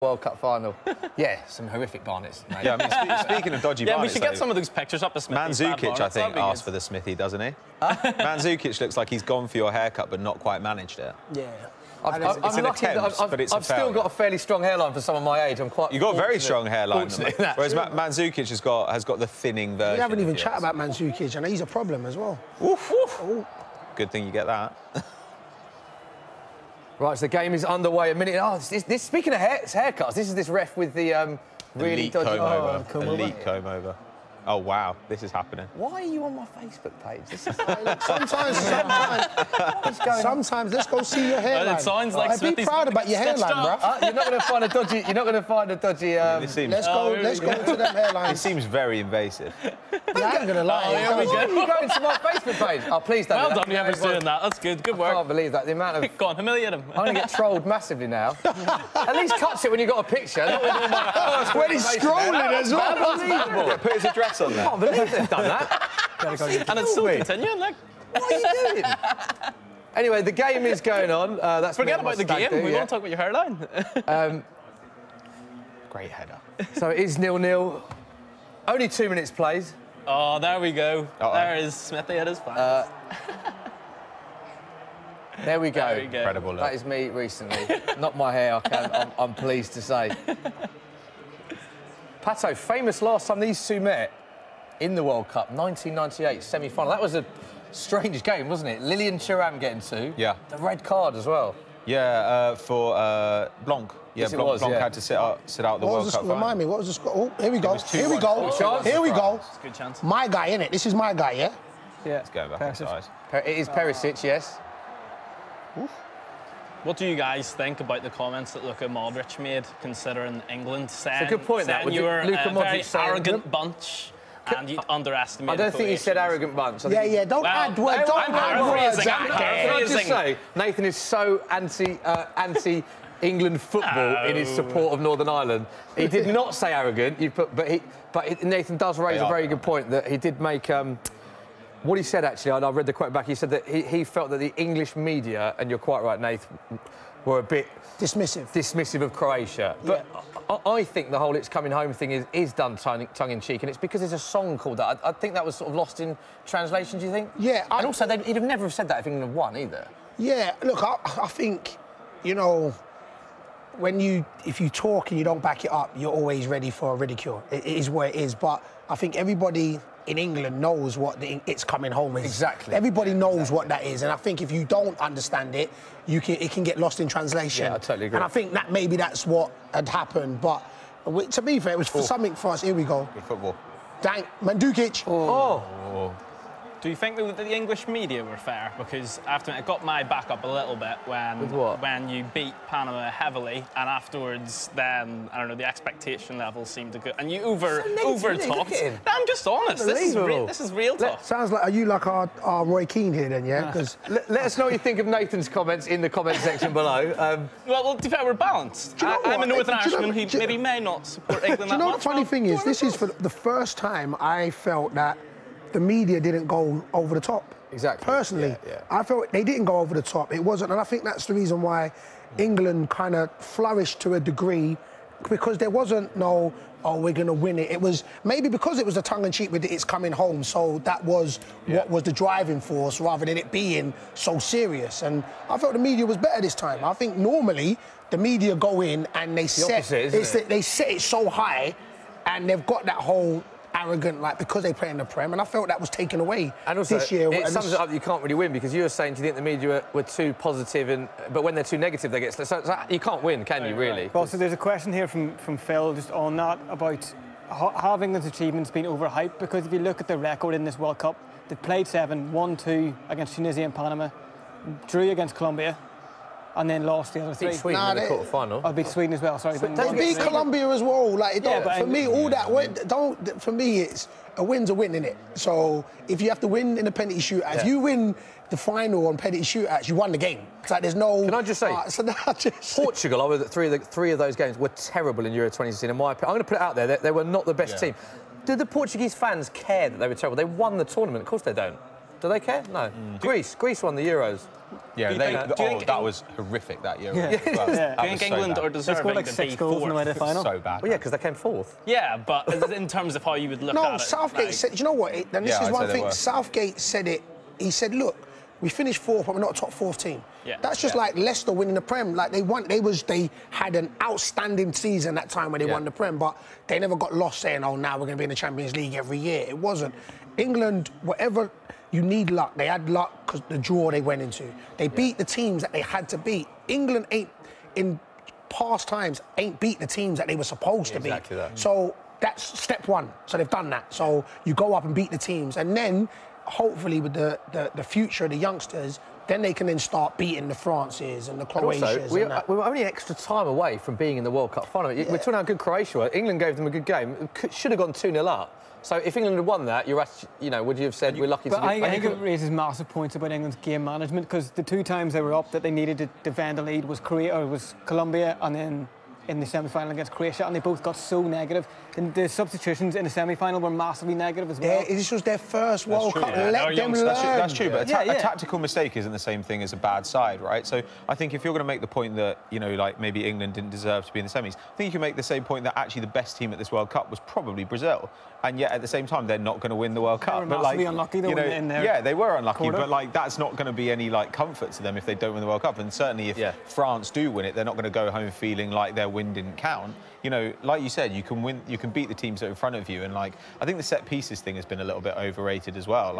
World Cup final. Yeah, some horrific barnets, mate. Yeah, I mean, speaking of dodgy barnets... Yeah, we should get some of those pictures up of Smithy's Mandzukic, I think, asked for the Smithy, doesn't he? Mandzukic looks like he's gone for your haircut but not quite managed it. Yeah. I'm lucky that I've still got a fairly strong hairline for someone my age. I'm quite. You've got a very strong hairline. Whereas Mandzukic has got the thinning version. We haven't even chatted about Mandzukic, and he's a problem as well. Oof, oof. Ooh. Good thing you get that. Right, so the game is underway. A minute. Oh, this speaking of haircuts, this is this ref with the really elite dodgy elite comb over. Oh wow, this is happening. Why are you on my Facebook page? This is sometimes let's go see your hairline. Well, it sounds like be proud about your hairline, bro. You're not going to find a dodgy. You're not going to find a dodgy. Let's go to them hairlines. It seems very invasive. I ain't gonna lie. Why are you going to my Facebook page? Oh, please don't. Well done, whoever's doing that. That's good. Good work. I can't believe that. The amount of. Go on, humiliate him. I'm going to get trolled massively now. At least cuts it when you've got a picture. Not with all my, when he's scrolling as well. Unbelievable. Put his address on there. I can't believe they've done that. And it's still continuing, like. What are you doing? Anyway, the game is going on. That's forget about the game. We want to talk about your hairline. Great header. So it is 0-0. Only 2 minutes played. Oh, there we go. There is Smithy at his finest. There we go. There we go. Incredible look. That is me recently. Not my hair, I'm pleased to say. Pato, famous last time these two met in the World Cup, 1998 semi-final. That was a strange game, wasn't it? Lilian Thuram getting two. Yeah. The red card as well. Yeah, for Blanc. Yeah, yes, Blanc had to sit out the World Cup. Remind me, what was the score? Oh, here we go. Here we go. Here we go. It's a good chance. My guy, innit? This is my guy, yeah? Yeah. Let's go back inside. It is Perisic, yes. Oof. What do you guys think about the comments that Luka Modric made, considering England saying, it's a good point, that you were Luka a very saying, arrogant bunch and you underestimated I don't think he said arrogant bunch. Yeah, don't add words. Don't add words. Can I just say, Nathan is so anti-England football in his support of Northern Ireland. He did not say arrogant, but Nathan does raise a very good point that he did make... what he said, actually, and I read the quote back, he said that he felt that the English media, and you're quite right, Nathan, were a bit... Dismissive of Croatia. But I think the whole It's Coming Home thing is done tongue-in-cheek, and it's because there's a song called that. I think that was sort of lost in translation, do you think? Yeah. And also, he'd have never have said that if England had won, either. Yeah, look, I think, you know, if you talk and you don't back it up, you're always ready for ridicule. It is what it is, but I think everybody in England knows what It's Coming Home is. Exactly. Everybody knows what that is, and I think if you don't understand it, it can get lost in translation. Yeah, I totally agree. And I think that maybe that's what had happened, but to be fair, it was for something for us. Here we go. Good football. Dang, Mandzukic. Oh. Do you think that the English media were fair? Because after it got my back up a little bit when you beat Panama heavily, and afterwards, then I don't know, the expectation level seemed to go, and you over talked. I'm just honest. This is real talk. Sounds like, are you like our Roy Keane here then? Yeah. Because let us know what you think of Nathan's comments in the comment section below. Well, to be fair, we're balanced. I'm a Northern Irishman who maybe may not support England that much. Do you know the funny thing is, this is for the first time I felt that the media didn't go over the top. Exactly. Personally, I felt they didn't go over the top. It wasn't, and I think that's the reason why England kind of flourished to a degree, because there wasn't no, oh, we're going to win it. It was maybe because it was a tongue-in-cheek with It's Coming Home, so that was what was the driving force rather than it being so serious. And I felt the media was better this time. I think normally the media go in and they set it so high, and they've got that whole arrogant, like, because they play in the Prem, and I felt that was taken away and also, this year. It sums it up, you can't really win, because you were saying, do you think the media were too positive, but when they're too negative, they get... So you can't win, can you, really? Well, so there's a question here from Phil just on that, about have England's achievements been overhyped? Because if you look at the record in this World Cup, they've played 7, 1-2 against Tunisia and Panama, drew against Colombia, and then lost the other 3. Beat Sweden in the quarter-final. I beat Sweden as well, sorry. They beat Colombia as well. Like, for me, all that... For me, it's a win's a win, innit? So if you have to win in a penalty shootout, if you win the final on penalty shootouts, you won the game. It's like there's no... Can I just say, Portugal, over three of those games, were terrible in Euro 2016, in my opinion. I'm going to put it out there, they were not the best team. Did the Portuguese fans care that they were terrible? They won the tournament. Of course they don't. Do they care? No. Greece won the Euros. Yeah, that was horrific that year. Yeah. Well, Do you think England are deserving like to 6 be goals in the way to fourth? the final? So bad. Well, yeah, because they came fourth. Yeah, but in terms of how you would look at it. No, Southgate said, you know what? And this is one thing. Southgate said it. He said, look, we finished fourth, but we're not a top 4 team. Yeah. That's just like Leicester winning the Prem. Like they had an outstanding season that time when they won the Prem, but they never got lost saying, oh, now we're going to be in the Champions League every year. It wasn't. England, whatever, you need luck. They had luck because the draw they went into. They beat the teams that they had to beat. England in past times, ain't beat the teams that they were supposed to beat. Exactly that. So that's step one. So they've done that. So you go up and beat the teams, and then hopefully with the future of the youngsters, then they can then start beating the Frances and the Croatias. We were only extra time away from being in the World Cup final. We're talking how good Croatia were. England gave them a good game. Should have gone 2-0 up. So if England had won that, would you have said we're lucky to But I think it raises massive points about England's game management, because the 2 times they were up that they needed to defend the lead was Colombia, and then in the semi-final against Croatia, and they both got so negative. And the substitutions in the semi-final were massively negative as well. This was their first World Cup. Yeah. Let them learn. That's true, but a tactical mistake isn't the same thing as a bad side, right? So I think if you're going to make the point that, like maybe England didn't deserve to be in the semis, I think you can make the same point that actually the best team at this World Cup was probably Brazil. And yet at the same time, they're not going to win the World Cup. They were massively unlucky, though, in their yeah, they were unlucky, quarter. but that's not going to be any comfort to them if they don't win the World Cup. And certainly if France do win it, they're not going to go home feeling like their win didn't count. Like you said, you can win, you can beat the teams that are in front of you, and I think the set pieces thing has been a little bit overrated as well.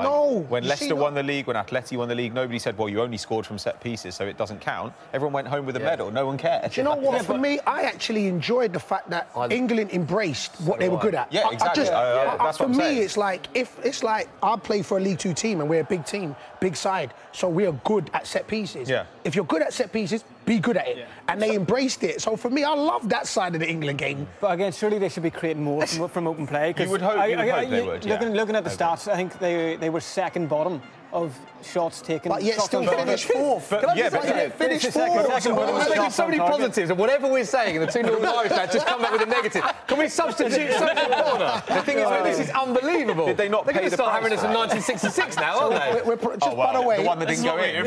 When Leicester won the league, when Atleti won the league, nobody said, well, you only scored from set pieces, so it doesn't count. Everyone went home with a medal. No one cared. Do you know what? For me, I actually enjoyed the fact that England embraced what they were good at. Yeah, exactly. That's what I'm saying. For me, it's like I play for a League 2 team and we're a big team, big side, so we are good at set pieces. Yeah. If you're good at set pieces, be good at it. Yeah. And they embraced it. So for me, I love that side of the England game. But again, surely they should be creating more from open play. You would hope they would. Looking at the stats, I think they were second bottom of shots taken. But yet still finished fourth. Finished fourth. We're making so many positives, and whatever we're saying, and the 2 Northern Irish lads just come back with a negative. Can we substitute something corner? The thing is, this is unbelievable. Did they not They're going to start having this in 1966 now, aren't they? By the way, the one that didn't go in.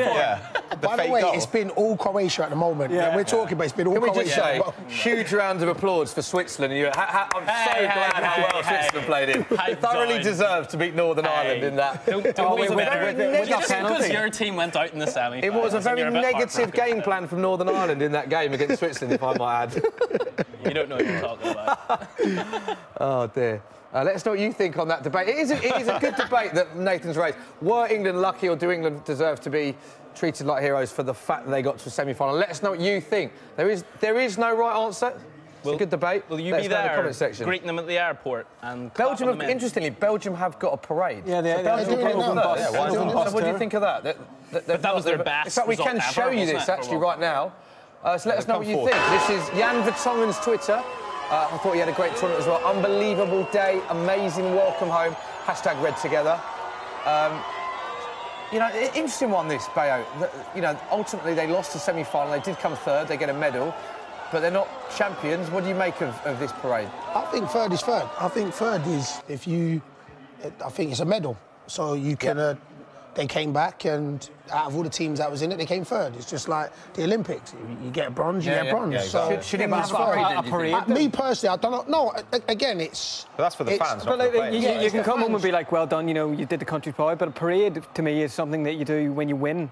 By the way, it's been all Croatia at the moment. Yeah. We're talking, but it's been all Croatia. Can we just say, huge round of applause for Switzerland. I'm so glad how well Switzerland played in. Thoroughly deserved to beat Northern Ireland in that. Just because your team went out in the semi. It was a very negative game plan from Northern Ireland in that game against Switzerland, if I might add. You don't know what you're talking about. Oh, dear. Let us know what you think on that debate. It is a good debate that Nathan's raised. Were England lucky, or do England deserve to be treated like heroes for the fact that they got to a semi-final? Let us know what you think. There is no right answer. It's a good debate. Will you be there in the comment section, greeting them at the airport? And Belgium, interestingly, Belgium have got a parade. Yeah, they do. So what do you think of that? That was their best. In fact, we can show you this actually right now. So let us know what you think. This is Jan Vertonghen's Twitter. I thought he had a great tournament as well. Unbelievable day, amazing welcome home. # Red Together. Interesting one, this, Bayo. Ultimately they lost the semi-final. They did come third. They get a medal. But they're not champions. What do you make of this parade? I think third is third. I think third is, I think it's a medal. So you can, they came back, and out of all the teams that was in it, they came third. It's just like the Olympics. You get a bronze, you get bronze. Yeah, so should it have a parade? Me personally, I don't know. No, again, it's... But that's for the fans, not for the players. You can come home and be like, well done, you did the country pride, but a parade, to me, is something that you do when you win.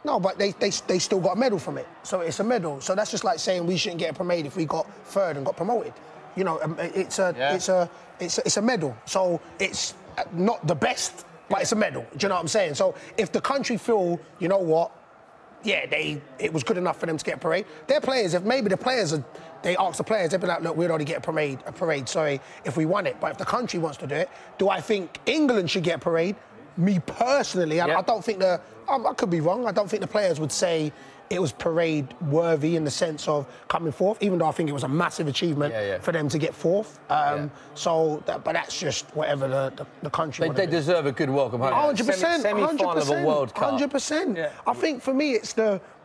No, but they still got a medal from it. So it's a medal. So that's just like saying we shouldn't get a parade if we got third and got promoted. It's a medal. So it's not the best, but it's a medal. Do you know what I'm saying? So if the country feel, you know what, it was good enough for them to get a parade. Their players, they ask the players, they'd be like, look, we'd already get a parade, sorry, if we won it. But if the country wants to do it, do I think England should get a parade? Me personally, I don't think I could be wrong. I don't think the players would say it was parade worthy in the sense of coming fourth, even though I think it was a massive achievement for them to get fourth. But that's just whatever the country. They deserve a good welcome home. 100%. Semi-final of a World Cup. 100%. Yeah. I think for me,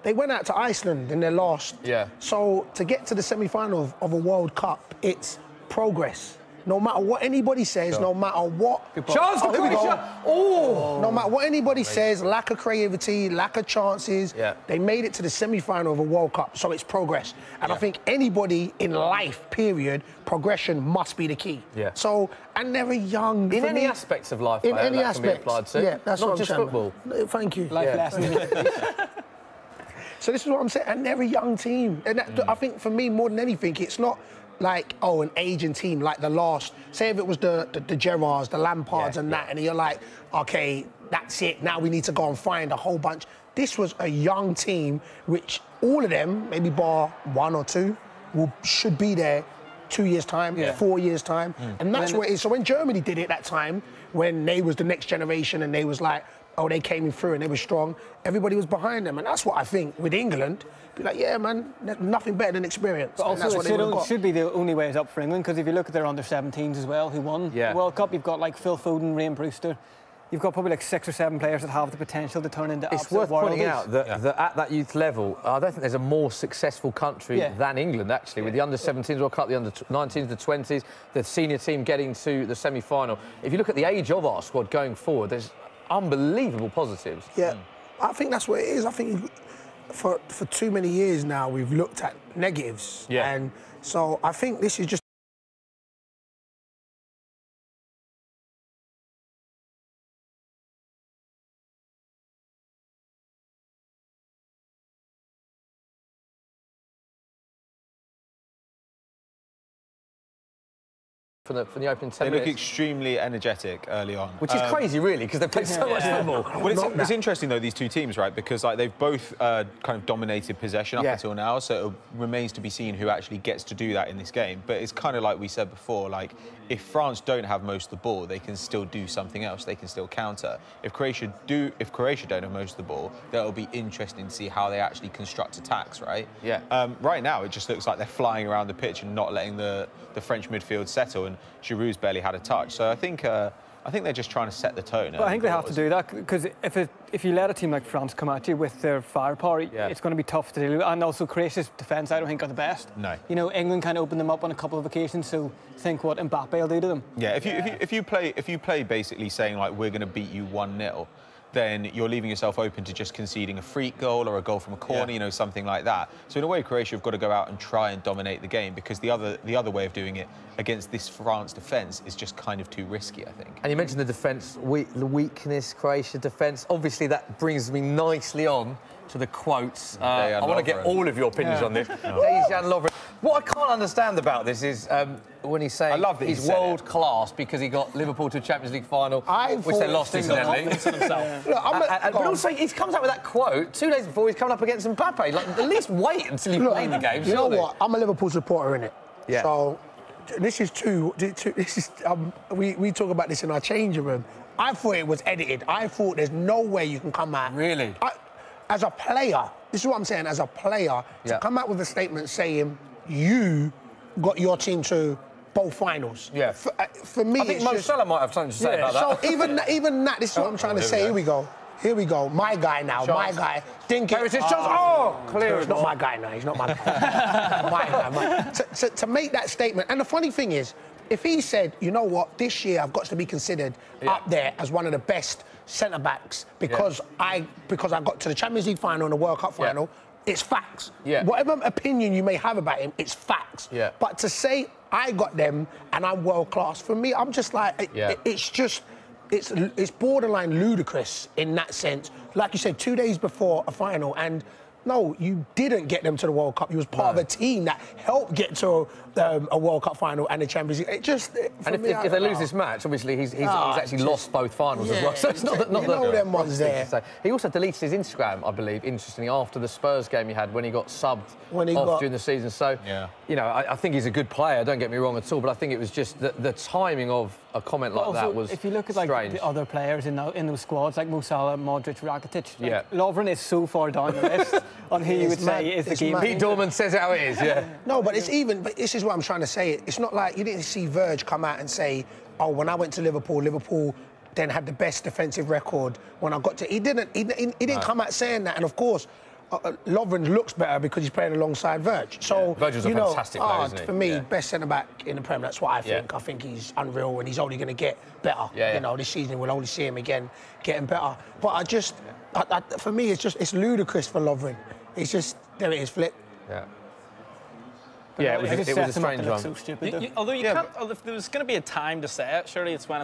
they went out to Iceland in their last. Yeah. So to get to the semi-final of a World Cup, it's progress. No matter what anybody says, no matter what... Chance for Croatia! Oh! No matter what anybody says, lack of creativity, lack of chances, they made it to the semi-final of a World Cup, so it's progress. And I think anybody in life, period, progression must be the key. Yeah. So, and they're young... In any aspects of life, in any aspect, that's not what just I'm football. Thank you. Life lessons. So this is what I'm saying, and they're a young team. And I think for me, more than anything, it's not like, oh, an aging team like the last, say if it was the Gerrards, the Lampards and that, and you're like, okay, that's it, now we need to go and find a whole bunch. This was a young team, which all of them, maybe bar one or two, should be there 2 years' time, 4 years' time. And that's what it is. So when Germany did it that time, when they was the next generation and they was like, oh, they came through and they were strong, everybody was behind them. And that's what I think with England, be like, yeah, man, there's nothing better than experience. But also, it should be the only way is up for England, because if you look at their under-17s as well, who won the World Cup, you've got like Phil Foden, Ryan Brewster. You've got probably like 6 or 7 players that have the potential to turn into It's worth pointing out that at that youth level, I don't think there's a more successful country than England, actually, with the under-17s World Cup, the under-19s, the 20s, the senior team getting to the semi-final. If you look at the age of our squad going forward, there's unbelievable positives. Yeah, I think that's what it is. I think for too many years now, we've looked at negatives. Yeah. And so I think this is just from the opening 10 minutes. They look extremely energetic early on. Which is crazy, really, because they've played so much football. Well, it's interesting, though, these two teams, right, because like they've both kind of dominated possession up until now, so it remains to be seen who actually gets to do that in this game. But it's kind of like we said before, like, if France don't have most of the ball, they can still do something else. They can still counter. If Croatia don't have most of the ball, that'll be interesting to see how they actually construct attacks, right? Yeah. Right now, it just looks like they're flying around the pitch and not letting the French midfield settle, and Giroud's barely had a touch. So I think they're just trying to set the tone. But I think they have to do that, because if you let a team like France come at you with their firepower, it's going to be tough to do. And also Croatia's defence, I don't think, are the best. No. You know, England kind of opened them up on a couple of occasions, so think what Mbappe will do to them. Yeah, if you play basically saying like we're going to beat you 1-0, then you're leaving yourself open to just conceding a freak goal or a goal from a corner, you know, something like that. So in a way, Croatia have got to go out and try and dominate the game, because the other way of doing it against this France defence is just kind of too risky, I think. And you mentioned the defence, the weakness, Croatia defence. Obviously, that brings me nicely on to the quotes. I want to get all of your opinions on this. Dejan Lovren. What I can't understand about this is when he's saying he's world class because he got Liverpool to a Champions League final, which they lost, incidentally. But also, he comes up with that quote 2 days before he's coming up against Mbappe. Like, at least wait until you play the game. You know what? I'm a Liverpool supporter, innit? Yeah. So this is we talk about this in our changing room. I thought it was edited. I thought there's no way you can come out. Really? As a player, this is what I'm saying, as a player, to come out with a statement saying you got your team to both finals. Yeah. For me, I think Mo Salah might have something to say about that. So even that, this is what I'm trying to say. Here we go. Here we go. My guy now. My guy. Clear. It's not my guy now. He's not my guy. My guy. To make that statement, and the funny thing is, if he said, you know what, this year I've got to be considered up there as one of the best centre-backs because I got to the Champions League final and the World Cup final, it's facts. Yeah. Whatever opinion you may have about him, it's facts. Yeah. But to say I got them and I'm world class, for me, I'm just like, it's borderline ludicrous in that sense. Like you said, 2 days before a final, and no, you didn't get them to the World Cup. You was part of a team that helped get to a World Cup final and the Champions League. It just... And if they lose this match, obviously he's actually lost both finals as well. So it's not them ones there. He also deleted his Instagram, I believe, interestingly, after the Spurs game he had when he got subbed during the season. So, you know, I think he's a good player, don't get me wrong at all, but I think it was just the timing of a comment like that was if you look at like the other players in those squads, like Mo Salah, Modric, Rakitic, Lovren is so far down the list on who you would say is the game. Pete Dorman says how it is, No, but but this is what I'm trying to say. It's not like you didn't see Verge come out and say, oh, when I went to Liverpool then had the best defensive record. When I got to... He didn't come out saying that. And, of course, Lovren looks better because he's playing alongside Virg. So, Virgil's a fantastic player, isn't he? For me, best centre-back in the Prem, that's what I think. I think he's unreal and he's only going to get better. You know, this season we'll only see him again getting better. But for me, it's ludicrous for Lovren. It's just, there it is, Flip. Yeah, it was a strange one. So stupid, although you can't, if there was going to be a time to say it, surely it's when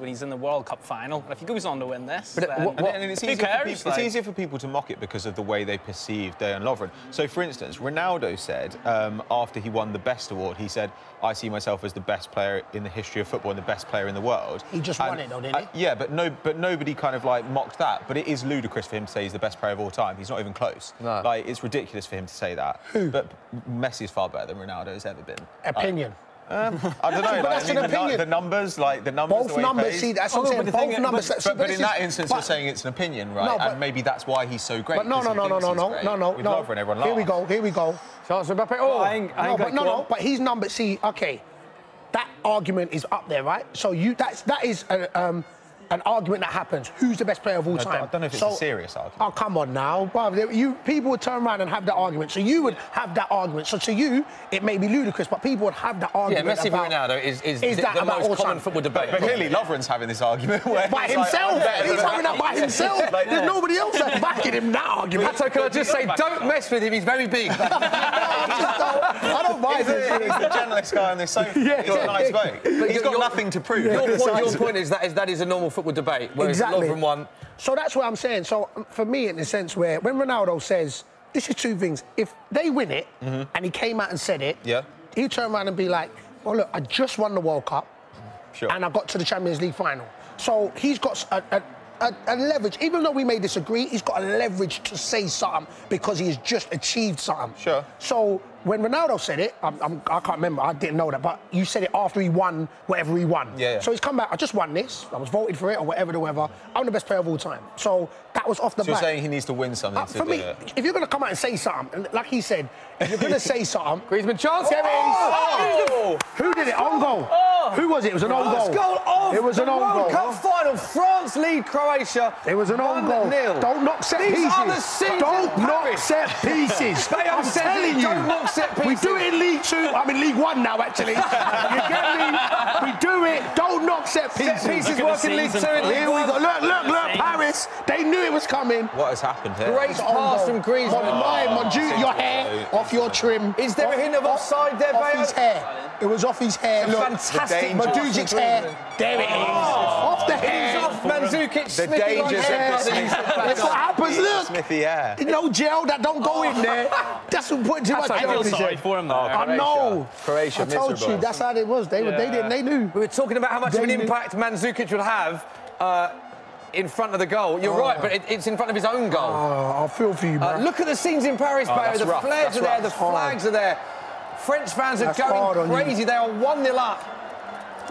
he's in the World Cup final. And if he goes on to win this, but it's easier for people to mock it because of the way they perceive Dejan Lovren. So, for instance, Ronaldo said after he won the Best Award, he said, "I see myself as the best player in the history of football and the best player in the world." He just won it, though, didn't he? Yeah, but nobody kind of like mocked that. But it is ludicrous for him to say he's the best player of all time. He's not even close. No. Like, it's ridiculous for him to say that. Who? But Messi is far better than Ronaldo has ever been. Opinion. I don't know. But that's an opinion. The numbers. Both numbers. See, that's what I'm saying. Both numbers. But in that instance, you're saying it's an opinion, right? No, and maybe that's why he's so great. But no. With Lovren, everyone laughs. Here we go. Chance for Mbappe. Oh, but he's number. See, okay, that argument is up there, right? So that is an argument that happens. Who's the best player of all time? I don't know if it's a serious argument. Oh, come on now. People would turn around and have that argument. So you would have that argument. So to you, it may be ludicrous, but people would have that argument. Yeah, Messi for Ronaldo is the most common football debate. But clearly, Lovren's having this argument by himself. He's having that by himself. There's nobody else that's backing him that argument. So can I just say, don't mess with him. He's very big. I don't mind him. He's the gentlest guy on this sofa. He's a nice bloke. He's got nothing to prove. Your point is that is a normal football debate. Exactly. Lovren won. So that's what I'm saying. So for me, in the sense where when Ronaldo says, this is two things. If they win it, and he came out and said it, he'd turn around and be like, well, look, I just won the World Cup, and I got to the Champions League final. So he's got a leverage. Even though we may disagree, he's got a leverage to say something because he's just achieved something. Sure. So when Ronaldo said it, I can't remember, I didn't know that, but you said it after he won whatever he won. Yeah. So he's come back, I just won this, I was voted for it or whatever. I'm the best player of all time. So that was off the bat. So you're saying he needs to win something to for me, if you're going to come out and say something, and like he said, if you're going to say something... Griezmann chance. Who did it? Own goal. Who was it? It was an own goal. It was an own goal. World Cup final. France lead Croatia. It was an own goal. 1-0. Don't knock set pieces. Don't knock set pieces. I'm telling you. Don't knock set pieces. We do it in League 2. I'm in League 1 now, actually. You get me? We do it. Don't knock set pieces. Set pieces work in League 2. Here we go. Look, Paris. They knew it was coming. What has happened here? Great pass from Griezmann. Your hair off your trim. Is there a hint of offside there, Off his hair. It was off his hair. Look, fantastic. Mandzukic hair. There it is. Off the hair. Off Mandzukic. The dangers of the That's what happens. Look. Smithy hair. No gel that don't go in there. That's what put too much. I feel sorry for him. I know. Croatia. I told you. That's how it was. They knew. We were talking about how much of an impact Mandzukic would have. In front of the goal. You're right, but it's in front of his own goal. Oh, I feel for you, bro. Look at the scenes in Paris, Bayo. The flares are there, the flags are there. French fans are going crazy. They are 1-0 up.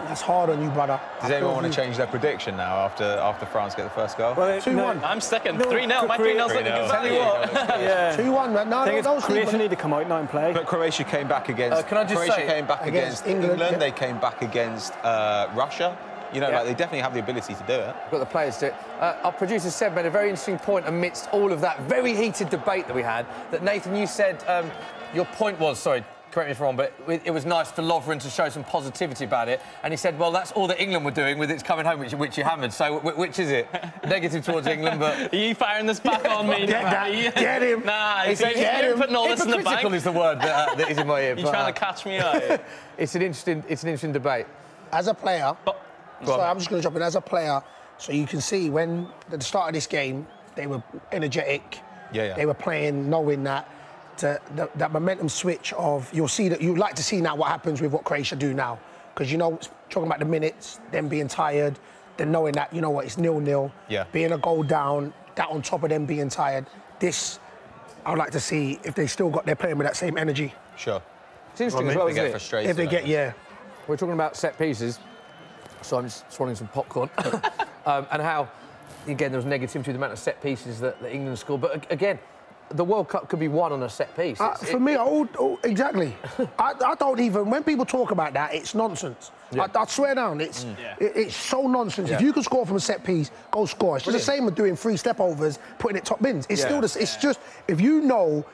That's hard on you, brother. Does anyone want to change their prediction now after France get the first goal? Well, 2-1. I'm sticking. 3-0. My 3-0's looking good. Tell you what. 2-1, man. No, don't Croatia need to come out now and play. But Croatia came back against... Croatia came back against England. They came back against Russia. You know, like, they definitely have the ability to do it. We've got the players to it. Our producer Seb made a very interesting point amidst all of that very heated debate that we had, that, Nathan, you said your point was, sorry, correct me if I'm wrong, but it was nice for Lovren to show some positivity about it. And he said, well, that's all that England were doing with its coming home, which you hammered. So which is it? Negative towards England, but... Are you firing this back on me? Get him. Nah, you're putting all this in the bank. Hypocritical is the word that is in my ear. You're trying to catch me out. It's an interesting debate. As a player... So I'm just going to jump in. As a player, so you can see when at the start of this game, they were energetic. They were playing, knowing that that momentum switch of you'll see that you like to see now what happens with what Croatia do now, because you know talking about the minutes, them being tired, then knowing that you know what it's 0-0, being a goal down, that on top of them being tired. This I'd like to see if they still got they're playing with that same energy. Sure. It's interesting as well, isn't it? If they get we're talking about set pieces. So I'm just swallowing some popcorn. And how, again, there was negativity with the amount of set pieces that England scored. But again, the World Cup could be won on a set piece. For me, exactly. I don't even, when people talk about that, it's nonsense. Yeah. I swear down, it's so nonsense. Yeah. If you can score from a set piece, go score. It's just the same with doing 3 stepovers, putting it top bins. It's still it's just, if you know,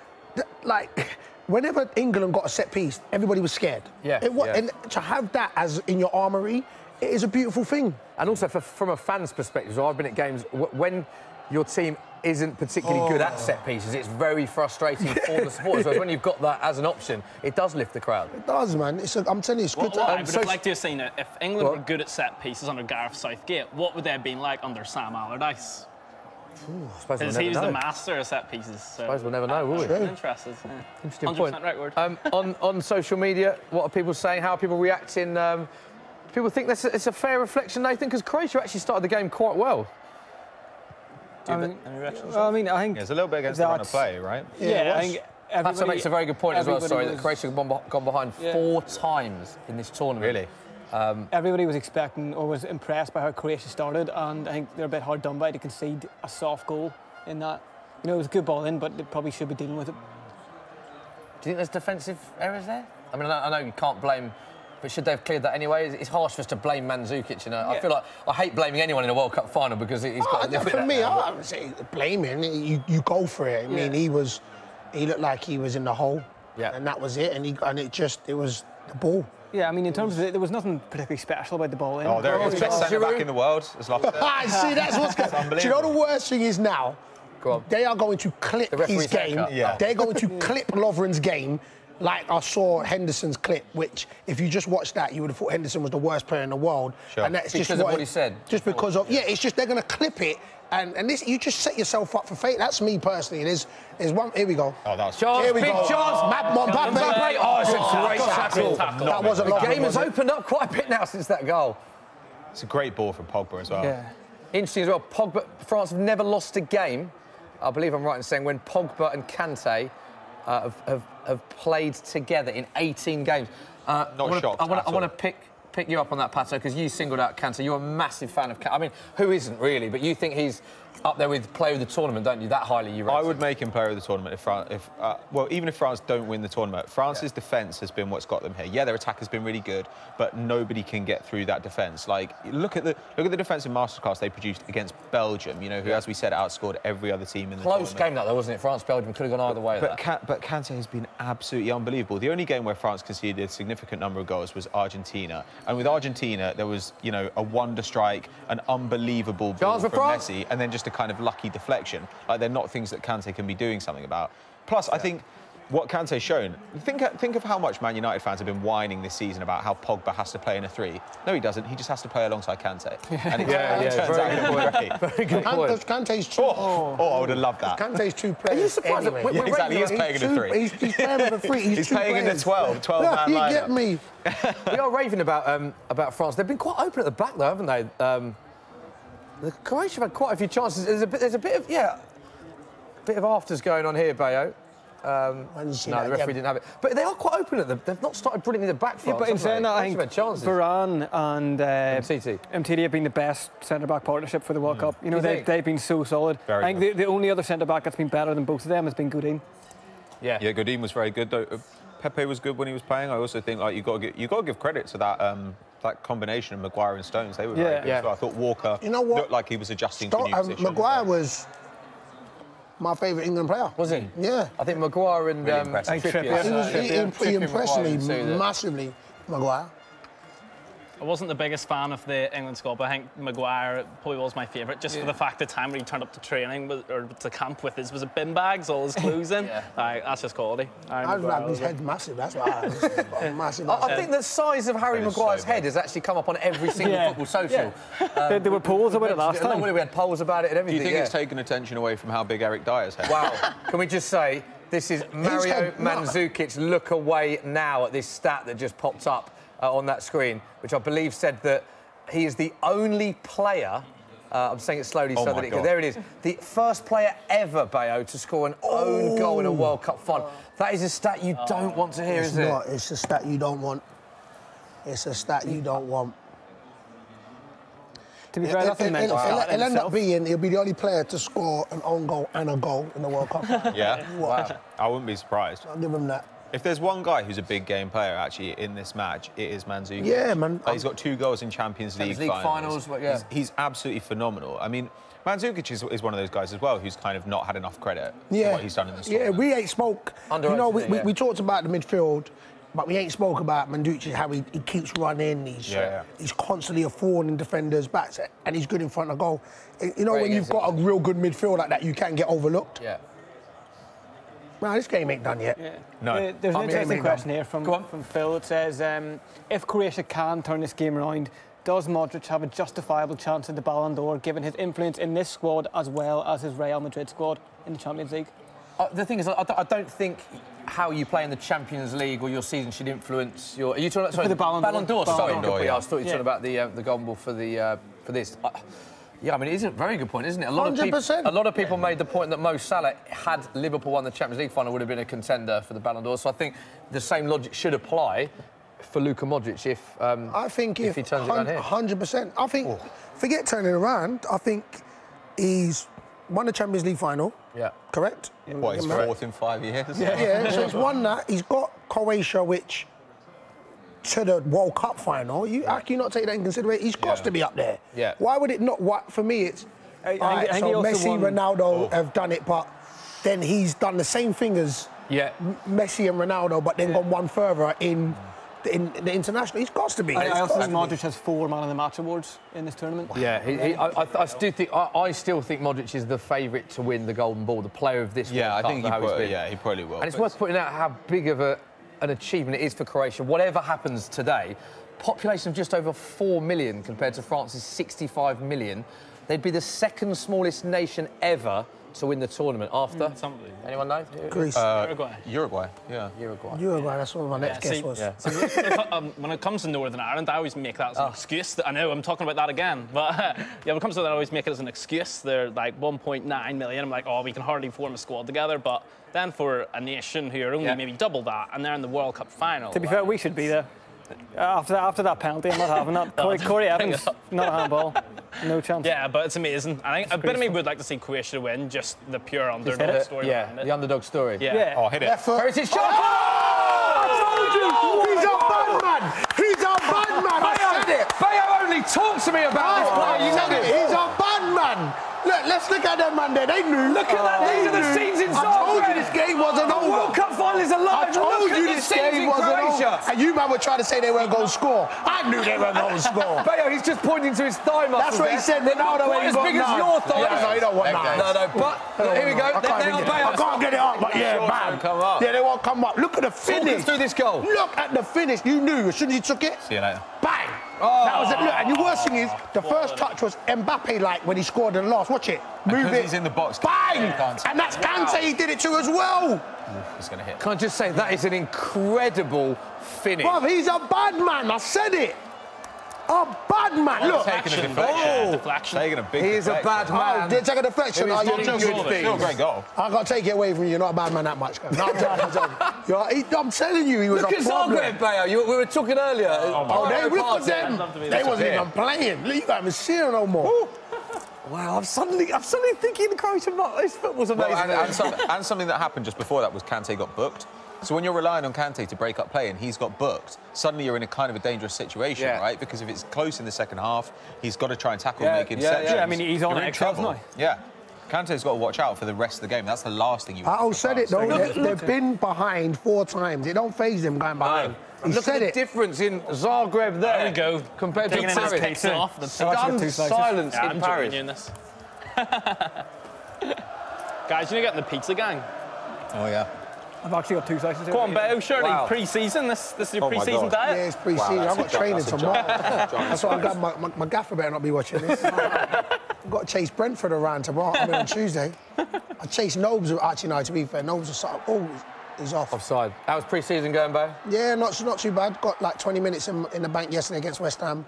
like, whenever England got a set piece, everybody was scared. And to have that as in your armoury, it is a beautiful thing. And also, from a fan's perspective, so I've been at games when your team isn't particularly good at set pieces, it's very frustrating for the supporters. Whereas when you've got that as an option, it does lift the crowd. It does, man. I'm telling you, it's good. I would have liked to have seen it. If England were good at set pieces under Gareth Southgate, what would they have been like under Sam Allardyce? Because he was the master of set pieces. So I suppose we'll never know, will we? Interesting. Interesting point. Record. On social media, what are people saying? How are people reacting? People think it's a fair reflection, Nathan, because Croatia actually started the game quite well. I think it's a little bit against the run of play, right? Yeah, I think That makes a very good point as well. Sorry, that Croatia have gone behind 4 times in this tournament. Really? Everybody was expecting or was impressed by how Croatia started, and I think they're a bit hard done by to concede a soft goal in that. You know, it was a good ball in, but they probably should be dealing with it. Do you think there's defensive errors there? I mean, I know you can't blame, but should they have cleared that anyway? It's harsh for us to blame Mandzukic, you know. I feel like I hate blaming anyone in a World Cup final because he's got a little bit for me, I would say blaming. You go for it. I mean, he looked like he was in the hole, and that was it. And it was the ball. Yeah, I mean, in terms of it, there was nothing particularly special about the ball in. Oh, there it is. Best centre-back in the world. See, that's what's good. Do you know the worst thing is now? They are going to clip his game. They're going to clip Lovren's game. Like I saw Henderson's clip, which if you just watched that, you would have thought Henderson was the worst player in the world. Sure. And that's because just of what he said. Just because of it's just they're going to clip it, and this you just set yourself up for fate. That's me personally. There's one. Here we go. Oh, that's chance. Here we big go. chance. Mbappe. Oh, it's a great tackle. That wasn't long. The game has opened up quite a bit now since that goal. It's a great ball from Pogba as well. Yeah. Interesting as well. France have never lost a game. I believe I'm right in saying when Pogba and Kante have played together in 18 games. Not shocked. I want to pick you up on that, Pato, because you singled out Kante. You're a massive fan of Kante. I mean, who isn't really? But you think he's up there with player of the tournament, don't you? That highly you rate him. I would make him player of the tournament even if France don't win the tournament. France's defence has been what's got them here. Yeah, their attack has been really good, but nobody can get through that defence. Like, look at the defensive masterclass they produced against Belgium. You know, who, as we said, outscored every other team in the tournament. Close game that though, wasn't it? France-Belgium could have gone either way. But Kante has been absolutely unbelievable. The only game where France conceded a significant number of goals was Argentina, and with Argentina there was, you know, a wonder strike, an unbelievable ball from Messi, and then just a kind of lucky deflection. Like, they're not things that Kante can be doing something about. Plus, I think what Kante's shown, think of how much Man United fans have been whining this season about how Pogba has to play in a 3. No, he doesn't. He just has to play alongside Kante. And it turns out he'll be great. Very good point. Kante's true. I would have loved that. Kante's true player. Are you surprised? Anyway. Yeah, exactly. He is playing in a 3. He's playing in a 3. He's playing in a 12-man lineup. You get me. We are raving about France. They've been quite open at the back, though, haven't they? The Croatia have had quite a few chances. There's a bit of afters going on here, Bayo. No, the referee didn't have it. But they are quite open they've not started brilliantly in the back. Yeah, but in saying that, I think Varane and Umtiti have been the best centre-back partnership for the World Cup. You know, they've been so solid. I think the only other centre-back that's been better than both of them has been Godin. Yeah, Godin was very good, though. Pepe was good when he was playing. I also think, like, you got to give credit to that combination of Maguire and Stones. They were very good. So I thought Walker looked like he was adjusting to new positions. Maguire was my favourite England player. Was he? Yeah. I think Maguire and Trippier. He impressed me massively, Maguire. I wasn't the biggest fan of the England squad, but I think Maguire probably was my favourite, just for the fact the time when he turned up to training or to camp with his bin bags, all his clothes in. That's just quality. I like his head massive. That's why massive. I think the size of Harry Maguire's head has actually come up on every single football social. There were polls about it last time. We had polls about it and everything. Do you think it's taken attention away from how big Eric Dyer's head? Wow. Can we just say this is Mario Mandzukic? Look away now at this stat that just popped up on that screen, which I believe said that he is the only player, I'm saying it slowly so that there it is, the first player ever, Bayo, to score an own goal in a World Cup final. That is a stat you don't want to hear, is it? It's not. It's a stat you don't want. It's a stat you don't want. To be fair, that's a mental start in He'll end up itself. he'll be the only player to score an own goal and a goal in the World Cup. Yeah. Wow. I wouldn't be surprised. I'll give him that. If there's one guy who's a big game player, actually, in this match, it is Mandzukic. Yeah, man. He's got 2 goals in Champions League finals. Yeah. He's absolutely phenomenal. I mean, Mandzukic is one of those guys as well who's kind of not had enough credit for what he's done in this tournament. Yeah, we ain't spoke. We talked about the midfield, but we ain't spoke about Mandzukic, how he keeps running. He's constantly affording defenders backs, and he's good in front of goal. You know, when you've got a real good midfield like that, you can get overlooked. Yeah. Man, this game ain't done yet. Yeah. No. There's an interesting question here from Phil. It says, if Croatia can turn this game around, does Modric have a justifiable chance at the Ballon d'Or, given his influence in this squad as well as his Real Madrid squad in the Champions League? The thing is, I don't think how you play in the Champions League or your season should influence your... Are you talking about... For the Ballon d'Or. Sorry, Yeah. I thought you were talking about the Golden Ball for this. Yeah, I mean, it is a very good point, isn't it? 100%. A lot of people made the point that Mo Salah, had Liverpool won the Champions League final, would have been a contender for the Ballon d'Or. So I think the same logic should apply for Luka Modric if he turns it around here. 100%. I think, forget turning it around, I think he's won the Champions League final. Yeah. Correct? What, his 4th in 5 years? Yeah, so he's won that. He's got Croatia, which... to the World Cup final, how can you not take that in consideration? He's got to be up there. Yeah. Why would it not? For me, it's... I think so he also Messi, won... Ronaldo have done it, but then he's done the same thing as Messi and Ronaldo, but then gone one further in the international. He's got to be. I also think Modric has 4 Man of the Match awards in this tournament. Yeah, I still think Modric is the favourite to win the Golden Ball, the player of this World Cup. I think he probably will. And it's worth pointing out how big of an achievement it is for Croatia. Whatever happens today, population of just over 4 million compared to France's 65 million. They'd be the 2nd smallest nation ever to win the tournament after. Anyone know? Greece. Uruguay, yeah. Uruguay, that's what my next guess was. Yeah. So when it comes to Northern Ireland, I always make that as an excuse. I know I'm talking about that again, but when it comes to that, I always make it as an excuse. They're like 1.9 million. I'm like, we can hardly form a squad together. But then for a nation who are only maybe double that, and they're in the World Cup final. To be fair, we should be there. After that penalty, I'm not having that. Corey Evans, not a handball. No chance. Yeah, but it's amazing. I think a bit of me would like to see Croatia win, just the pure underdog story. Yeah, the underdog story. Yeah. Oh, hit it. Heritage shot! I told you! He's a bad man! He's a bad man! I said it! Bayo only talks to me about this player. You know it. He's a bad man! Look, let's look at them, man. They knew. Look at that. These are the scenes in Zagreb. I told you this game wasn't over. The World Cup final is alive. I told you this game wasn't over. And you man were trying to say they weren't going to score. I knew they weren't going to score. Bayo, he's just pointing to his thigh muscles. That's what he said. Ronaldo ain't got as big as your thighs. Yeah, no, he don't want none. No, but here we go. I can't get it up, but yeah, man. Yeah, they won't come up. Look at the finish. Through this goal. Look at the finish. You knew as soon as he took it. See you later. Bang. That was it. Look, and the worst thing is, the first touch was Mbappe-like when he scored the last. Watch it. Move it. He's in the box. Bang! And that's Kante. He did it too as well. He's going to hit. Can I just say, that is an incredible finish. Bruv, he's a bad man. I said it. A bad man. Look. Taking a deflection. Deflection. Taking a big He is a bad man. Did take a deflection. It was You're doing joking. good things. Still a great goal. I got to take it away from you. You're not a bad man that much. No, I'm joking. I'm telling you, he was Look a at problem. Zagreb, Bayo. We were talking earlier. Look at them. They wasn't even playing. Look, you can't even see it no more. Wow, I'm suddenly thinking the Croatian this football's amazing. And something that happened just before that was Kante got booked. So when you're relying on Kante to break up play and he's got booked, suddenly you're in a kind of a dangerous situation, right? Because if it's close in the second half, he's got to try and tackle and make interceptions. Yeah, I mean, he's on in eggshells trouble. now. Yeah. Kante's got to watch out for the rest of the game. That's the last thing you want. I said it, though. They've been behind 4 times. It don't faze them going behind. Look at the difference in Zagreb there. There we go. Compared to Taking Paris. picks off. Stunned silence in I'm Paris. joining you in this. Guys, you know getting the pizza gang? Oh, yeah. I've actually got 2 slices. Come on, Bayo, surely Wow. pre-season. This is your Oh my pre-season God. diet. Yeah, it's pre-season. I've got training tomorrow. That's why I'm glad my gaffer better not be watching this. I've got to chase Brentford around tomorrow. I'm in on Tuesday. I chased Nobes. Actually, no, to be fair, Nobes was he's off. Offside. How was pre-season going, Bayo? Yeah, not too bad. Got like 20 minutes in the bank yesterday against West Ham.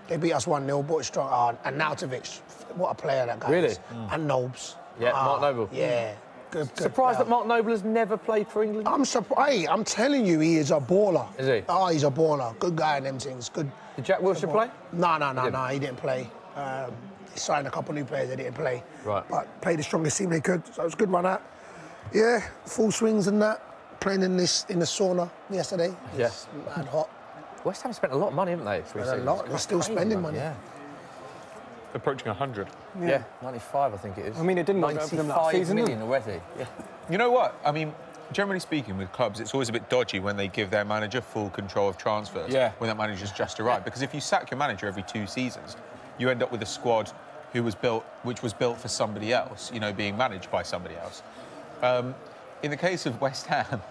They beat us 1-0, but strong. And Nautovic, what a player that guy is. And Nobes. Yeah, Mark Noble. Yeah. Good Surprised that Mark Noble has never played for England? I'm surprised. I'm telling you, he is a baller. Is he? Oh, he's a baller. Good guy in them things. Good. Did Jack Wilshere play? No, he didn't play. They signed a couple new players that didn't play. Right. But played the strongest team they could, so it was a good run out. Yeah, full swings and that. Playing in the sauna yesterday. Yes. Yeah. Mad hot. West Ham spent a lot of money, haven't they? A lot. They're still spending money. Yeah. Approaching 100. Yeah, 95, I think it is. I mean, it didn't work out for them last season. 95 million already. Yeah. You know what? I mean, generally speaking, with clubs, it's always a bit dodgy when they give their manager full control of transfers. Yeah. When that manager's just arrived, because if you sack your manager every 2 seasons, you end up with a squad which was built for somebody else. You know, being managed by somebody else. In the case of West Ham,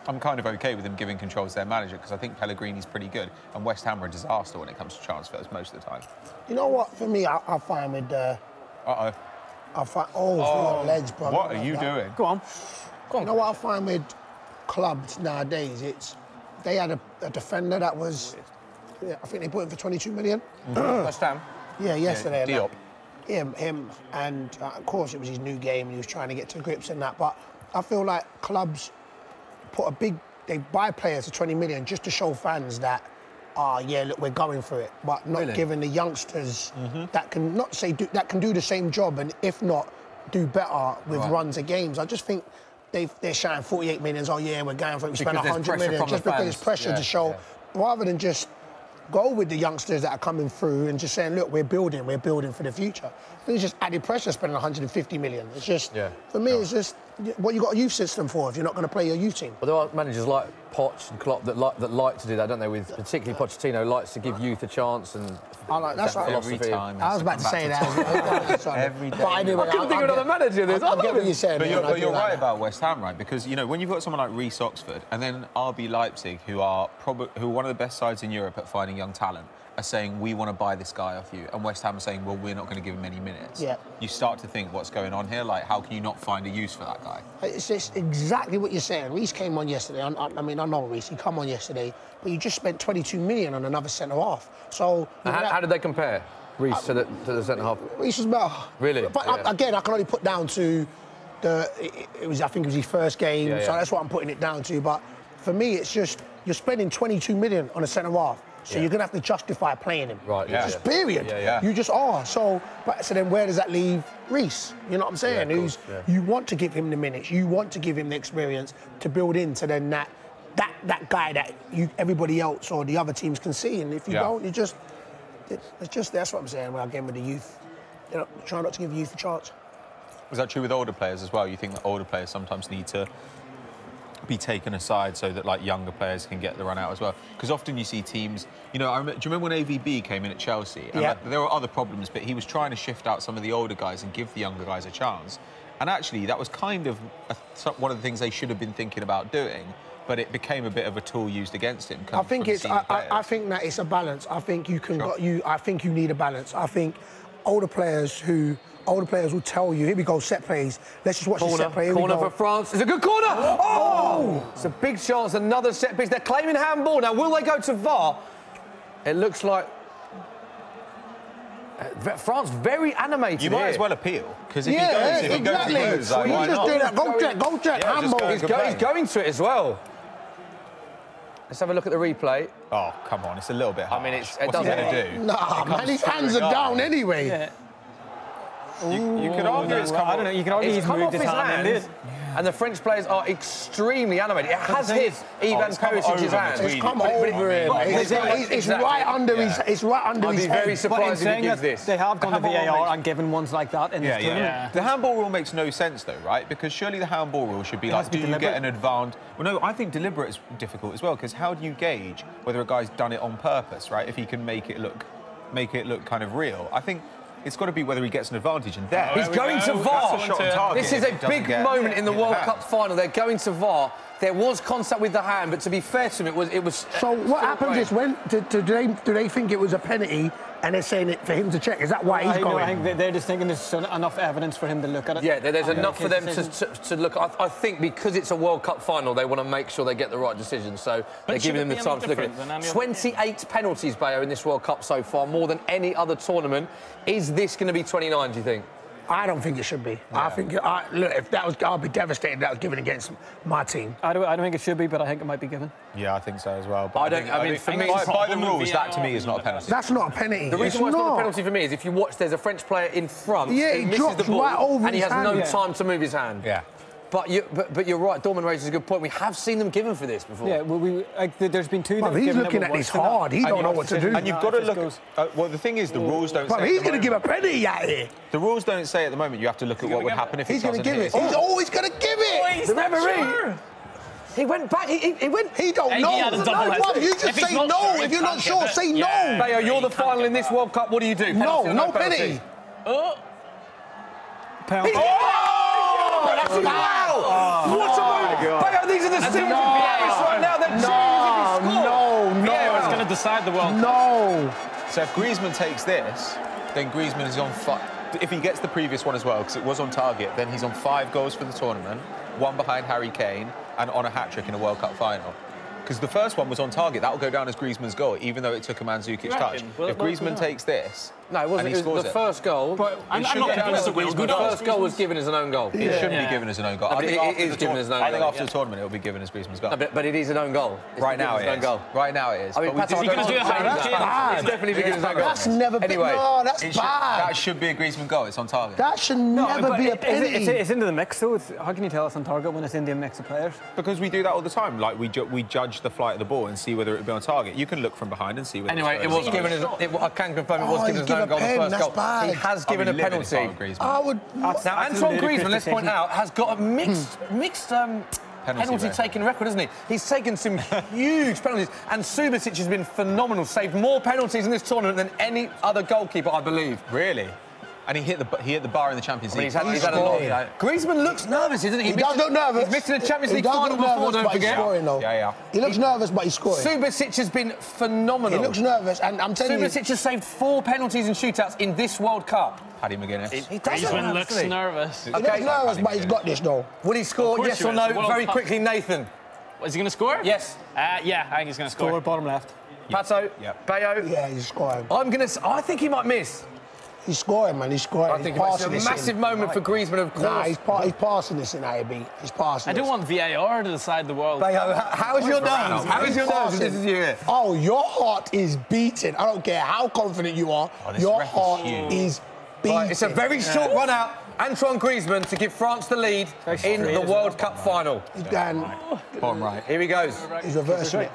I'm kind of OK with them giving control to their manager because I think Pellegrini's pretty good, and West Ham are a disaster when it comes to transfers most of the time. You know what? For me, I find with Uh-oh. I find legs, bro. What are you doing? Go on. You know what I find with clubs nowadays? They had a defender that was, I think they put him for 22 million. West Ham. Yeah, yesterday. Diop. Him, and of course it was his new game, and he was trying to get to grips in that. But I feel like clubs they buy players for 20 million just to show fans that, yeah, look, we're going for it, but not giving the youngsters that can that can do the same job, and if not, do better with runs of games. I just think they're shouting 48 million. Oh yeah, we're going for it. We spent 100 million just because there's pressure to show, rather than just go with the youngsters that are coming through and just saying, look, we're building for the future. I think it's just added pressure spending 150 million. It's just, for me, it's just what you got a youth system for if you're not going to play your youth team. Well, there are managers like Poch and Klopp that like to do that, don't they? With particularly Pochettino likes to give youth a chance, and that's right. Every time. I was about to say that. Every day. But anyway, I couldn't think of another manager. I get what you're saying. But you're right about West Ham, right? Because, you know, when you've got someone like Reece Oxford and then RB Leipzig, who are one of the best sides in Europe at finding young talent, are saying, we want to buy this guy off you, and West Ham are saying, well, we're not going to give him any minutes. Yeah. You start to think, what's going on here? Like, how can you not find a use for that guy? It's just exactly what you're saying. Reece came on yesterday. I mean, I know Reece, he come on yesterday, but you just spent 22 million on another centre-half. So... How did they compare, Reece, to the centre-half? Reece was better. Really? But again, I can only put down to I think it was his first game, so that's what I'm putting it down to. But for me, it's just, you're spending 22 million on a centre-half. So you're going to have to justify playing him. Right, yeah. Just period. Yeah. You just are. So then where does that leave Reece? You know what I'm saying? You want to give him the minutes. You want to give him the experience to build into then that guy that everybody else or the other teams can see. And if you don't, it's just that's what I'm saying. Well, again, with the youth, you know, try not to give youth a chance. Was that true with older players as well? You think that older players sometimes need to be taken aside so that, like, younger players can get the run out as well? Because often you see teams, you know, do you remember when AVB came in at Chelsea? And there were other problems, but he was trying to shift out some of the older guys and give the younger guys a chance. And actually, that was kind of one of the things they should have been thinking about doing, but it became a bit of a tool used against him. I think I think that it's a balance. I think you can I think you need a balance. I think older players will tell you, here we go, set plays. Let's just watch the set play. Corner for France. It's a good corner. Oh! It's a big chance, another set piece. They're claiming handball. Now, will they go to VAR? It looks like France very animated. You might as well appeal, because if he goes, he goes. Like, why not? Do that. Go check. Handball. He's going to it as well. Let's have a look at the replay. Oh, come on, it's a little bit harsh. I mean, what's he going to do? Nah, man, his hands are down anyway. Yeah. You could argue it's come I don't know. You could argue he's moved his hand. And the French players are extremely animated. It has hit Ivan Perisic's hand. It's come over him. It's right under his. It's right under his head. I'd be very surprised if he gives this. They have gone to VAR and given ones like that in this tournament. The handball rule makes no sense, though, right? Because surely the handball rule should be like, do you get an advantage? Well, no, I think deliberate is difficult as well, because how do you gauge whether a guy's done it on purpose, right? If he can make it look kind of real. I think it's got to be whether he gets an advantage, and there he's going to VAR. This is a big moment in the World Cup final. They're going to VAR. There was contact with the hand, but to be fair to him, it was. So what happens is when do they think it was a penalty, and they're saying it for him to check? Is that why he's going? I think they're just thinking there's enough evidence for him to look at it. Yeah, there's enough for them to look. I think because it's a World Cup final, they want to make sure they get the right decision. So they're giving them the time to look at it. 28 penalties, Bayo, in this World Cup so far, more than any other tournament. Is this going to be 29? Do you think? I don't think it should be. Yeah. I think, look, if that was, I'd be devastated if that was given against my team. I don't think it should be, but I think it might be given. Yeah, I think so as well. But I mean, for me, by the rules, that to me is not a penalty. That's not a penalty. The reason why it's not a penalty for me is if you watch, there's a French player in front he misses the ball right over and he has hand. no time to move his hand. Yeah. But you're right, Dorman raises a good point. We have seen them given for this before. Yeah, well, there's been two that he's looking at this hard. He don't know what to do. And you've got to look at... well, the thing is, the rules don't say... he's going to give a penalty out here. The rules don't say at the moment. You have to look at what would happen if he's going to give it. He's always going to give it. The referee... He went back. He went. He don't know. You just say no. If you're not sure, say no. Bayo, you're the final in this World Cup. What do you do? No penalty. Penalty. Wow! What a moment! Bayo, these are the scenes of Paris right now. They're cheering if he scores. No. It's going to decide the World Cup. No. So if Griezmann takes this, then Griezmann is on 5. If he gets the previous one as well, because it was on target, then he's on 5 goals for the tournament, 1 behind Harry Kane, and on a hat-trick in a World Cup final. Because the first one was on target, that will go down as Griezmann's goal, even though it took a Mandzukic touch. If Griezmann takes this, no, it wasn't. And he scores the first goal. But I'm not convinced it will. The first goal was given as an own goal. It shouldn't be given as an own goal. No, it is given as an own goal. I think after the tournament, it will be given as Griezmann's goal. No, but it is an own goal. Right now it is. Right now it is. I mean, is he going to do a hat-trick? It's definitely given as an own goal. That's never been. No, that's bad. That should be a Griezmann goal. It's on target. That should never be a penalty. It's into the mix, though. How can you tell it's on target when it's in the mix of players? Because we do that all the time. Like, we judge the flight of the ball and see whether it would be on target. You can look from behind and see whether anyway, it was given as... I can confirm it was given as an own goal, the first goal. He has given a penalty. I would... Now, Antoine Griezmann, let's point out, has got a mixed penalty-taking record, hasn't he? He's taken some huge penalties, and Subasic has been phenomenal, saved more penalties in this tournament than any other goalkeeper, I believe. Really? And he hit the bar in the Champions League. He's had a lot. Griezmann looks nervous, isn't he? He does look nervous. He's missed the Champions League final before, don't forget. Scoring, though. Yeah. He looks nervous, but he's scoring. Subasic has been phenomenal. He looks nervous, and I'm telling you... Subasic has saved 4 penalties and shootouts in this World Cup. Paddy McGuinness. He does looks nervous. He looks nervous, but he's got this, though. Will he score, yes or no? Very quickly, Nathan. Is he going to score? Yes. Yeah, I think he's going to score. Bottom left. Pato, Bayo. Yeah, he's scoring. I think he might miss. He's scoring, man. He's scoring. I think it's a massive moment for Griezmann, of course. Nah, he's passing this in AB. He's passing. I don't want VAR to decide the World. Bayo, how is your nerves? How is your nerves? This is you. Oh, your heart is beating. I don't care how confident you are. Your heart is beating. Right, it's a very short run out. Antoine Griezmann to give France the lead in the World Cup final. Bottom right. Here he goes. He's reversing it.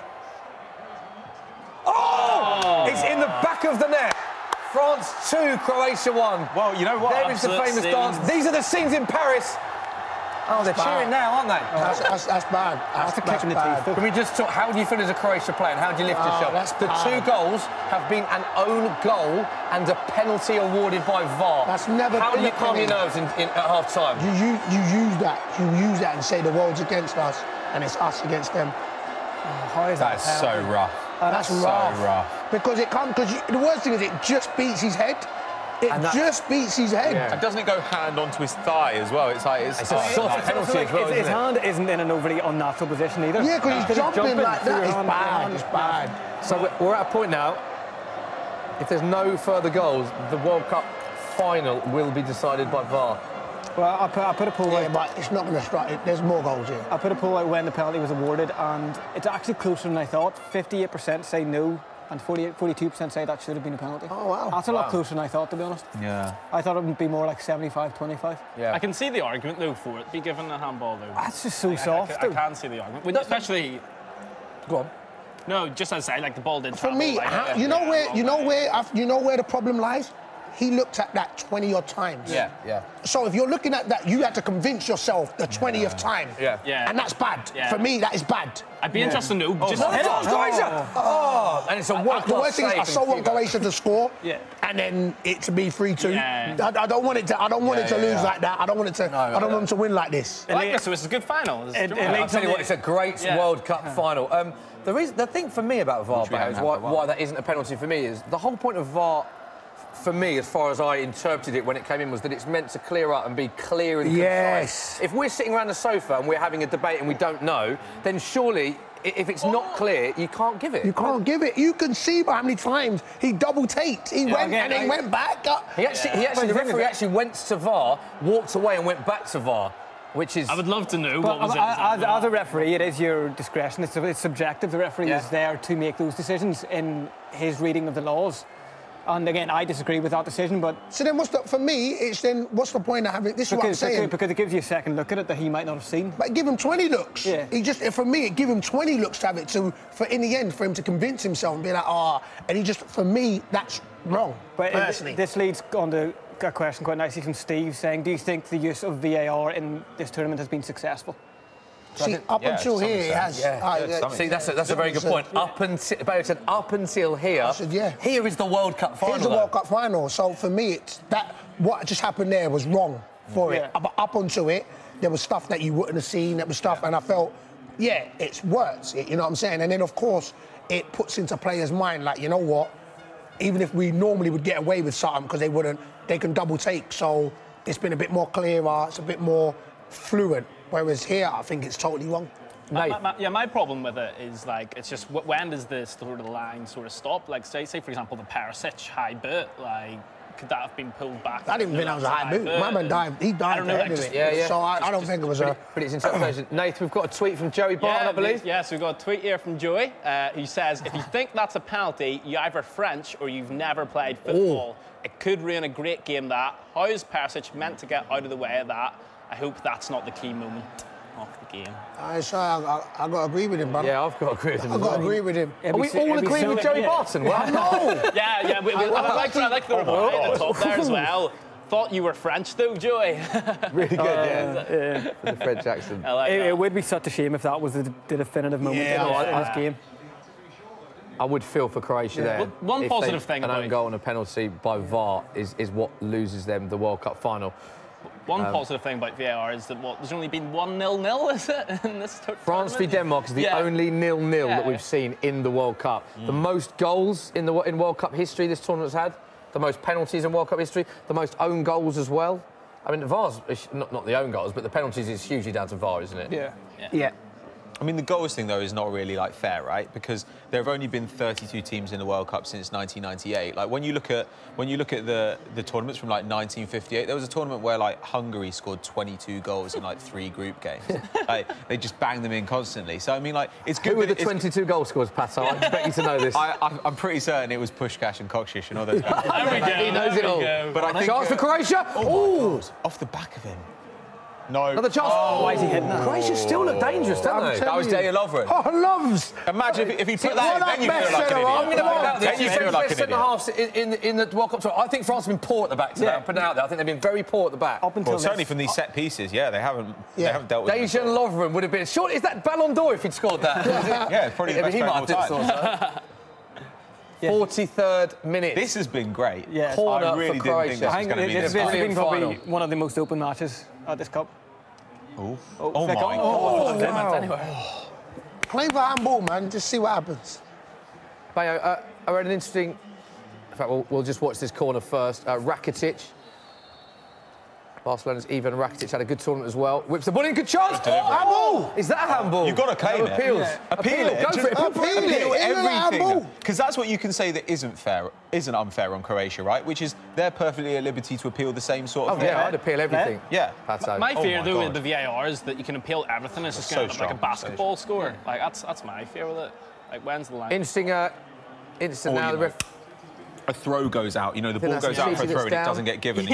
Oh! It's in the back of the net. France 2, Croatia 1. Well, you know what? There is the famous dance. These are the scenes in Paris. Oh, they're cheering now, aren't they? That's bad. That's bad. Can we just talk, how do you feel as a Croatia player and how do you lift yourself? The 2 goals have been an own goal and a penalty awarded by VAR. That's never How do you calm your nerves at half-time? You use that. You use that and say the world's against us and it's us against them. How is that? That's so rough. That's rough. So rough. Because it can't. Because the worst thing is it just beats his head. It just beats his head. And doesn't it go hand onto his thigh as well? It's like it's a soft penalty as well. His hand isn't in an overly unnatural position either. Yeah, because he's jumping like that. It's bad. It's bad. So we're at a point now. If there's no further goals, the World Cup final will be decided by VAR. Well, I put a poll out. But it's not going to strike. There's more goals here. I put a poll out when the penalty was awarded, and it's actually closer than I thought. 58% say no, and 42% say that should have been a penalty. Oh, wow. That's a lot closer than I thought, to be honest. Yeah. I thought it would be more like 75-25. Yeah. I can see the argument, though, for it. Be given a handball, though. That's just so soft. I can see the argument. Especially... Go on. No, just as I say, like the ball did For me, you know where the problem lies? He looked at that 20-odd times. Yeah. So if you're looking at that, you had to convince yourself the 20th time. Yeah. And that's bad. Yeah. For me, that is bad. I'd be interested to know. And it's a world-class The worst thing is I so want Croatia to score, and then it to be 3-2. Yeah. I don't want it to. I don't want it to lose like that. I don't want it to. I don't want them to win like this. I like this, so it's a good final. I'll tell you what, it's a great World Cup final. The thing for me about VAR, is why that isn't a penalty for me is the whole point of VAR. For me, as far as I interpreted it when it came in, was that it's meant to clear up and be clear and concise. If we're sitting around the sofa and we're having a debate and we don't know, then surely if it's not clear, you can't give it. You can't give it. You can see by how many times he double-taked. He went and then went back. The referee actually went to VAR, walked away and went back to VAR, which is... I would love to know what was as a referee, it is your discretion. It's subjective. The referee is there to make those decisions in his reading of the laws. And again, I disagree with that decision, but... So then for me, it's then, what's the point of having... This is what I'm saying. Because it gives you a second look at it that he might not have seen. But give him 20 looks. Yeah. For me, it give him 20 looks to have it in the end, for him to convince himself and be like, and he just, for me, that's wrong, personally. This leads on to a question quite nicely from Steve saying, do you think the use of VAR in this tournament has been successful? See, up until here, it has. See, that's a very good point. Up until here, here is the World Cup final. Here's the World Cup final. So for me, it's that what just happened there was wrong for it. But up until it, there was stuff that you wouldn't have seen. There was stuff, and I felt, it's worse. You know what I'm saying? And then of course, it puts into players' mind like, you know what? Even if we normally would get away with something because they can double take. So it's been a bit more clearer. It's a bit more fluent. Whereas here, I think it's totally wrong. My problem with it is, like, it's just, when does this sort of line sort of stop? Like, say for example, the Perisic high boot, like, could that have been pulled back? I didn't think that was a high boot. My man died. He died anyway. So I don't think it was a... But it's interpretation. Nathan, we've got a tweet from Joey Barton, I believe. Yeah, so we've got a tweet here from Joey, who says, if you think that's a penalty, you're either French or you've never played football. It could ruin a great game, that. How is Perisic meant to get out of the way of that? I hope that's not the key moment of the game. I got to agree with him, brother. Yeah, I've got to agree with him. I've got to agree with him. Are we all agreeing with Joey Barton? Well, no. Yeah. I like the reply at the top there as well. Thought you were French, though, Joey. Really good, For the French accent. It would be such a shame if that was the definitive moment in this game. I would feel for Croatia there. Well, one positive thing about an own goal and a penalty by VAR is what loses them the World Cup final. One positive thing about VAR is that, there's only been 1-0-0, is it, in this tournament? France v Denmark is the only 0-0 that we've seen in the World Cup. The most goals in World Cup history this tournament's had, the most penalties in World Cup history, the most own goals as well. I mean, the VAR's, not the own goals, but the penalties is hugely down to VAR, isn't it? Yeah. I mean, the goals thing, though, is not really, like, fair, right? Because there have only been 32 teams in the World Cup since 1998. Like, when you look at the tournaments from, like, 1958, there was a tournament where, like, Hungary scored 22 goals in, like, 3 group games. Like, they just banged them in constantly. So, I mean, like, it's good. Who were the 22 goal scorers, Pato? I expect you to know this. I'm pretty certain it was Pushkash and Kokshish and all those guys. There we go. He knows it all. But I think, chance for Croatia. Oh, off the back of him. No. Another chance. Why is he hitting that? Croatia still look dangerous, don't they? That was Dejan Lovren. Oh, Loves! Imagine if he put that in, then you feel like an idiot. I'm going to put out Then you feel like an idiot. halves in the World Cup tour. I think France have been poor at the back today. I'm putting it out there. I think they've been very poor at the back. Well, certainly from these set pieces, they haven't dealt with it. Dejan Lovren would have been... Is that Ballon d'Or if he'd scored that? Yeah, probably the best player of all time. 43rd minute. This has been great. Yeah. Corner I really for didn't think Croatia. this was going to be this. This has been probably one of the most open matches at this Cup. Oh my God. Wow. Play for handball, man. Just see what happens. Bayo, I read an interesting... In fact, we'll just watch this corner first. Rakitic. Barcelona's Ivan Rakitic had a good tournament as well. Whips the ball in, good chance. Handball! Is that a handball? You've got to claim it. Appeals. Yeah. Appeal it. Go for it. Appeal everything. Because that's what you can say that isn't unfair on Croatia, right? Which is they're perfectly at liberty to appeal the same sort of thing. Yeah, I'd appeal everything. Yeah. My fear, though, with the VAR is that you can appeal everything. It's just going to look like a basketball score. Like, that's my fear with it. Like, when's the line? Interesting now. The ref... A throw goes out, the ball goes out for a throw and it doesn't get given.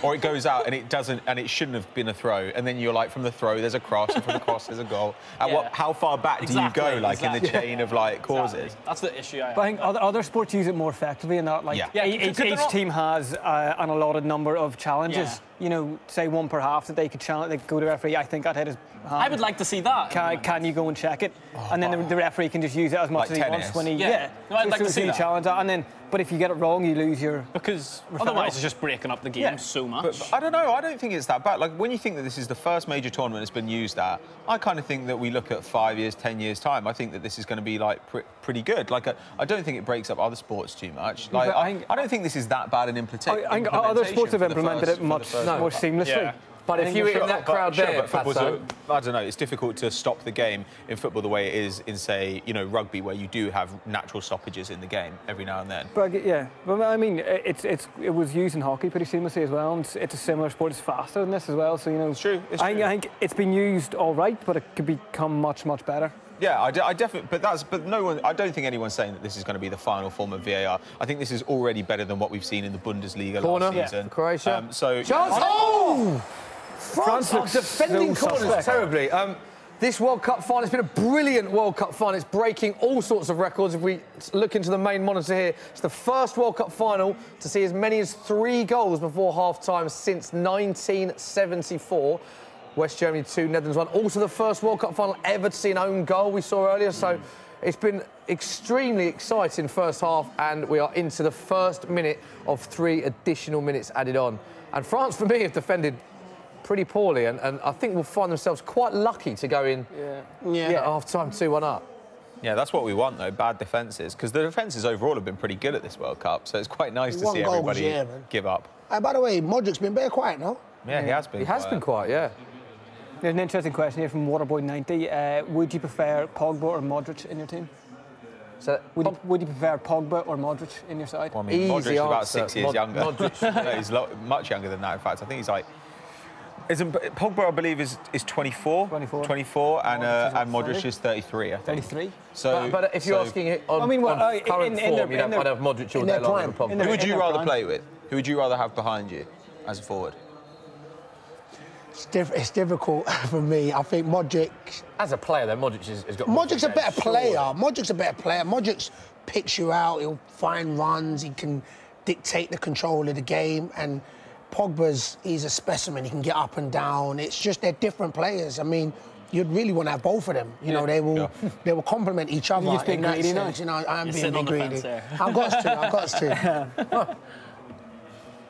Or it goes out and it doesn't, and it shouldn't have been a throw. And then you're like, from the throw, there's a cross, and from the cross, there's a goal. How far back do you go, in the chain of, causes? That's the issue I have. But I think other sports use it more effectively in that, each team has an allotted number of challenges. Say one per half that they could challenge, they could go to the referee. I think I'd hit his hand. I would like to see that. Can you go and check it? And then the referee can just use it as much as he wants when he... No, I'd like to see that. Challenge that. And then, but if you get it wrong, you lose your... Because otherwise it's just breaking up the game so much. But I don't know. I don't think it's that bad. Like, when you think that this is the first major tournament that's been used at, I kind of think that we look at 5 years, 10 years' time, I think that this is going to be, pretty good. I don't think it breaks up other sports too much. I don't think this is that bad an implementation. I think other sports have implemented it much more seamlessly. But if you were in that crowd there, I don't know, it's difficult to stop the game in football the way it is in, say, you know, rugby, where you do have natural stoppages in the game every now and then. But yeah, but I mean, it was used in hockey pretty seamlessly as well, and it's a similar sport. It's faster than this as well, so you know. It's true. I think it's been used all right, but it could become much better. Yeah, I definitely. But no one. I don't think anyone's saying that this is going to be the final form of VAR. I think this is already better than what we've seen in the Bundesliga last season. Croatia. So. Chance! Oh! France are defending corners terribly. This World Cup final, it's been a brilliant World Cup final. It's breaking all sorts of records. If we look into the main monitor here, it's the first World Cup final to see as many as 3 goals before half-time since 1974. West Germany 2, Netherlands 1. Also the first World Cup final ever to see an own goal we saw earlier. So it's been extremely exciting first half, and we are into the first minute of 3 additional minutes added on. And France, for me, have defended pretty poorly, and I think will find themselves quite lucky to go in at half-time 2-1 up. Yeah, that's what we want, though, bad defences, because the defences overall have been pretty good at this World Cup, so it's quite nice to see everybody give up. By the way, Modric's been very quiet now. Yeah, he has been. He has been quiet, yeah. There's an interesting question here from Waterboy90. Would you prefer Pogba or Modric in your team? So would you prefer Pogba or Modric in your side? Well, I mean, Modric's about 6 years younger. Modric, he's much younger than that, in fact. I think he's like... Pogba, I believe, is 24. 24, and Modric is 33, I think. 33? So, but if you're asking on current form, I'd have Modric all day long over Pogba. Who would you rather play with? Who would you rather have behind you as a forward? It's difficult for me. I think Modric... As a player, though, Modric has got... Modric's a better player. Modric's a better player. Modric picks you out. He'll find runs. He can dictate the control of the game. And he's a specimen. He can get up and down. It's just they're different players. I mean, you'd really want to have both of them. You know, they will complement each other. You're just being greedy now. You know, I'm being greedy. I've got to.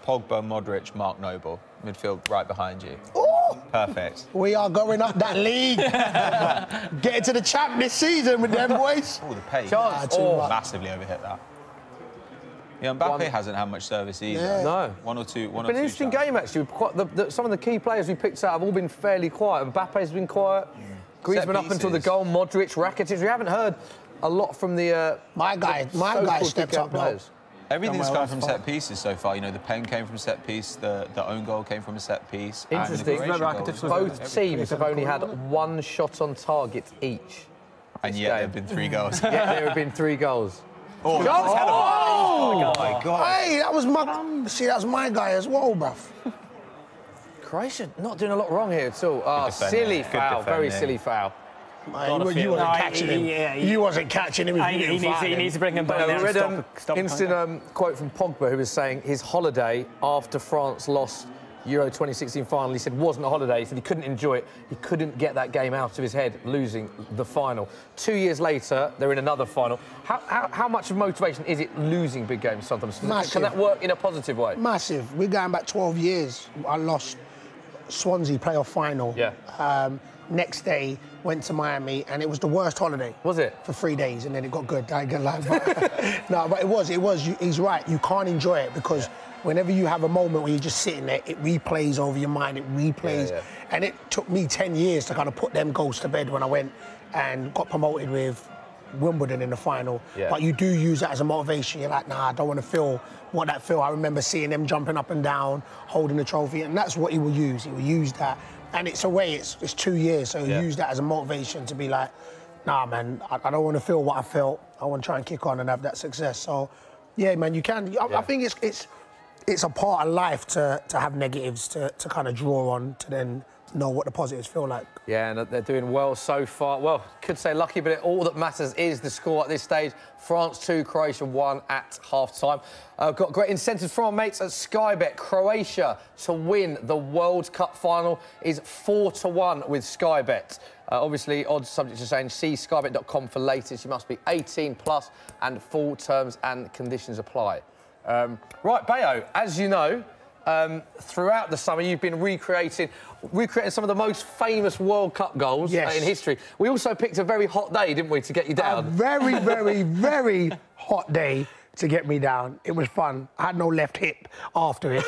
Pogba, Modric, Mark Noble. Midfield right behind you. Ooh. Perfect. We are going up that league. Getting to the champ this season with them boys. Oh, the pace. Massively overhit that. Yeah, Mbappe hasn't had much service either. Yeah. No. One or two. It's been an interesting game, actually. Some of the key players we picked out have all been fairly quiet. Mbappe's been quiet. Griezmann up until the goal. Modric, Rakitic. We haven't heard a lot from the... my guy stepped up players. Everything's come from set pieces so far. You know, the pen came from set piece, the own goal came from a set piece. Interesting. Both teams have only had 1 shot on target each. And yet there have been 3 goals. Yet there have been 3 goals. Oh my God. Hey, that was my guy as well, bruv. Croatia not doing a lot wrong here at all. Silly foul, very silly foul. You wasn't catching him. You wasn't catching him. He needs to bring him back. I read an interesting quote from Pogba, who was saying his holiday after France lost Euro 2016 final, he said, wasn't a holiday. He said he couldn't enjoy it. He couldn't get that game out of his head, losing the final. 2 years later, they're in another final. How much of motivation is it losing big games sometimes? Massive. Can that work in a positive way? Massive. We're going back 12 years. I lost Swansea playoff final. Yeah. Next day, went to Miami, and it was the worst holiday. Was it? For 3 days, and then it got good. I ain't gonna lie. No, but it was. He's right. You can't enjoy it because whenever you have a moment where you're just sitting there, it replays over your mind. It replays. Yeah. And it took me 10 years to kind of put them goals to bed when I went and got promoted with Wimbledon in the final. Yeah. But you do use that as a motivation. You're like, nah, I don't want to feel what that feel. I remember seeing them jumping up and down, holding the trophy, and that's what he will use. He will use that. And it's a way, it's 2 years, so use that as a motivation to be like, nah, man, I don't want to feel what I felt. I want to try and kick on and have that success. So, yeah, man, you can. I think it's a part of life to have negatives to kind of draw on to then know what the positives feel like. Yeah, and they're doing well so far. Well, could say lucky, but all that matters is the score at this stage. France 2, Croatia 1 at half-time. Got great incentives from our mates at Sky Bet. Croatia to win the World Cup final is 4-1 with Sky Bet. Obviously, odds subject to change. See skybet.com for latest. You must be 18+ and full terms and conditions apply. Right, Bayo, as you know, throughout the summer, you've been recreating some of the most famous World Cup goals in history. We also picked a very hot day, didn't we, to get you down? A very, very, very hot day to get me down. It was fun. I had no left hip after it.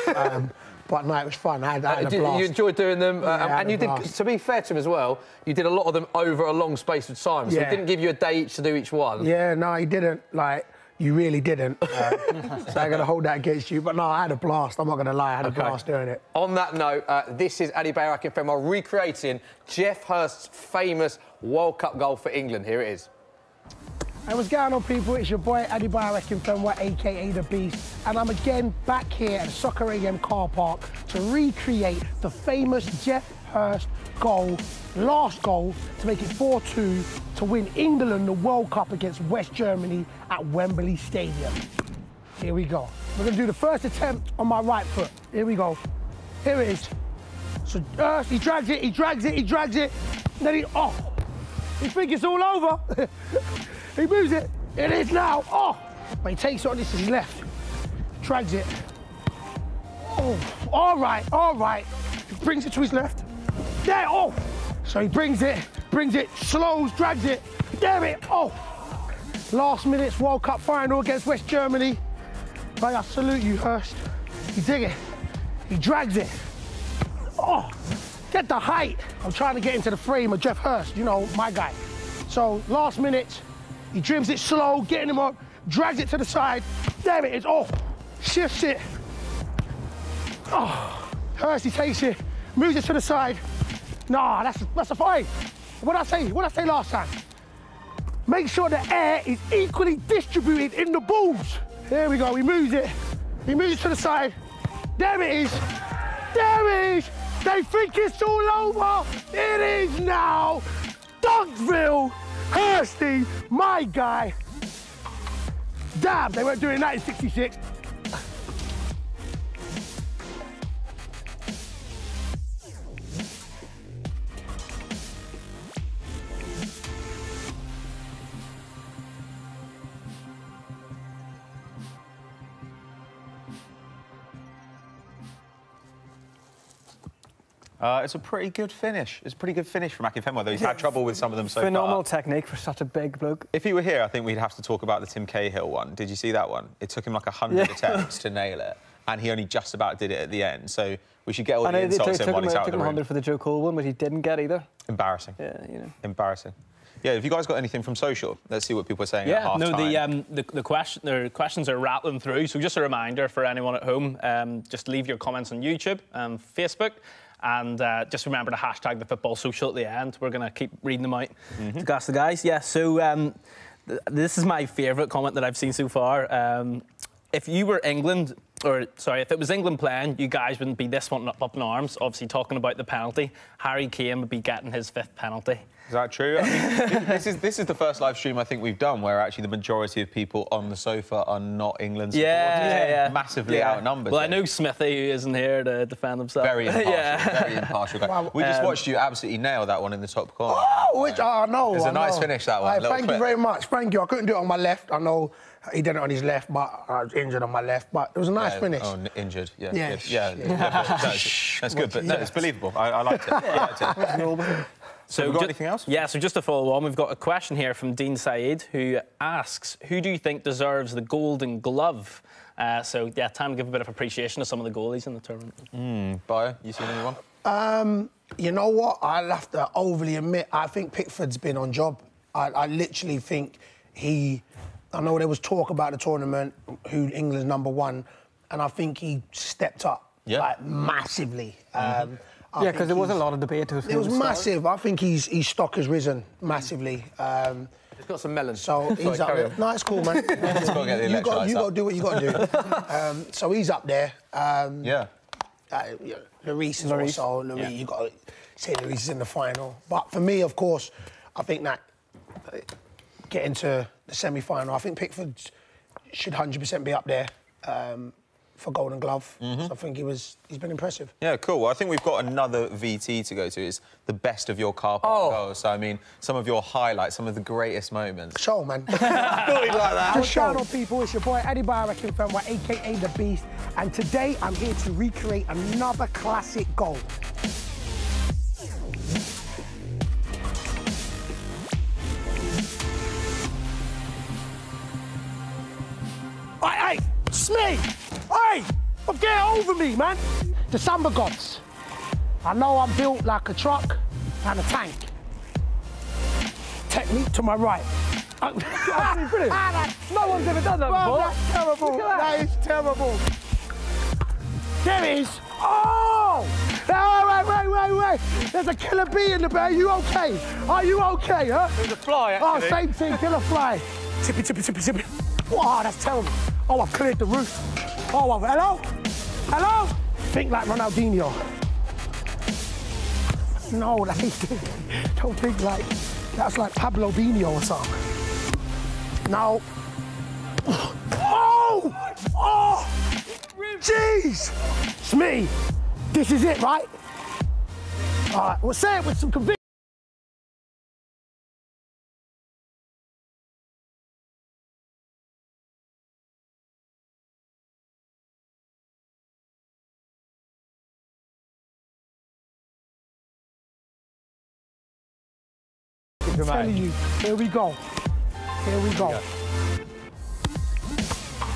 But no, it was fun. I had a blast. You enjoyed doing them, and you blast. did. To be fair to him as well, you did a lot of them over a long space of time. So he didn't give you a day each to do each one. Yeah, no, he didn't. Like, you really didn't. So I'm going to hold that against you. But no, I had a blast. I'm not going to lie. I had a blast doing it. On that note, this is Adebayo Akinfenwa recreating Jeff Hurst's famous World Cup goal for England. Here it is. Hey, what's going on, people? It's your boy Adebayo Akinfenwa, a.k.a. The Beast, and I'm again back here at Soccer AM car park to recreate the famous Jeff Hurst goal, last goal, to make it 4-2 to win England the World Cup against West Germany at Wembley Stadium. Here we go. We're going to do the first attempt on my right foot. Here we go. Here it is. So Hurst, he drags it, then he, he thinks it's all over. He moves it. It is now. Oh! But he takes it on this to his left. Drags it. Oh, all right. He brings it to his left. There, So he brings it, slows, drags it. There it, Last minute's World Cup final against West Germany. But I salute you, Hurst. You dig it. He drags it. Get the height. I'm trying to get into the frame of Jeff Hurst, you know, my guy. So last minute, he dribbles it slow, getting him up, drags it to the side. There it is. Shifts it. Hurst, he takes it, moves it to the side. Nah, that's a fine. What I say last time? Make sure the air is equally distributed in the balls. Here we go. He moves it to the side. There it is. They think it's all over. It is now. Dogsville. Hursty, my guy. Damn, they weren't doing that in '66. It's a pretty good finish. It's a pretty good finish from Akinfenwa, though he's had trouble with some of them so far. Phenomenal technique for such a big bloke. If he were here, I think we'd have to talk about the Tim Cahill one. Did you see that one? It took him like 100 attempts to nail it, and he only just about did it at the end. So we should get all the insults in while he's out of the room. 100 for the Joe Cole one, but he didn't get either. Embarrassing. Yeah, you know. Embarrassing. Yeah, have you guys got anything from social? Let's see what people are saying at half-time. The questions are rattling through, so just a reminder for anyone at home, just leave your comments on YouTube and Facebook, and just remember to hashtag the football social at the end. We're going to keep reading them out to gas the guys. Yeah, so this is my favourite comment that I've seen so far. If you were England, if it was England playing, you guys wouldn't be this one up in arms, obviously talking about the penalty. Harry Kane would be getting his 5th penalty. Is that true? I mean, this is the first live stream I think we've done where actually the majority of people on the sofa are not England supporters. Yeah. Massively outnumbered. Well, I know Smithy, who isn't here to defend himself. Very impartial, very impartial guy. Wow. We just watched you absolutely nail that one in the top corner. I know. It was a nice finish, that one. Thank you very much. Thank you. I couldn't do it on my left. I know he did it on his left, but I was injured on my left. But it was a nice finish. Oh, injured. Yeah. That's good, but no, it's believable. I liked it. So have we got anything else? Yeah, so just to follow on, we've got a question here from Dean Said, who asks, who do you think deserves the Golden Glove? Time to give a bit of appreciation to some of the goalies in the tournament. Bayo, you seen anyone? You know what? I'll have to overly admit, I think Pickford's been on job. I literally think I know there was talk about the tournament, who England's #1, and I think he stepped up, massively. Yeah, because there was a lot of debate. It was massive. I think his stock has risen massively. He's got some melons. So he's up there. No, it's cool, man. You got to do what you got to do. So he's up there. Lloris is also. You got to say Lloris is in the final. But for me, of course, I think that getting to the semi-final, I think Pickford should 100% be up there. For Golden Glove. So I think he's been impressive. Yeah, cool. Well, I think we've got another VT to go to. It's the best of your car park goals. So, I mean, some of your highlights, some of the greatest moments. Show, man. Like that. Just shout out, people. It's your boy, Adebayo Akinfenwa, a.k.a. The Beast. And today, I'm here to recreate another classic goal. Hey, Smee! Hey! Get over me, man! the Samba gods. I know I'm built like a truck and a tank. Technique to my right. No one's ever done that before. That's terrible. That is terrible. There it is. Oh! No, wait. There's a killer bee in the bed. Are you okay? Are you okay, huh? There's a fly, actually. Oh, same thing, killer fly. Tippy. Oh, that's terrible. Oh, I've cleared the roof. Oh, hello? Hello? Think like Ronaldinho. No, that ain't good. Don't think like, that's like Pablo Bino or something. No. Oh! Jeez! It's me. This is it, right? All right, we'll say it with some conviction. I'm telling you, here we go. Here we go.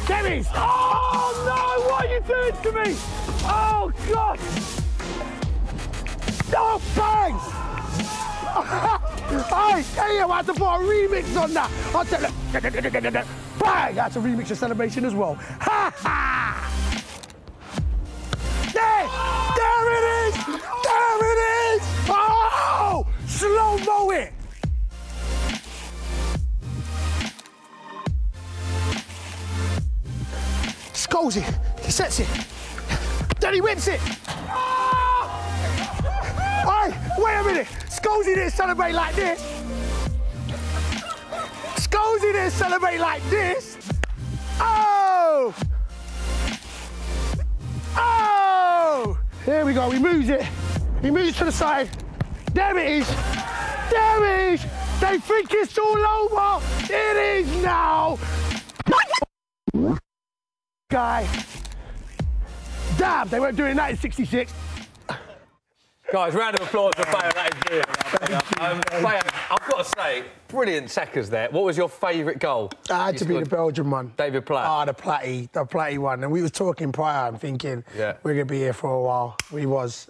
There it is! Oh no, what are you doing to me? Oh God! Oh, bang! Hey, I had to put a remix on that. I'll tell you. Bang! That's a remix of Celebration as well. Ha ha! There it is! There it is! Oh! Slow-mo it! Goes it, he sets it, then he whips it. Oh! Hey, wait a minute, Scozy didn't celebrate like this. Scozy didn't celebrate like this. Oh! Oh! Here we go, he moves it. He moves to the side. There it is. There it is. They think it's all over. It is now. Guy. Damn, they weren't doing that in '66. Guys, round of applause for Bayo. That is brilliant. Bayo, I've got to say, brilliant seconds there. What was your favourite goal? I had to be the Belgian one. David Platt. Ah, the Platty one. And we was talking prior and thinking, we're going to be here for a while. We was.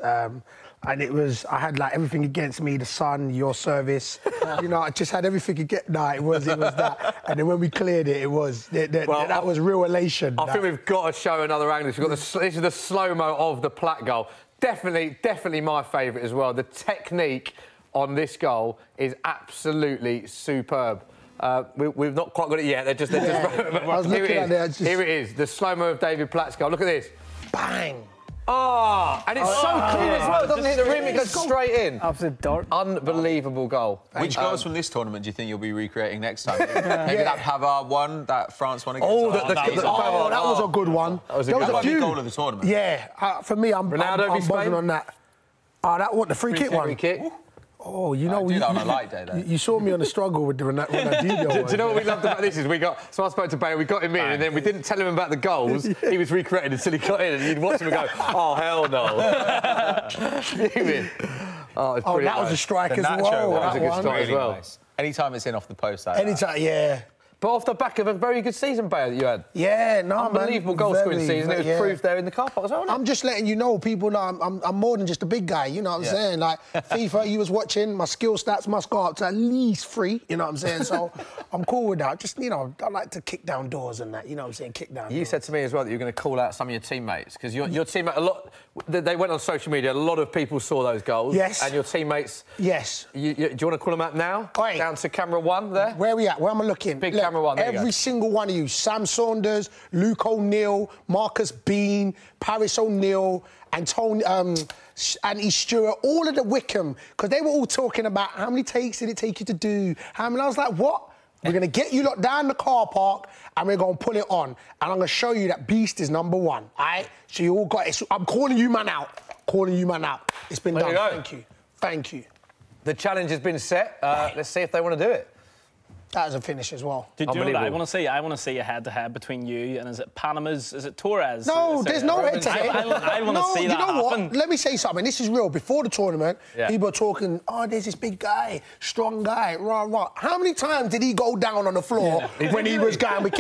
And it was, I had like everything against me, the sun, your service. You know, I just had everything against, it was that. And then when we cleared it, it was, that was real elation. I think we've got to show another angle. We've got this is the slow-mo of the Platt goal. Definitely my favourite as well. The technique on this goal is absolutely superb. We've not quite got it yet. They're just I was looking at it. Here it is, the slow-mo of David Platt's goal. Look at this. Bang. Oh, and it's so clean as well, doesn't it? The rim, it goes straight in. Absolute dart. Unbelievable goal. Which goals from this tournament do you think you'll be recreating next time? Maybe that Pavard one, that France one against... that was a good one. That was a good goal of the tournament. Yeah, for me, I'm buzzing on that. The free kick one? Free kick. Oh, you know, do that on a light day, though. You saw me on the struggle with the Ronaldinho. Do you know what we loved about this is so I spoke to Bayo, we got him in, and then we didn't tell him about the goals. He was recreated until he got in, and you'd watch him and go, oh, hell no. Fuming. Oh, that was a strike as well. That was a good strike as well. Nice. Anytime it's in off the post, Anytime, yeah. But off the back of a very good season, Bayo, that you had. Yeah, no, unbelievable goal-scoring season. It was proved there in the car park as well, wasn't it? I'm just letting you know, people know I'm more than just a big guy, you know what I'm saying? Like, FIFA, you was watching, my skill stats must go up to at least 3, you know what I'm saying? So I'm cool with that. Just, you know, I like to kick down doors and that, you know what I'm saying? Kick down doors. You said to me as well that you were going to call out some of your teammates, because your teammate, they went on social media, a lot of people saw those goals. Yes. And your teammates... Yes. Do you want to call them out now? Right. Down to camera 1 there? Where are we at? Where am I looking? Big camera 1, there you go. Single one of you, Sam Saunders, Luke O'Neill, Marcus Bean, Paris O'Neill, Anthony Stewart, all of the Wickham, because they were all talking about how many takes did it take you to do? How many? I was like, what? We're going to get you lot down the car park and we're going to pull it on. And I'm going to show you that Beast is number 1, all right? So you all got it. So I'm calling you man out. It's been done. Thank you. The challenge has been set. Let's see if they want to do it. That was a finish as well. Did you know that? I want to see a head-to-head between you and is it Panama's? Is it Torres? No, there's no head-to-head. I want to see that happen. You know what? Let me say something. This is real. Before the tournament, people were talking, oh, there's this big guy, strong guy, rah, rah. How many times did he go down on the floor when he was going?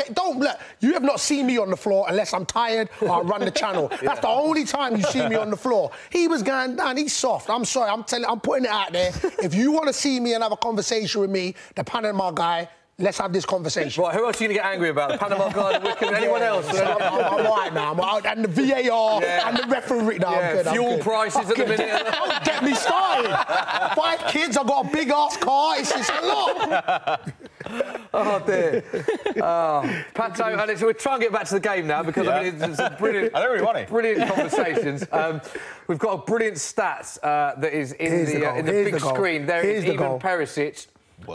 You have not seen me on the floor unless I'm tired or I run the channel. That's the only time you see me on the floor. He was going down. He's soft. I'm sorry. I'm putting it out there. If you want to see me and have a conversation with me, the Panama guy, let's have this conversation. Right, who else are you going to get angry about? The Panama guy, the Wickham, anyone else? I'm right now. I'm out, and the VAR and the referee. No, I'm good. Fuel prices at the minute. Don't get me started. 5 kids, I've got a big-ass car. It's just a lot. Oh, dear. Pato, and we're trying to get back to the game now because I mean, it's a brilliant, I don't really want it. Brilliant conversations. We've got a brilliant stats that is in the big screen. There is even Perisic.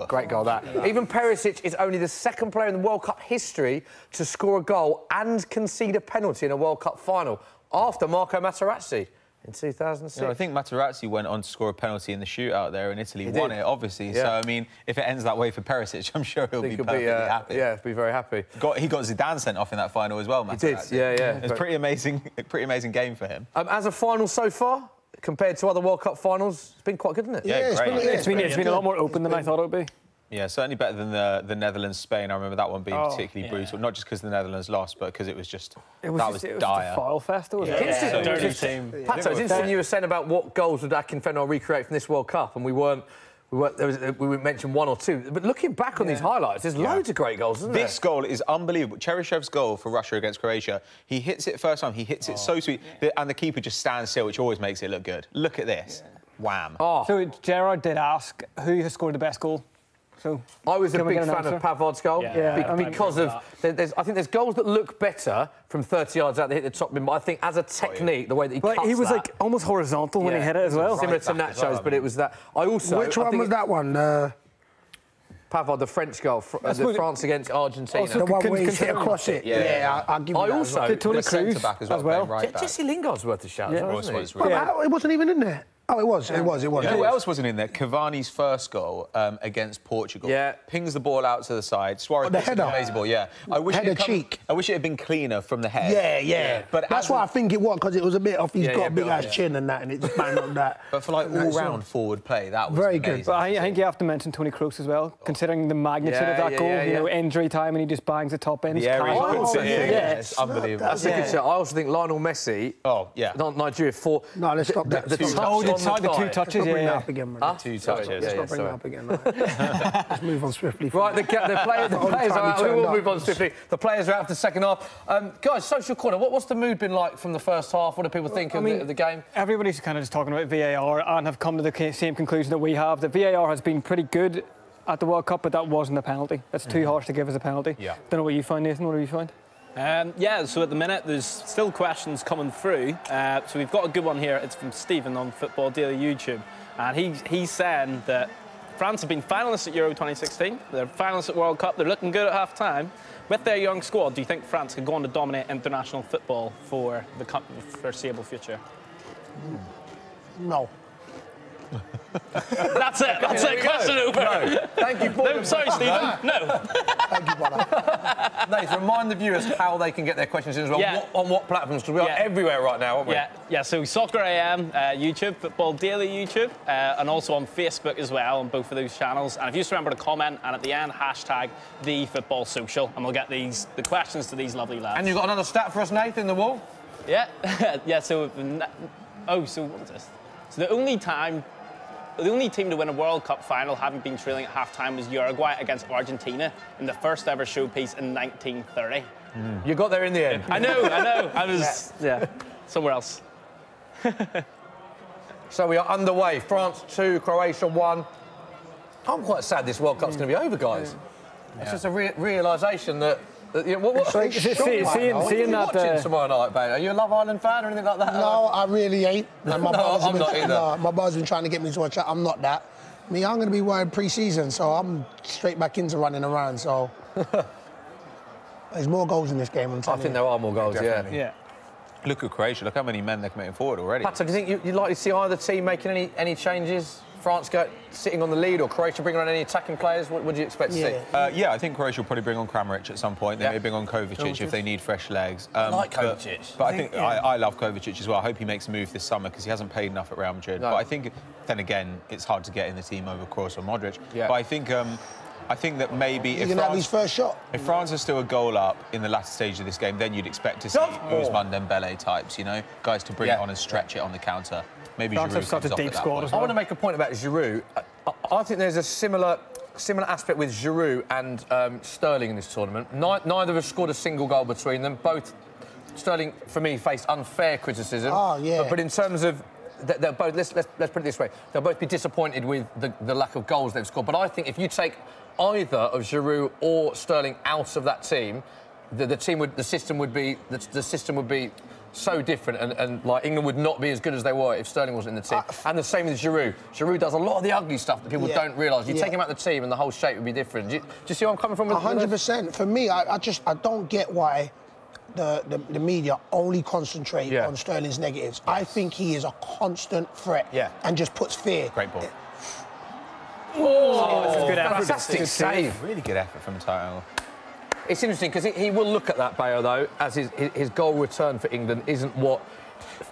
Great goal, that. Even Perisic is only the second player in the World Cup history to score a goal and concede a penalty in a World Cup final after Marco Materazzi in 2006. I think Materazzi went on to score a penalty in the shootout there in Italy, won it, obviously. Yeah. So, I mean, if it ends that way for Perisic, I'm sure he'll be perfectly happy. Yeah, be very happy. He got Zidane sent off in that final as well, Materazzi. He did, yeah. It was a pretty amazing game for him. As a final so far, compared to other World Cup finals, it's been quite good, isn't it? Yeah, great. It's been a lot more open than I thought it would be. Yeah, certainly better than the Netherlands-Spain. I remember that one being particularly brutal, not just because the Netherlands lost, but because it was dire. It was a foul fest, wasn't it? Yeah, dirty team. Pato, it's interesting you were saying about what goals would Akinfenwa recreate from this World Cup, and we mentioned 1 or 2. But looking back on these highlights, there's loads of great goals, isn't there? This goal is unbelievable. Cheryshev's goal for Russia against Croatia, he hits it first time, he hits it so sweet, and the keeper just stands still, which always makes it look good. Look at this. Wham. So Gerard did ask who has scored the best goal. So I was a big fan of Pavard's goal because of I think there's goals that look better from 30 yards out. They hit the top rim, but I think as a technique, the way that he cuts he was like almost horizontal when he hit it as well. Similar to Nacho's, but it was that. Which one was that one? Pavard, the French goal, the France against Argentina. The one where he hit across it. Yeah, I'll give you that. I also Tony Cruz as well. Jesse Lingard's worth a shout. It wasn't even in there. Oh, it was. You know who else wasn't in there? Cavani's first goal against Portugal. Yeah. Pings the ball out to the side. Suarez the header. Amazing ball, I wish it had been cleaner from the head. Yeah. But that's why I think it was, because it was a bit off. He's got a big-ass chin and that, and it just banged on that. But for, like, all-round forward play, that was very amazing. good. But I think you have to mention Tony Kroos as well, considering the magnitude of that goal. You know, injury time, and he just bangs the top end. The area he puts it in. It's unbelievable. That's a good shot. I also think Lionel Messi. Oh, yeah. Not Nigeria, for... No, let's stop that. The 2 touches. Let's not bring that up again, man. 2 touches. Let's not bring that up again. Let's move on swiftly. Right, the players are out. We will move on swiftly. The players are out for the second half. Guys, social corner, what's the mood been like from the first half? What do people think of the game? Everybody's kind of just talking about VAR and have come to the same conclusion that we have. The VAR has been pretty good at the World Cup, but that wasn't a penalty. That's too harsh to give as a penalty. Yeah. Don't know what you find, Nathan. What do you find? So at the minute there's still questions coming through. So we've got a good one here. It's from Stephen on Football Daily YouTube. And he's saying that France have been finalists at Euro 2016. They're finalists at World Cup. They're looking good at half-time. With their young squad, do you think France can go on to dominate international football for the foreseeable future? No. That's it. That's it. Question over. No. Thank you, Paul. No, sorry, Stephen. No. Thank you, brother. Nathan, remind the viewers how they can get their questions in as well. Yeah. On what platforms? Because we are everywhere right now, aren't we? Yeah. So Soccer AM YouTube, Football Daily YouTube, and also on Facebook as well on both of those channels. And if you just remember to comment and at the end hashtag #TheFootballSocial, and we'll get the questions to these lovely lads. And you've got another stat for us, Nathan, in the wall? Yeah. So what is this? So the only team to win a World Cup final having been trailing at half-time was Uruguay against Argentina in the first ever showpiece in 1930. You got there in the end. I know. I was, somewhere else. So we are underway. France 2, Croatia 1. I'm quite sad this World Cup's going to be over, guys. It's just a realisation that... Seeing that watching tomorrow night, babe? Are you a Love Island fan or anything like that? No, I really ain't. And my I'm not either. My brother's been trying to get me to watch it. I'm not that. I'm going to be worried pre-season, so I'm straight back into running around. So there's more goals in this game. I think there are more goals. Yeah. Look at Croatia. Look how many men they're committing forward already. Pato, do you think you'd likely see either team making any changes? France sitting on the lead, or Croatia bringing on any attacking players? What do you expect to see? Yeah, I think Croatia will probably bring on Kramaric at some point. They may bring on Kovacic if they need fresh legs. I like Kovacic. But I think I love Kovacic as well. I hope he makes a move this summer because he hasn't played enough at Real Madrid. No. But I think, then again, it's hard to get in the team over Kroos or Modric. Yeah. But I think that maybe if France, have his first shot. If France are still a goal up in the latter stage of this game, then you'd expect to see Ousmane Dembele types, you know, guys to bring it on and stretch it on the counter. Maybe Giroud comes off at that point. I want to make a point about Giroud. I think there's a similar aspect with Giroud and Sterling in this tournament. Neither have scored a single goal between them. Both, Sterling, for me, faced unfair criticism. Oh, yeah. But in terms of... They're both, let's put it this way, they'll both be disappointed with the lack of goals they've scored. But I think if you take either of Giroud or Sterling out of that team, the system would be so different, and like England would not be as good as they were if Sterling wasn't in the team. And the same with Giroud. Giroud does a lot of the ugly stuff that people don't realise. You take him out of the team and the whole shape would be different. Do you see where I'm coming from? 100%. For me, I don't get why the media only concentrate on Sterling's negatives. Yes. I think he is a constant threat and just puts fear. Great ball. Oh, that's a good effort. Fantastic save. Really good effort from Tyler. It's interesting because he will look at that, Bayo, though, as his goal return for England isn't what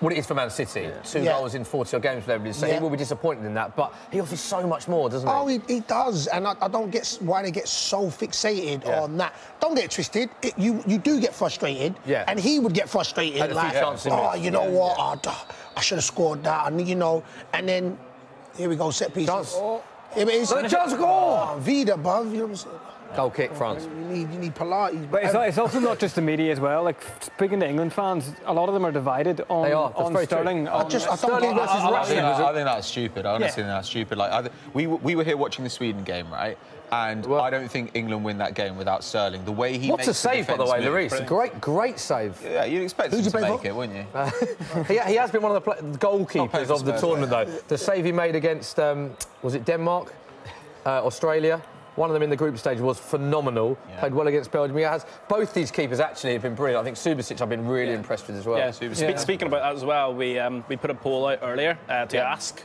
it is for Man City. 2 goals in 40 games, whatever it is. So he will be disappointed in that, but he offers so much more, doesn't he? Oh, he does, and I don't get why they get so fixated on that. Don't get twisted. You do get frustrated, and he would get frustrated. Like, you know what? Oh, I should have scored that, and you know, and then here we go, set pieces. It's a chance goal. Vida, bruv. You know what I'm saying? Goal kick, France. You need Pilates. But it's also not just the media as well. Like, speaking to England fans, a lot of them are divided on Sterling. I think that's stupid. I honestly think that's stupid. Like, we were here watching the Sweden game, right? And I don't think England win that game without Sterling. The way he makes a save, by the way, Lloris. Great save. Yeah, you'd expect him to make it, wouldn't you? He has been one of the goalkeepers of the tournament, though. The save he made against, was it Denmark? Australia? One of them in the group stage was phenomenal. Played well against Belgium. Both these keepers actually have been brilliant. I think Subasic I've been really impressed with as well. Yeah, speaking about that as well, we put a poll out earlier to ask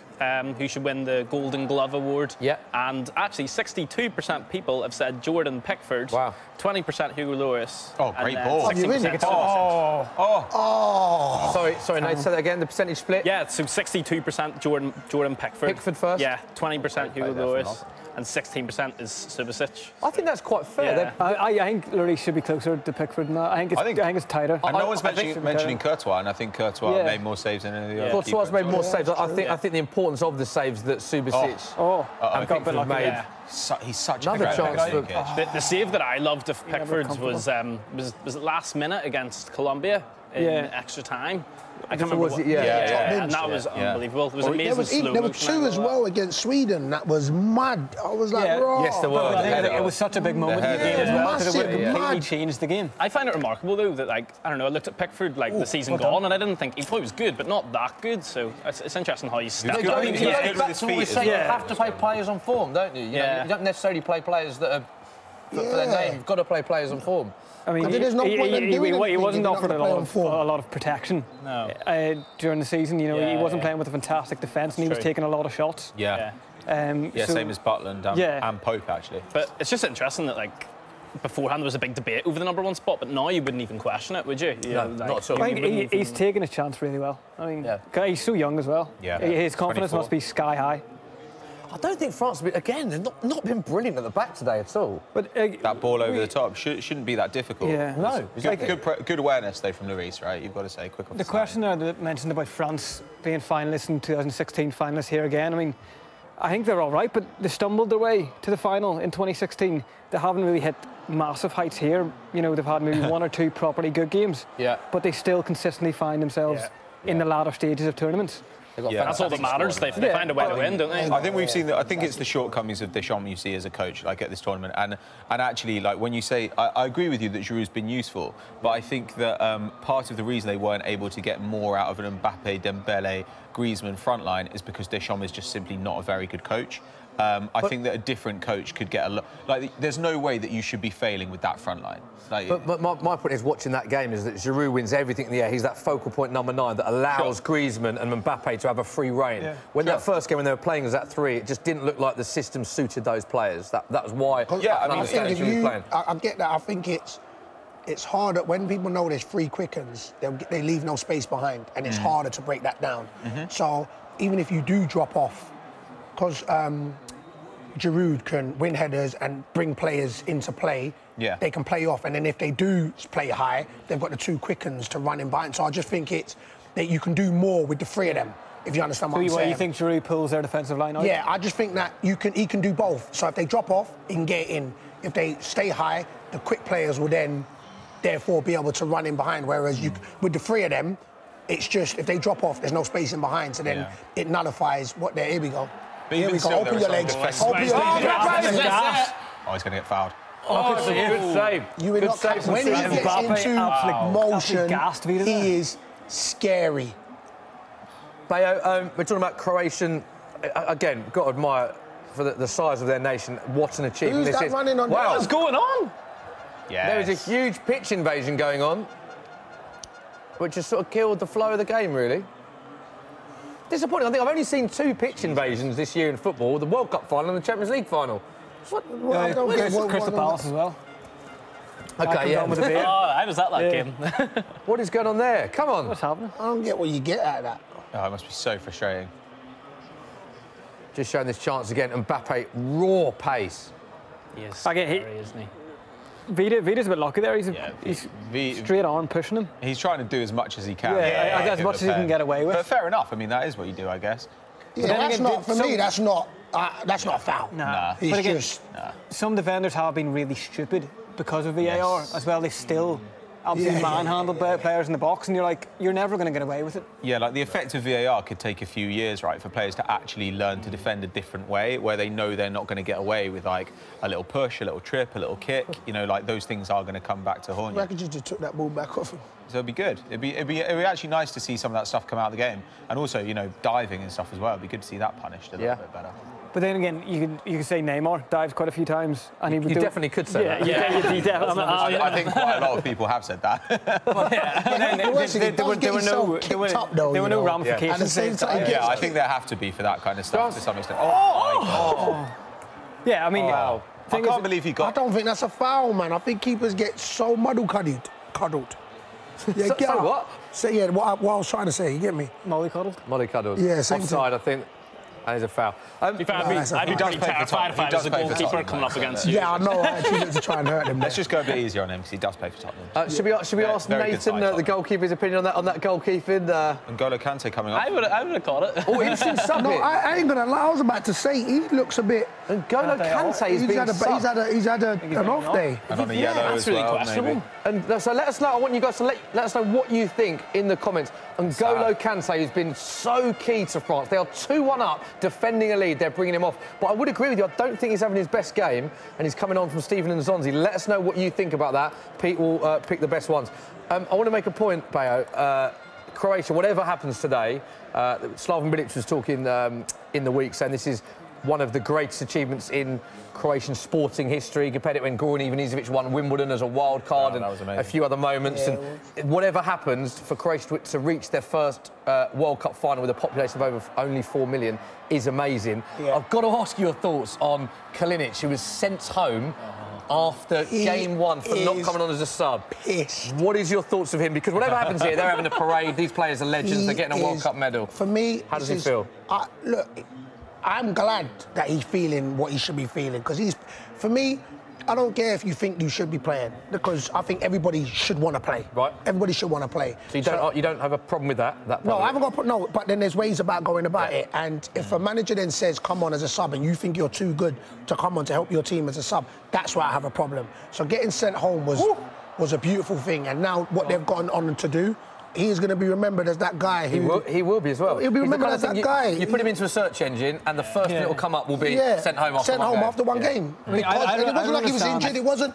who should win the Golden Glove Award. Yeah. And actually 62% people have said Jordan Pickford. Wow. 20% Hugo Lloris. Oh, great ball. 16% Sorry, Nate, say that again, the percentage split? Yeah, so 62% Jordan Pickford. Pickford first? Yeah, 20% Hugo Lloris. And 16% is Subasic. I think that's quite fair. Yeah. I think Lloris should be closer to Pickford than that. I think it's tighter. And no one's mentioning Courtois, and I think Courtois made more saves than any of the other keepers. Courtois made more saves. I think the importance of the saves that Subasic and Pickford have made. He's such a another chance for the save that I loved of Pickford's was it last minute against Colombia in extra time. I can't remember. And that was unbelievable. It was amazing. There were 2 as well against Sweden. That was mad. I was like, yes, there were. It was such a big moment in the game as well because it completely changed the game. I find it remarkable though that, like, I don't know, I looked at Pickford like the season gone and I didn't think he was good, but not that good. So it's interesting how he's stepped up. He's good with his feet. You have to play players on form, don't you? You don't necessarily play players that are for their name. You've got to play players on form. I mean, he wasn't offered a lot of protection during the season. You know, he wasn't playing with a fantastic defence, and he was taking a lot of shots. Same as Butland and Pope, actually. But it's just interesting that, like, beforehand there was a big debate over the #1 spot, but now you wouldn't even question it, would you? No, not at all. I think he's taking his chance really well. I mean, he's so young as well. His confidence 24. Must be sky high. I don't think France, again, they've not been brilliant at the back today at all. But that ball over the top shouldn't be that difficult. Yeah. No. Good awareness, though, from Lloris, right? You've got to say, quick off the question that mentioned about France being finalists in 2016, finalists here again, I mean, I think they're all right, but they stumbled their way to the final in 2016. They haven't really hit massive heights here. You know, they've had maybe 1 or 2 properly good games. But they still consistently find themselves in the latter stages of tournaments. That's all that matters. They find a way to win, don't they? I think we've seen. I think it's the shortcomings of Deschamps you see as a coach, like at this tournament. And actually, like when you say, I agree with you that Giroud's been useful, but I think that part of the reason they weren't able to get more out of an Mbappe, Dembele, Griezmann front line is because Deschamps is just simply not a very good coach. I think that a different coach could get a lot. Like, there's no way that you should be failing with that front line. Like, but my point is, watching that game is that Giroud wins everything in the air. He's that focal point number 9 that allows Griezmann and Mbappe to have a free reign. Yeah. When that first game, when they were playing as that 3, it just didn't look like the system suited those players. That was why. Yeah, I get that. I think it's harder when people know there's 3 quickens. They leave no space behind, and it's harder to break that down. So even if you do drop off, because Giroud can win headers and bring players into play. Yeah. They can play off, and then if they do play high, they've got the 2 quickens to run in behind. So I just think it's that you can do more with the 3 of them, if you understand what I'm saying. You think Giroud pulls their defensive line out? Yeah, I just think that he can do both. So if they drop off, he can get in. If they stay high, the quick players will then, therefore, be able to run in behind. Whereas with the 3 of them, it's just if they drop off, there's no space in behind. So then it nullifies what they're. Here we go. But here we go. Open your legs. Open your legs. Oh, he's going to get fouled. Oh, good save. When he gets into motion, he is scary. Bayo, we're talking about Croatian. Again, got to admire for the size of their nation. What an achievement this is. Running on what's going on? Yeah. There was a huge pitch invasion going on, which has sort of killed the flow of the game, really. Disappointing. I think I've only seen 2 pitch invasions this year in football: the World Cup final and the Champions League final. Crystal Palace as well. Okay, yeah. How was that game? What is going on there? Come on. What's happening? I don't get what you get out of that. Oh, it must be so frustrating. Just showing this chance again. Mbappe, raw pace. He is scary, isn't he? Vida's a bit lucky there. He's straight on pushing him. He's trying to do as much as he can. Yeah, I guess as much as he can get away with. But fair enough. I mean, that is what you do, I guess. Yeah, that's not for me. That's not a foul. Nah. But again, some defenders have been really stupid because of VAR as well. They still absolutely manhandled players in the box, and you're like, you're never going to get away with it. Yeah, like the effect of VAR could take a few years, right, for players to actually learn to defend a different way, where they know they're not going to get away with like a little push, a little trip, a little kick. You know, like those things are going to come back to haunt you. I reckon you just took that ball back off him. So it'd be good. It'd be actually nice to see some of that stuff come out of the game, and also, you know, diving and stuff as well. It'd be good to see that punished a little bit better. But then again, you can say Neymar dives quite a few times, and he would definitely could say that. I think quite a lot of people have said that. There were no ramifications. I think there have to be for that kind of stuff to some extent. Yeah, I mean, I can't believe he got. I don't think that's a foul, man. I think keepers get so cuddled. Yeah, so what? So yeah, what I was trying to say, you get me? Mollycoddled. Yeah, same offside, I think. That is a foul. I'd be terrified if I was a goalkeeper coming up against you. Yeah, I know. I actually to try and hurt him. Let's just go a bit easier on him because he does play for Tottenham. Should we ask Nathan, the goalkeeper's opinion on that goalkeeping? N'Golo Kante coming up. I would have caught it. Oh, interesting subject. No, I ain't gonna lie. I was about to say he looks a bit. N'Golo Kante he's had an off day. And on a yellow as well, maybe. And so let us know. I want you guys to let us know what you think in the comments. N'Golo Kante has been so key to France. They are 2-1 up, defending a lead. They're bringing him off. But I would agree with you. I don't think he's having his best game, and he's coming on from Steven and Zonzi. Let us know what you think about that. Pete will pick the best ones. I want to make a point, Bayo. Croatia, whatever happens today, Slaven Bilic was talking in the week, saying this is one of the greatest achievements in Croatian sporting history, compared to when Goran Ivanisevic won Wimbledon as a wild card and a few other moments. Yeah, and whatever happens, for Croatia to reach their first World Cup final with a population of over only 4 million is amazing. Yeah. I've got to ask your thoughts on Kalinic, who was sent home after game 1 for not coming on as a sub. Pissed. What is your thoughts of him? Because whatever happens here, they're having a parade. These players are legends. They're getting a World Cup medal. For me, how does he feel? Look, I'm glad that he's feeling what he should be feeling, because for me, I don't care if you think you should be playing, because I think everybody should want to play. Right. Everybody should want to play. So you don't have a problem with that? No, I haven't got but then there's ways about going about it. And if a manager then says, come on as a sub, and you think you're too good to come on to help your team as a sub, that's where I have a problem. So getting sent home was a beautiful thing. And now what they've gotten on to do he is going to be remembered as that guy. He will be as well. He'll be remembered as that guy. You put him into a search engine, and the first thing that will come up will be sent home after one game. It wasn't like he was injured. It wasn't.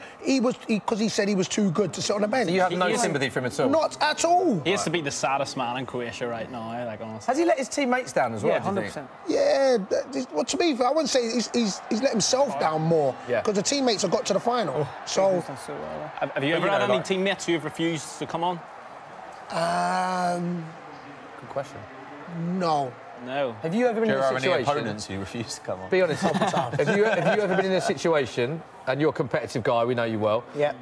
Because he said he was too good to sit on the bench. So you have no sympathy for him at all? Not at all. He has to be the saddest man in Croatia right now. Like, honestly. Has he let his teammates down as well? Yeah, 100%. Yeah. Well, to me, I wouldn't say he's let himself down more because the teammates have got to the final. So. Have you ever had any teammates who have refused to come on? Good question. No. No. Have you ever been in a situation? Any opponents who refuse to come on? Be honest. have you ever been in a situation, and you're a competitive guy, we know you well. Yeah.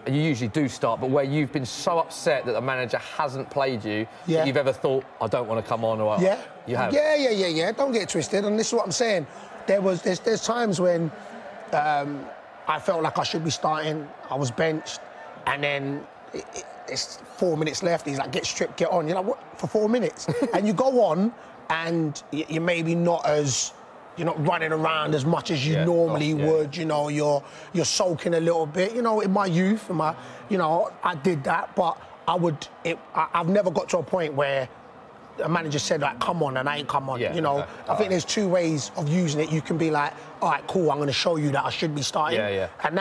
And you usually do start, but where you've been so upset that the manager hasn't played you, that you've ever thought, I don't want to come on, or you have? Yeah. Don't get it twisted. And this is what I'm saying. There's times when I felt like I should be starting. I was benched, and then it's 4 minutes left. He's like, get stripped, get on. You're like, what? For 4 minutes? And you go on, and you're maybe not as... You're not running around as much as you normally would. You know, you're sulking a little bit. You know, in my youth, I did that, but I've never got to a point where a manager said, like, come on, and I ain't come on. I think there's two ways of using it. You can be like, all right, cool, I'm going to show you that I should be starting. And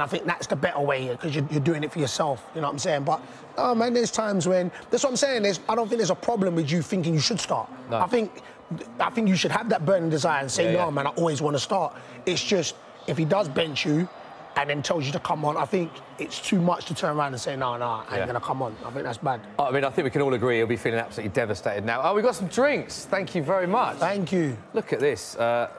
I think that's the better way, because you're doing it for yourself. You know what I'm saying? But, oh, man, there's times when... That's what I'm saying. I don't think there's a problem with you thinking you should start. No. I think you should have that burning desire and say, no, man, I always want to start. It's just, if he does bench you and then tells you to come on, I think it's too much to turn around and say, no, I ain't going to come on. I think that's bad. I mean, I think we can all agree he'll be feeling absolutely devastated now. Oh, we've got some drinks. Thank you very much. Thank you. Look at this. There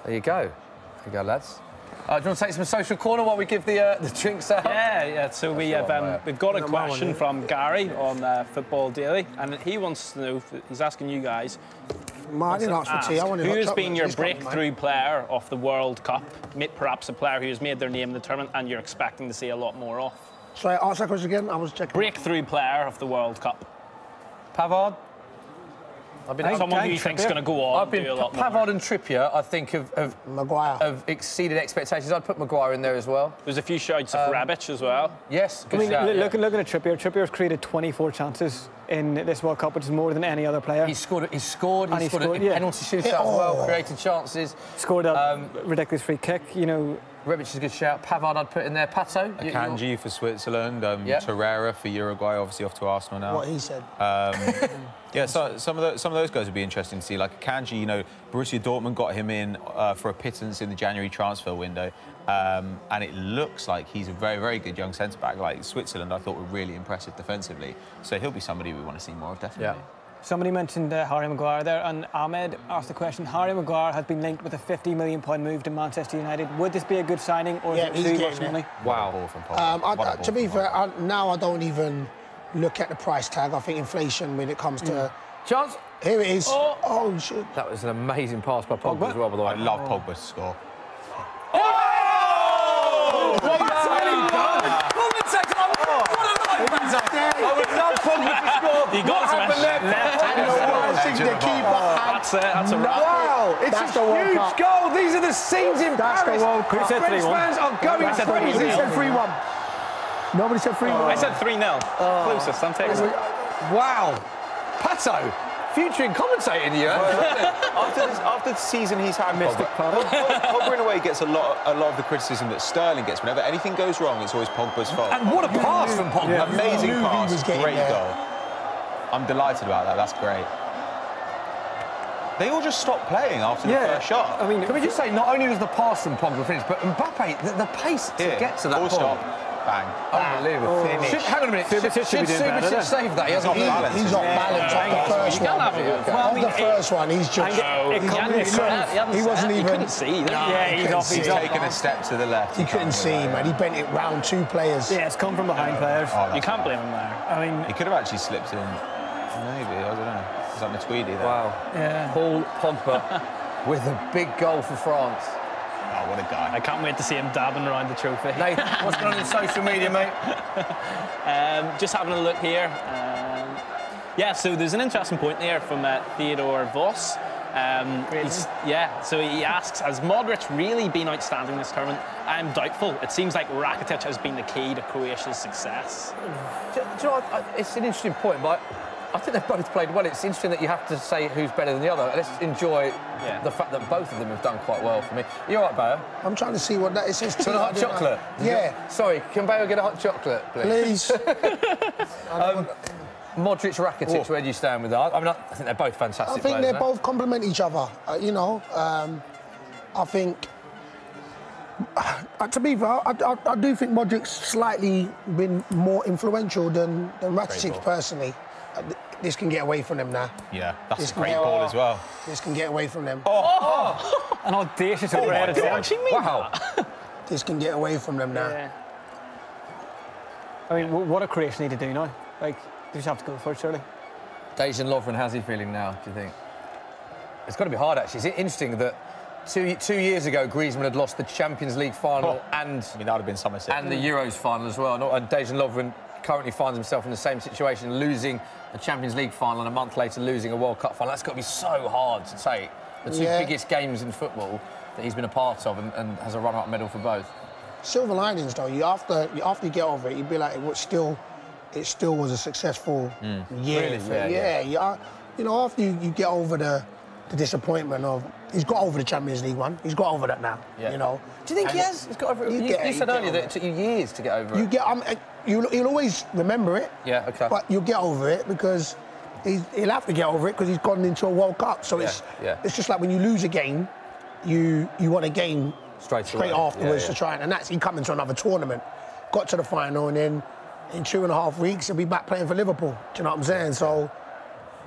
you go. There you go, lads. Do you want to take some social corner while we give the drinks out? Yeah. So we've got a question from Gary on Football Daily, and he wants to know, he's asking you guys, I didn't ask for tea. I wanted who has been your breakthrough player of the World Cup? Perhaps a player who has made their name in the tournament and you're expecting to see a lot more of. Sorry, ask that question again. I was checking. Breakthrough player of the World Cup. Pavard. Someone who you think's going to go on. Do a lot more. Pavard and Trippier, I think, Maguire have exceeded expectations. I'd put Maguire in there as well. There's a few shouts of Rebic as well. Yes, good shout, looking at Trippier, Trippier's created 24 chances in this World Cup, which is more than any other player. He scored a penalty shootout as well, created chances. Scored a ridiculous free kick, Rebic is a good shout. Pavard I'd put in there. Pato? Akanji for Switzerland. Torreira for Uruguay, obviously off to Arsenal now. What he said. So some of those guys would be interesting to see. Like Akanji, Borussia Dortmund got him in for a pittance in the January transfer window. And it looks like he's a very, very good young centre-back. Like Switzerland, I thought were really impressive defensively. So he'll be somebody we want to see more of, definitely. Yeah. Somebody mentioned Harry Maguire there, and Ahmed asked the question, Harry Maguire has been linked with a £50 million move to Manchester United. Would this be a good signing, or is it too much money? Wow. To be fair, now I don't even look at the price tag. I think inflation when it comes to... Chance? Here it is. Oh, shit. That was an amazing pass by Pogba as well, by the way. I love Pogba to score. I would love Pogba to score. You got That's a wrap. Wow, it's a huge goal. These are the scenes in Paris. Who said 3-1? French fans are going crazy. Nobody said 3-1. Nobody said 3-1. I said 3-0. Closest, I'm taking it. Wow. Pato, future in commentating, After the season he's had, Pogba in a way gets a lot of the criticism that Sterling gets. Whenever anything goes wrong, it's always Pogba's fault. And what a pass from Pogba. Yeah. Amazing pass, great goal. I'm delighted about that, that's great. They all just stopped playing after the first shot. I mean, can we just say, not only was the pass from Pogba finished, but Mbappe, the pace to get to that point. Stop. Bang. Unbelievable. Hang on a minute. Should Subasic save that? He's off balance. He's off balance off the first one. He's just... He wasn't even... He couldn't see. He's taken a step to the left. He couldn't see, man. He bent it round two players. Yeah, it's come from behind players. You can't blame him there. I mean... He could have actually slipped in. Maybe, I don't know. It's like Matuidi there. Wow. Yeah. Paul Pogba with a big goal for France. Oh, what a guy. I can't wait to see him dabbing around the trophy. Nathan, what's going on in social media, mate? Just having a look here. So there's an interesting point there from Theodore Voss. So he asks, has Modric really been outstanding this tournament? I'm doubtful. It seems like Rakitic has been the key to Croatia's success. Do you know what? It's an interesting point, but I think they've both played well. It's interesting that you have to say who's better than the other. Let's enjoy the fact that both of them have done quite well for me. You all right, Bayo? I'm trying to see what that is. It says a hot chocolate? Yeah. Sorry, can Bayo get a hot chocolate, please? Modric, Rakitic, where do you stand with that? I mean, I think they're both fantastic players. I think they both complement each other. I think, to be fair, I do think Modric's slightly been more influential than Rakitic personally. This can get away from them now. Yeah, that's a great ball as well. This can get away from them. An audacious overhead attempt. Wow. This can get away from them now. Yeah. I mean, what do Croatia need to do now? Like, they just have to go for it, surely. Dejan Lovren, how's he feeling now, do you think? It's got to be hard, actually. It's interesting that two years ago, Griezmann had lost the Champions League final and... I mean, that would have been Somerset. And the Euros final as well. And Dejan Lovren currently finds himself in the same situation, losing a Champions League final and a month later losing a World Cup final. That's got to be so hard to take. The two biggest games in football that he's been a part of and has a runner-up medal for both. Silver linings, though. After you get over it, you'd be like, it still was a successful year. Really? After you get over the disappointment of... He's got over the Champions League one. He's got over that now, Do you think he has? He's got over it? You said earlier that it took you years to get over it. You'll always remember it. Yeah, OK. But you'll get over it because he'll have to get over it because he's gone into a World Cup. So it's just like when you lose a game, you want a game straight afterwards to try and that's he come into another tournament, got to the final, and then in 2.5 weeks he'll be back playing for Liverpool. Do you know what I'm saying? So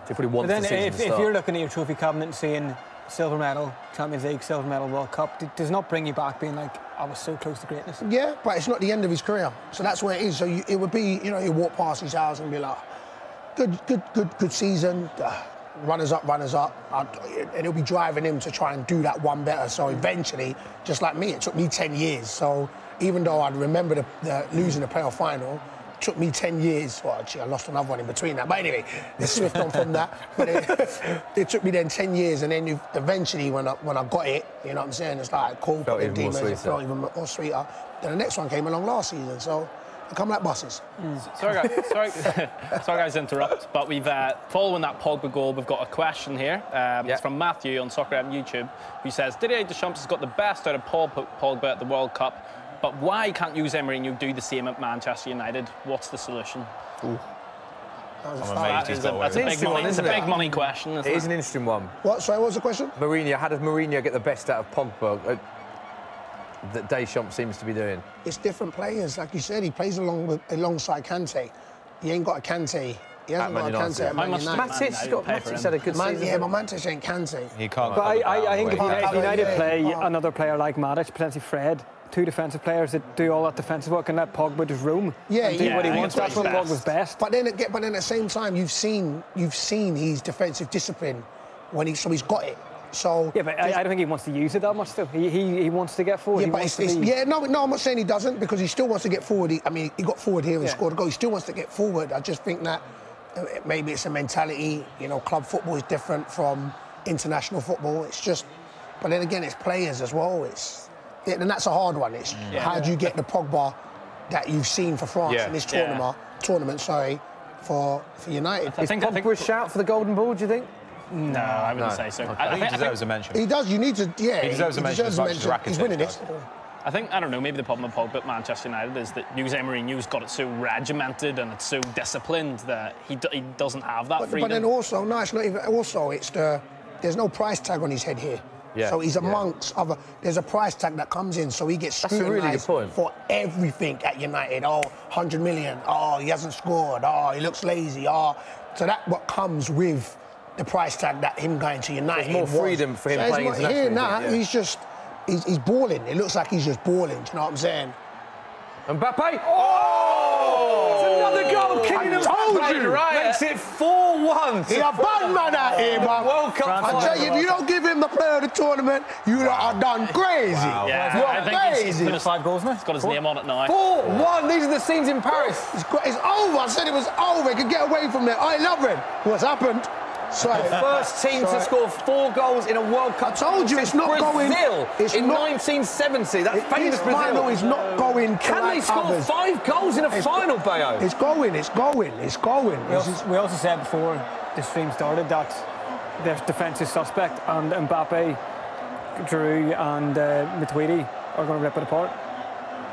but then if you're looking at your trophy cabinet and seeing silver medal, Champions League, silver medal, World Cup, does not bring you back being like, I was so close to greatness. Yeah, but it's not the end of his career. So that's where it is. So it would be, you walk past his house and be like, good season, runners up. And it'll be driving him to try and do that one better. So eventually, just like me, it took me 10 years. So even though I remember the losing the playoff final, it took me 10 years. Well, actually, I lost another one in between that. But anyway, let's swift on from that. But it took me then 10 years, and then eventually, when I got it, you know what I'm saying, it's like cool. Felt even more sweeter. It felt even more sweeter. Then the next one came along last season, so they come like buses. Sorry guys to interrupt, but we've following that Pogba goal, we've got a question here. It's from Matthew on Soccer on YouTube, who says, Didier Deschamps has got the best out of Pogba at the World Cup, but why can't Jose Mourinho do the same at Manchester United? What's the solution? I'm amazed he's got away with it. It's a big money question. It is an interesting one. Sorry, what was the question? How does Mourinho get the best out of Pogba that Deschamps seems to be doing? It's different players. Like you said, he plays alongside Kante. He ain't got a Kante. He hasn't got a Kante at Man United. Matic had a good season. Yeah, but Matic ain't Kante. He can't. But I think if United play another player like Matic, potentially Fred, two defensive players that do all that defensive work and let Pogba just roam and do what he wants. That's what Pogba's best. But then at the same time, you've seen his defensive discipline he's got it. So yeah, but I don't think he wants to use it that much. Still, he wants to get forward. No, I'm not saying he doesn't because he still wants to get forward. He got forward here and scored a goal. He still wants to get forward. I just think that maybe it's a mentality. Club football is different from international football. It's just, but then again, it's players as well. And that's a hard one. It's how do you get the Pogba that you've seen for France in this tournament? For United. Is Pogba a shout for the Golden Ball? Do you think? No, I wouldn't say so. Okay. I think he deserves a mention. He does. You need to. Yeah, he deserves a mention as much as Rakitic. He's winning this. I think, I don't know, maybe the problem with Pogba at Manchester United is that Jose Mourinho's got it so regimented and it's so disciplined that he doesn't have that freedom. But then also, no, it's not even. Also, there's no price tag on his head here. Yeah, so he's amongst other. There's a price tag that comes in, so he gets scrutinised for everything at United. 100 million. He hasn't scored. He looks lazy. So that's what comes with the price tag that him going to United. There's more freedom for him playing internationally. Here now, he's balling. It looks like he's just balling. Do you know what I'm saying? Mbappe. It's another goal. Kylian Mbappe makes it 4-1. He's a bad man out here, man. World Cup. I tell you, if you don't give him the player of the tournament, you are done crazy. Wow. Yeah, you're crazy. He's put 5 goals now. He's got his name on it now. 4-1. These are the scenes in Paris. It's over. I said it was over. He could get away from there. I love him. What's happened? First team to score 4 goals in a World Cup. I told you it's not Brazil going. In 1970. That famous Brazil. Final is not going. Can they score 5 goals in a final, Bayo? It's going. We also said before the stream started that their defence is suspect, and Mbappe, Giroud, and Matuidi are going to rip it apart.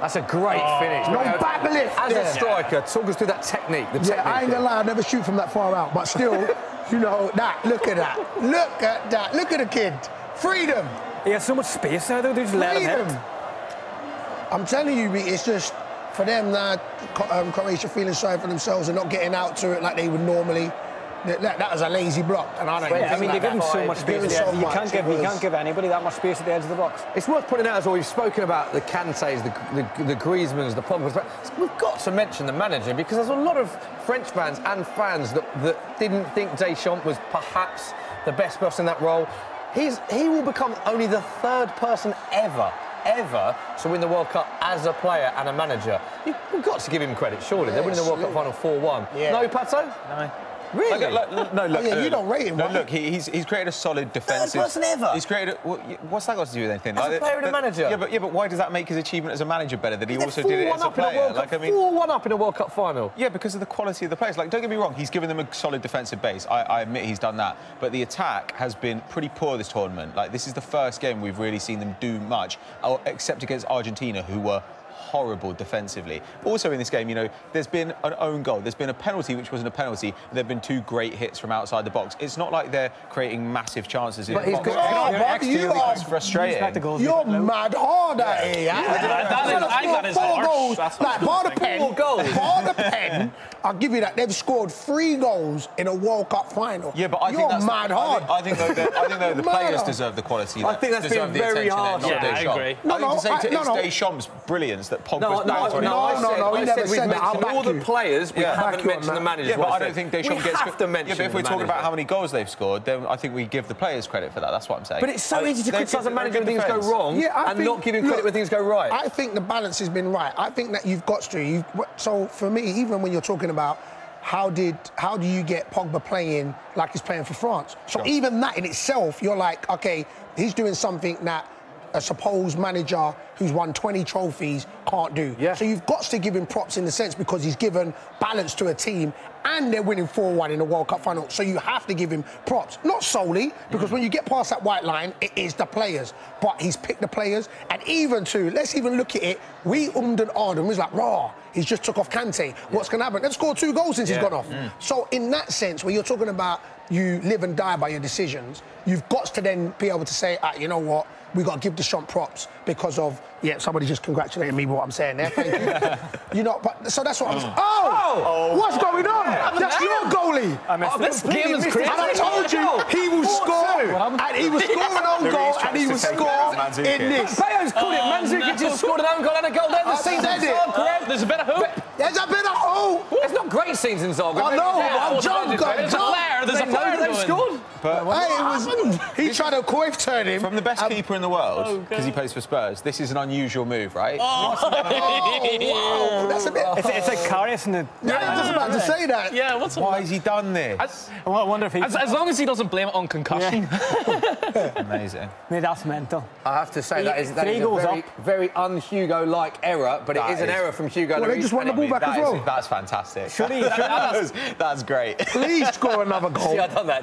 That's a great finish. No back lift. As a striker, talk us through that technique. I ain't gonna lie, I never shoot from that far out, but still, you know, look at that. Look at the kid. Freedom. He has so much space there, though. They just let him hit. I'm telling you, it's just for them now, Croatia feeling sorry for themselves and not getting out to it like they would normally. That was a lazy block, and I don't think they give him so much space. You can't give anybody that much space at the edge of the box. It's worth pointing out as well, we've spoken about the Kantés, the Griezmanns, the Pogbas. We've got to mention the manager, because there's a lot of French fans and fans that didn't think Deschamps was perhaps the best person in that role. He will become only the 3rd person ever to win the World Cup as a player and a manager. You've got to give him credit, surely. They're winning the World Cup final 4-1. Yeah. No, Pato? No. Really? No, look. You don't rate him. No, look. He's created a solid defensive. 3rd person ever. He's created. What's that got to do with anything? As a player and a manager. Yeah, but why does that make his achievement as a manager better? That he also did it as a player. 4-1 up in a World Cup final. Yeah, because of the quality of the players. Like, don't get me wrong. He's given them a solid defensive base. I admit he's done that. But the attack has been pretty poor this tournament. Like, this is the first game we've really seen them do much, except against Argentina, who were horrible defensively. Also in this game, you know, there's been an own goal, there's been a penalty which wasn't a penalty, and there have been 2 great hits from outside the box. It's not like they're creating massive chances in the box. It's frustrating. You're mad hard at it. That is 4 goals. That's like, bar the pen, I'll give you that. They've scored 3 goals in a World Cup final. Yeah, but I think that's mad hard. I think the players deserve the quality. I think that's been very hard. Yeah, I agree. I think it's Deschamps' brilliance that Pogba's No, he never said that. All the players, we haven't mentioned the manager. Yeah, but I don't think Deschamps gets... We have to mention Yeah, but if we're talking about how many goals they've scored, then I think we give the players credit for that. That's what I'm saying. But it's so easy to criticise a manager when things go wrong and not give him credit when things go right. I think the balance has been right. I think that you've got to. So for me, even when you're talking about how do you get Pogba playing like he's playing for France? So even that in itself, you're like, OK, he's doing something that a supposed manager who's won 20 trophies can't do. Yeah. So you've got to give him props in the sense because he's given balance to a team and they're winning 4-1 in the World Cup final. So you have to give him props. Not solely, because when you get past that white line, it is the players. But he's picked the players. And even let's even look at it, we and ahed and was like, raw, he's just took off Kante. What's going to happen? They've scored 2 goals since he's gone off. So in that sense, when you're talking about you live and die by your decisions, you've got to then be able to say, you know what, we got to give Deschamps props because of, somebody just congratulated me with what I'm saying there, thank you. You know, but so that's what I was, what's going on? That's your goalie. This game is crazy. And I told you, he will score, and he will score an own goal, and he will score in this. Bayo's called it. Mandzukic just scored an own goal and a goal there. The scenes in Zagreb. There's a bit of hope. There's a bit of hope. There's not great scenes in Zagreb. I know, There's a flare they've scored. But he tried to coif turn him. From the best keeper in the world, because he plays for Spurs, this is an unusual move, right? Wow. That's a bit... It's like Karius in the... I was just about to say that. Yeah, Why has he done this? I wonder if he... As long as he doesn't blame it on concussion. Amazing. Mate, that's mental. I have to say that is a very un-Hugo-like error, but it is an error from Hugo. Well, they just won the ball back as well. That's fantastic. That's great. Please score another goal. See, I've done that.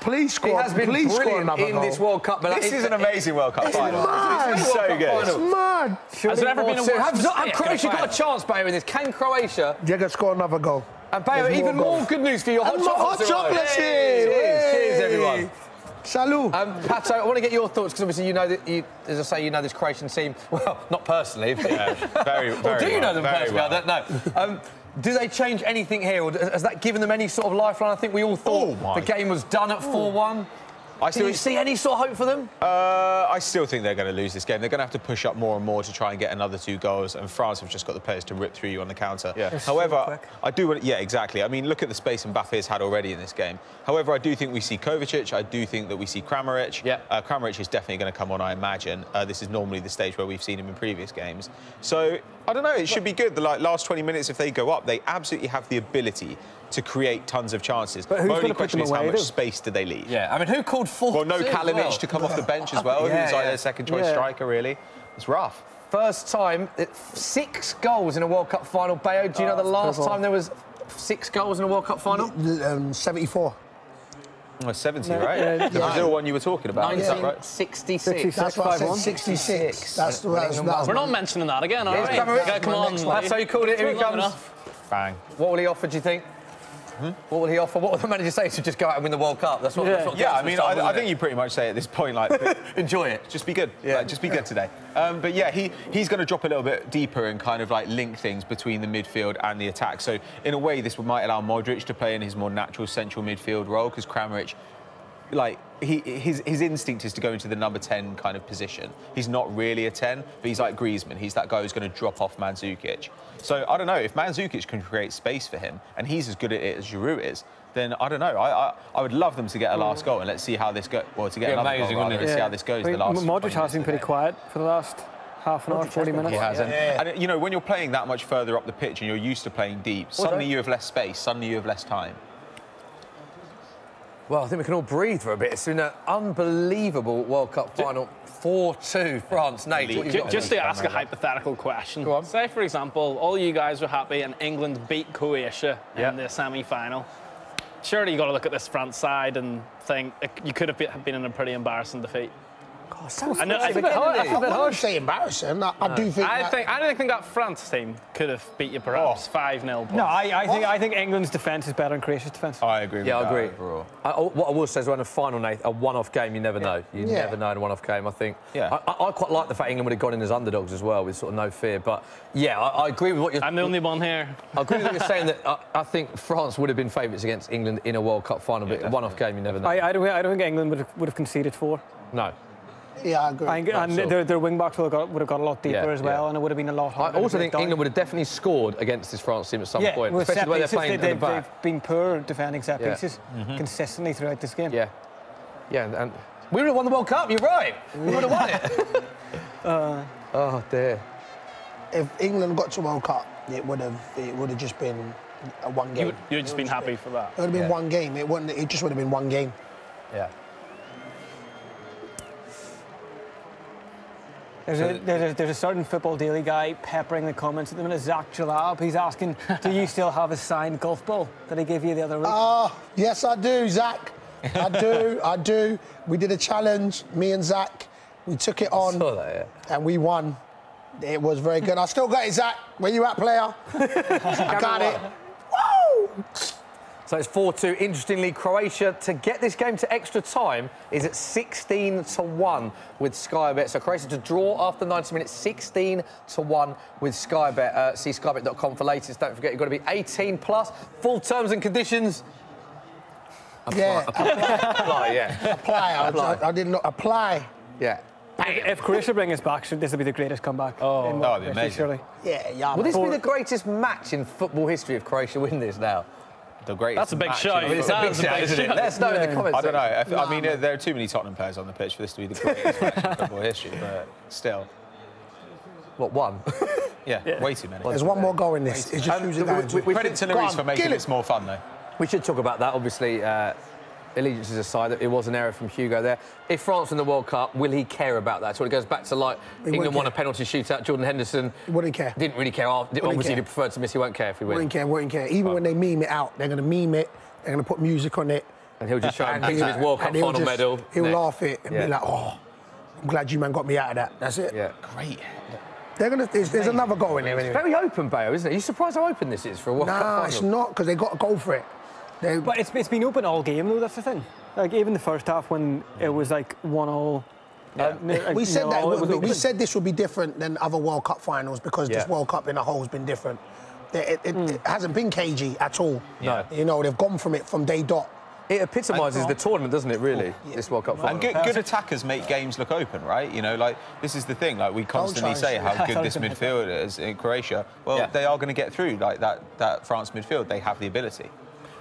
Please score. He has been brilliant in this World Cup. But this is an amazing World Cup final. It's so good. It's mad. Has there ever been a Have Croatia got a chance, Bayo, in this? Can Croatia... They're going to score another goal. And Bayo, even more good news for your hot chocolates. Cheers, everyone. Salut. Pato, I want to get your thoughts, because obviously you know that, as I say, you know this Croatian team, well, not personally. Very, or do you know them personally? Well. I don't know. Do they change anything here, or has that given them any sort of lifeline? I think we all thought the game was done at 4-1. Do you see any sort of hope for them? I still think they're going to lose this game. They're going to have to push up more and more to try and get another 2 goals, and France have just got the players to rip through you on the counter. Yeah. However, I do want... Yeah, exactly. I mean, look at the space Mbappe's had already in this game. However, I do think we see Kovacic. I do think that we see Kramaric. Yeah. Kramaric is definitely going to come on, I imagine. This is normally the stage where we've seen him in previous games. So, I don't know, it should be good. The last 20 minutes, if they go up, they absolutely have the ability to create tons of chances. But who's My only gonna put question them is how away, much though? space do they leave? Yeah, I mean, who called 4-2? Well, no Kalinic well? to come off the bench as well, Yeah, who's like yeah. their second choice striker, really. It's rough. First time, 6 goals in a World Cup final. Bayo, do you know the last time there was 6 goals in a World Cup final? 74. Well, 70, right? The Brazil one you were talking about, is that right? 1966. That's what I said, 66. That's We're not mentioning that again, are we? Yeah, Come on. That's how you called it. Here he comes. Bang. What will he offer, do you think? What will he offer? What will the manager say to just go out and win the World Cup? That's what. Yeah, I mean, I think you pretty much say at this point, like, enjoy it. Just be good. Yeah. Like, just be good today. But yeah, he's going to drop a little bit deeper and kind of like link things between the midfield and the attack. So in a way, this might allow Modric to play in his more natural central midfield role, because Kramaric, like, his instinct is to go into the number 10 kind of position. He's not really a 10, but he's like Griezmann. He's that guy who's going to drop off Mandzukic. So I don't know, if Mandzukic can create space for him, and he's as good at it as Giroud is, then I don't know. I would love them to get a last goal, and let's see how this goes. Well, to get another goal, rather, let's see how this goes. The last Modric has been pretty quiet for the last half an hour, 40 minutes. He hasn't. And you know, when you're playing that much further up the pitch and you're used to playing deep, suddenly you have less space, suddenly you have less time. Well, I think we can all breathe for a bit. It's been an unbelievable World Cup final. 4-2 France. Nate, just to ask a hypothetical question. Go on. Say, for example, all you guys were happy and England beat Croatia in the semi-final. Surely you got to look at this France side and think you could have been in a pretty embarrassing defeat. I wouldn't say embarrassing. I do think. I don't think that France team could have beat you perhaps 5-0. No, I think England's defence is better than Croatia's defence. I agree with that. Yeah, I agree. Overall. What I will say is, when a final, Nate, a one-off game, you never know. You never know in a one-off game. I think. Yeah. I quite like the fact England would have gone in as underdogs as well, with sort of no fear. But yeah, I agree with what you're. I'm the only one here. I agree with what you're saying, that I think France would have been favourites against England in a World Cup final, but a one-off game, you never know. I don't think England would have conceded 4. No. Yeah, I agree. And their wing-backs would have got a lot deeper as well, and it would have been a lot harder. I also think England would have definitely scored against this France team at some point, especially the way they're playing at the back. They've been poor defending set pieces consistently throughout this game. Yeah, and we would have won the World Cup. You're right. We would have won it. Oh dear. If England got to World Cup, it would have just been a one game. You'd just been happy for that. It would have been one game. It just would have been one game. Yeah. There's a certain Football Daily guy peppering the comments at the minute, Zach Jalab. He's asking, do you still have a signed golf ball that I gave you the other week? Oh, yes, I do, Zach. I do. We did a challenge, me and Zach. We took it on, and we won. It was very good. I still got it, Zach. Where you at, player? I got it. Woo! So it's 4-2. Interestingly, Croatia, to get this game to extra time, is at 16-1 with Sky Bet. So Croatia to draw after 90 minutes, 16-1 with Sky Bet. See skybet.com for latest. Don't forget, you've got to be 18 plus. Full terms and conditions. Apply. I did not apply. Yeah. If Croatia bring us back, this will be the greatest comeback. Oh, that would be amazing. Surely. Yeah. Will this be the greatest match in football history if Croatia win this now? The greatest. That's a big show. It's a big show, isn't it? Let us know in the comments. I don't know. I mean, there are too many Tottenham players on the pitch for this to be the greatest match in football history, but still. What, one? Yeah, way too many. There's one more goal in this. It's just Credit to Lloris for making this more fun, though. We should talk about that, obviously. Allegiances aside, it was an error from Hugo there. If France win the World Cup, will he care about that? So it goes back to, like, England won a penalty shootout, Jordan Henderson... Wouldn't care. Didn't really care. Obviously, he preferred to miss. He won't care if he wins. Wouldn't care. Even when they meme it out, they're going to meme it, they're going to put music on it. And he'll just show him pictures of his World Cup final medal. He'll laugh it and be like, oh, I'm glad you man got me out of that. That's it. Yeah. Great. They're going to... There's another goal in there anyway. It's very open, Bayo, isn't it? Are you surprised how open this is for a World Cup final? Nah, it's not, because they got to go for it. But it's been open all game, though, that's the thing. Like, even the first half when it was, like, 1-0... We said that. We said this would be different than other World Cup finals because this World Cup in a whole has been different. It hasn't been cagey at all. No. You know, they've gone from it from day dot. It epitomises the tournament, doesn't it, really, this World Cup final? And good attackers make games look open, right? You know, like, this is the thing. Like, we constantly say how good this midfield is in Croatia. Well, they are going to get through, like, that France midfield. They have the ability.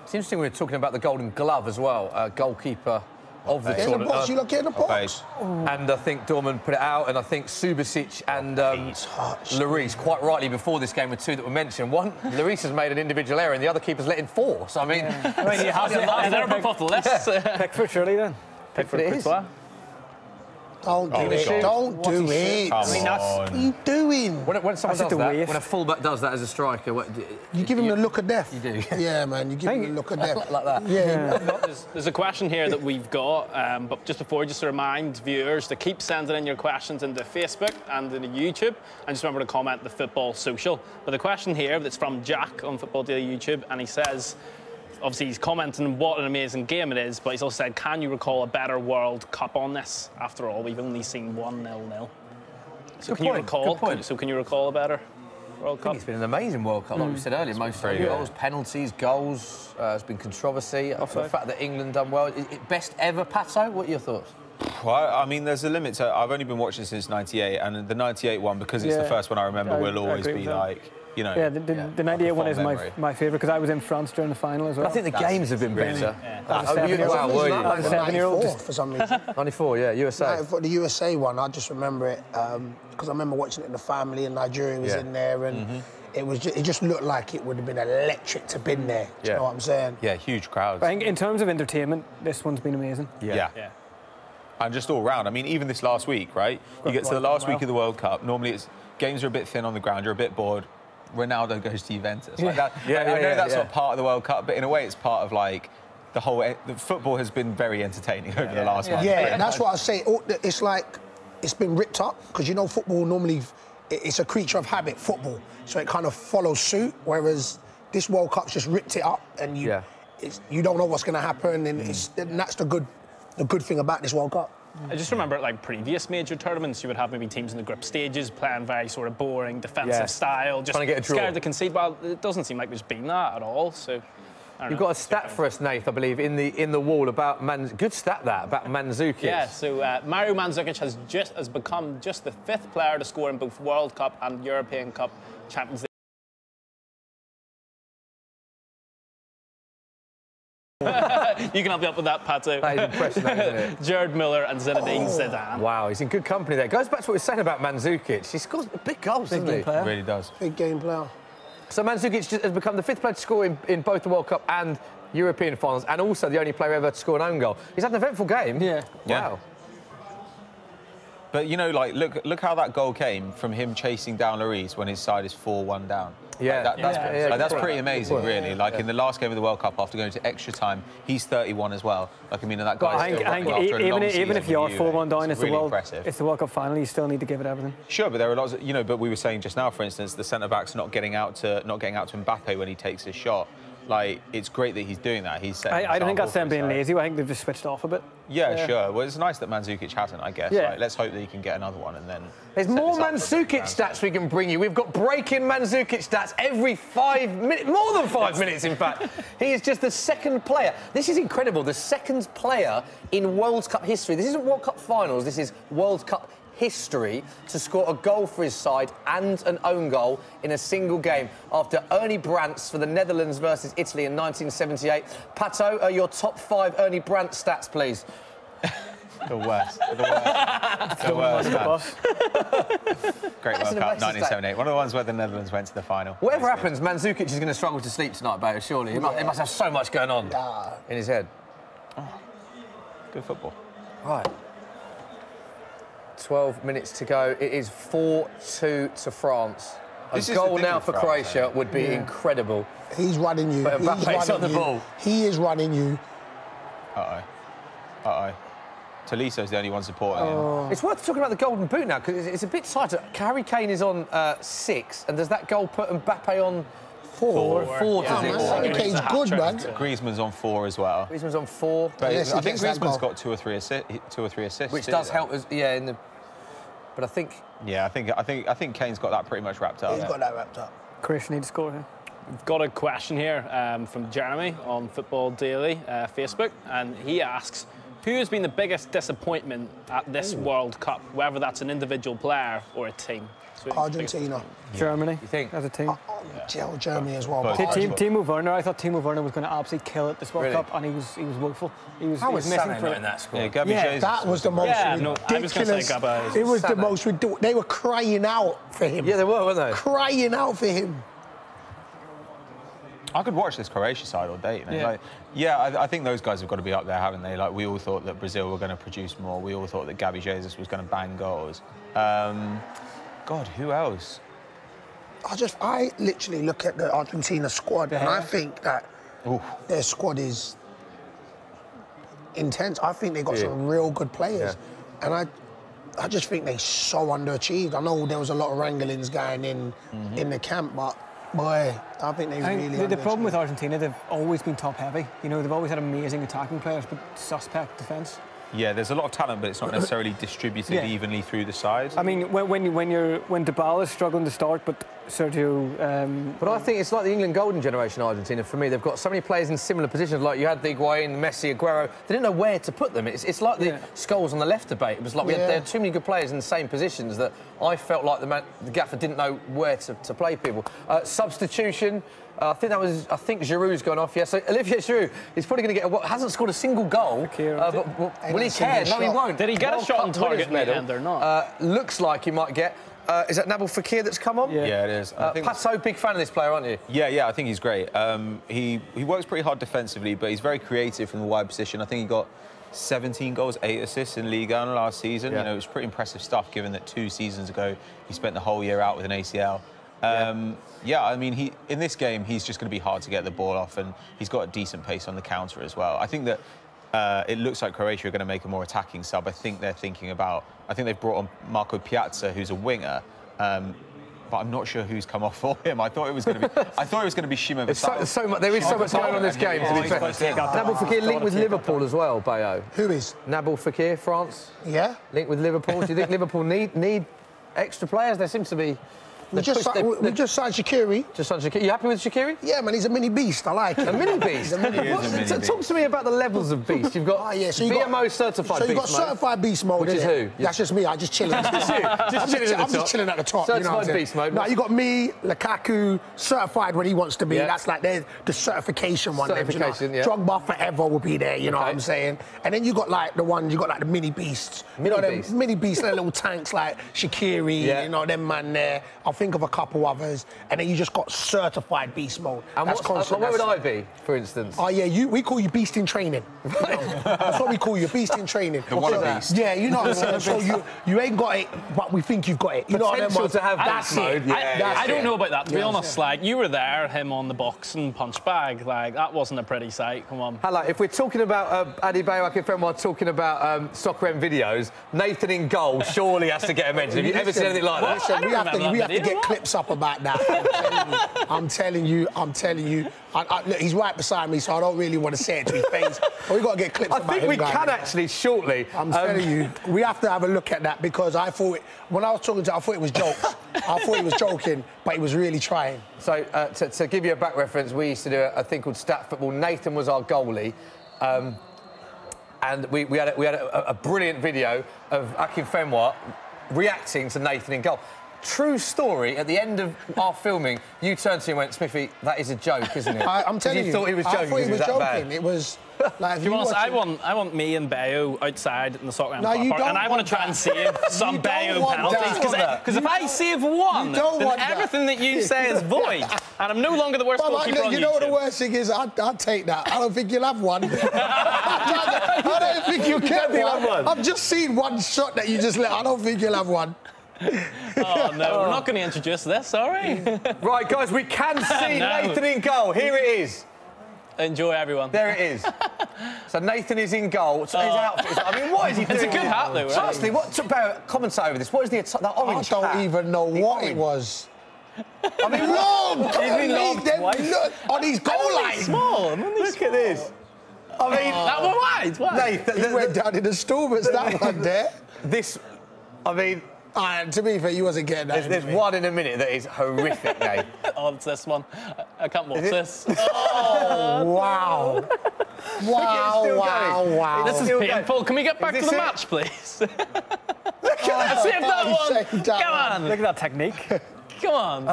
It's interesting we were talking about the Golden Glove as well. Goalkeeper of the There's a tournament. box, you look in the box. And I think Dortmund put it out, and I think Subasic and Lloris, quite rightly before this game, were two that were mentioned. One, Lloris has made an individual error, and the other keeper's let in 4. So, I mean... you have there before the list. Pickford, surely, then. Pickford it is. Don't do it. Don't do it. Come What are you doing? When someone does that, when a fullback does that as a striker... You give him the look of death. You do. Yeah, man, you give him the look of death. like that. Yeah. There's a question here that we've got, but just before, just to remind viewers to keep sending in your questions into Facebook and into YouTube, and just remember to comment the Football Social. But the question here that's from Jack on Football Daily YouTube, and he says... Obviously, he's commenting what an amazing game it is, but he's also said, can you recall a better World Cup on this? After all, we've only seen 1-0-0. So can you recall? So can you recall a better World Cup? I think it's been an amazing World Cup, like we said earlier. Most goals, penalties, goals. There's been controversy. The fact that England done well. Best ever, Pato? What are your thoughts? Well, I mean, there's a limit. I've only been watching since '98, and the '98 one, because it's the first one I remember, will always be like... You know, yeah, the 98 one is my favourite because I was in France during the final as well. I think the games have been better. Wow, were you? I was 7-year-old for some reason. 94, yeah, USA. The USA one, I just remember it because I remember watching it in the family, and Nigeria was in there, and it just looked like it would have been electric to been there. Do you know what I'm saying? Yeah, huge crowds. I think in terms of entertainment, this one's been amazing. Yeah. And just all round. I mean, even this last week, right? You get to the last week of the World Cup. Normally, games are a bit thin on the ground. You're a bit bored. Ronaldo goes to Juventus. Like that. I know that's not part of the World Cup, but in a way it's part of like the whole... The football has been very entertaining over the last month. Yeah, that's what I say. It's like it's been ripped up because, you know, football normally, it's a creature of habit, football. So it kind of follows suit, whereas this World Cup's just ripped it up and you don't know what's going to happen, and that's the good thing about this World Cup. I just remember, like, previous major tournaments, you would have maybe teams in the group stages playing very sort of boring defensive style, just trying to get a draw. Scared to concede. Well, it doesn't seem like there's been that at all. So you've got a stat for us, Nath, I believe, in the wall about good stat about Mandzukic. Yeah. So Mario Mandzukic has become just the 5th player to score in both World Cup and European Cup Champions League. You can help me up with that, Pato. That is impressive, isn't it? Gerard Miller and Zinedine Zidane. Wow, he's in good company there. Goes back to what we were saying about Mandzukic. He scores big goals, doesn't he? He really does. Big game player. So Mandzukic has become the 5th player to score in both the World Cup and European finals, and also the only player ever to score an own goal. He's had an eventful game. Yeah. Wow. But, you know, like, look how that goal came from him chasing down Lloris when his side is 4-1 down. Yeah, that's pretty amazing, really. Like, in the last game of the World Cup, after going to extra time, he's 31 as well. Like, I mean, and that guy's even if you are 4-1 down, it's impressive. It's the World Cup final. You still need to give it everything. Sure, but there are lots of, you know. But we were saying just now, for instance, the centre backs not getting out to Mbappe when he takes his shot. Like, it's great that he's doing that. He's I don't think that's them being lazy. I think they've just switched off a bit. Yeah, sure. Well, it's nice that Mandzukic hasn't, I guess. Yeah. Like, let's hope that he can get another one and then... There's more Mandzukic stats we can bring you. We've got breaking Mandzukic stats every 5 minutes, more than 5 minutes, in fact. He is just the 2nd player. This is incredible. The 2nd player in World Cup history. This isn't World Cup finals. This is World Cup history to score a goal for his side and an own goal in a single game after Ernie Brandt's for the Netherlands versus Italy in 1978. Pato, your top 5 Ernie Brandt stats, please. The worst. The worst, man. Great World Cup, 1978. One of the ones where the Netherlands went to the final. Whatever happens, Mandzukic is going to struggle to sleep tonight, Bayo, surely. He must have so much going on in his head. Oh. Good football. Right. 12 minutes to go. It is 4-2 to France. A goal now for Croatia would be incredible. He's running you. But Mbappe's on the ball. He is running you. Toliso's the only one supporting him. It's worth talking about the Golden Boot now, because it's a bit tighter. Harry Kane is on 6, and does that goal put Mbappe on 4? 4 does it? Harry Kane's good, man. Griezmann's on 4 as well. Griezmann's on 4. But I think Griezmann's got 2 or 3 assists. Which does help us, in the... But I think... Yeah, I think Kane's got that pretty much wrapped up. He's got that wrapped up. Croatia need to score here. We've got a question here from Jeremy on Football Daily Facebook, and he asks, Who has been the biggest disappointment at this World Cup, whether that's an individual player or a team? Argentina. Germany. You think? As a team. Germany as well. Timo Werner, I thought Timo Werner was going to absolutely kill it this World Cup, and he was woeful. He was missing for in that squad? Yeah, that was the most ridiculous. I was going to say Gabba. It was the most ridiculous. They were crying out for him. Yeah, they were, weren't they? Crying out for him. I could watch this Croatia side all day. Man. I think those guys have got to be up there, haven't they? Like, we all thought that Brazil were going to produce more. We all thought that Gabi Jesus was going to bang goals. God, who else? I literally look at the Argentina squad and I think that their squad is intense. I think they got some real good players. And I just think they so underachieved. I know there was a lot of wranglings going in the camp, but boy, I think they really the problem with Argentina, they've always been top heavy. You know, they've always had amazing attacking players, but suspect defence. Yeah, there's a lot of talent, but it's not necessarily distributed evenly through the sides. I mean, when Dybala's struggling to start, but Sergio. But I think it's like the England golden generation, Argentina. For me, they've got so many players in similar positions. Like you had the Higuain, Messi, Aguero. They didn't know where to put them. It's like the Scholes on the left debate. It was like there had too many good players in the same positions that I felt like the gaffer didn't know where to play people. Substitution. I think Giroud's gone off. Yeah, so Olivier Giroud is probably going to get hasn't scored a single goal. Will he care? No, he won't. Did he get a shot on target in the end or not? Looks like he might get. Is that Nabil Fekir that's come on? Yeah, it is. Pato, big fan of this player, aren't you? Yeah, I think he's great. He works pretty hard defensively, but he's very creative from the wide position. I think he got 17 goals, 8 assists in Ligue 1 last season. You know, it was pretty impressive stuff, given that 2 seasons ago he spent the whole year out with an ACL. I mean, in this game, he's just going to be hard to get the ball off, and he's got a decent pace on the counter as well. I think that it looks like Croatia are going to make a more attacking sub. I think they've brought on Marco Piazza, who's a winger, but I'm not sure who's come off for him. I thought it was going to be Shima. There is so much going on in this game. To be fair. Nabil Fekir linked with Liverpool as well, Bayo. Who is? Nabil Fekir, France. Yeah. Linked with Liverpool. Do you think Liverpool need extra players? There seems to be. We just signed Shaqiri. You happy with Shaqiri? Yeah, man, he's a mini beast. I like him. A mini beast? Talk to me about the levels of beast. You've got BMO certified beast mode. So you've got certified beast mode. Which is who? That's just me. I just chilling. I'm just chilling at the top. Certified beast mode. No, you got me, Lukaku, certified when he wants to be. Yeah. That's like the certification one. Certification, yeah. Drogba forever will be there, you know what I'm saying? And then you got like the ones, you got like the mini beasts. Mini beasts, like little tanks like Shaqiri, you know, them man there. I'll think of a couple others, and then you just got certified beast mode. And what would I be, for instance? Oh yeah, we call you beast in training. That's what we call you, beast in training. The one beast. Yeah, you know what I'm saying. So you ain't got it, but we think you've got it. You know what I mean? To have that's mode. It. I don't know about that. To be honest, like you were there, him on the boxing punch bag, like that wasn't a pretty sight. Come on. Hello, if we're talking about Adebayo, Akinfenwa talking about Soccer M videos, Nathan in goal surely has to get a mention. Have you ever seen anything like that? Listen, we have to get clips up about that. I'm telling you. Look, he's right beside me, so I don't really want to say it to his face. But we got to get clips about him. I think we can actually shortly. I'm telling you, we have to have a look at that because I thought when I was talking to him, I thought it was jokes. I thought he was joking, but he was really trying. So to give you a back reference, we used to do a thing called Stat Football. Nathan was our goalie. And we had a brilliant video of Akinfenwa reacting to Nathan in goal. True story, at the end of our filming, you turned to him and went, Smithy, that is a joke, isn't it? I'm telling you. You thought he was joking. I thought he was that joking. Bad. It was like... I want me and Bayo outside in the soccer park, and I want to try and save some Bayo penalties. Because if I save one, then everything that you say is void. And I'm no longer the worst goalkeeper on YouTube. You know what the worst thing is? I'd take that. I don't think you'll have one. I don't think you'll get one. I've just seen one shot that you just let. I don't think you'll have one. Oh, no, we're not going to introduce this, sorry. Right, guys, we can see Nathan in goal. Here it is. Enjoy, everyone. There it is. So Nathan is in goal. So his outfit is... I mean, what is he doing? It's a good hat, though, right? Firstly, commentate over this. What is the orange hat? I don't even know what it was. I mean, look on his goal line. Small. Look at this. I mean... That one wide. Nathan, he went down in the storm. It's that one there. This... I mean... To be fair, you wasn't getting that. There's one in a minute that is horrific, Nate. Oh, it's this one. I can't watch this. Oh, wow. Wow. This is painful. Can we get back to the match, please? Save that one. Come on. Look at that technique. Come on.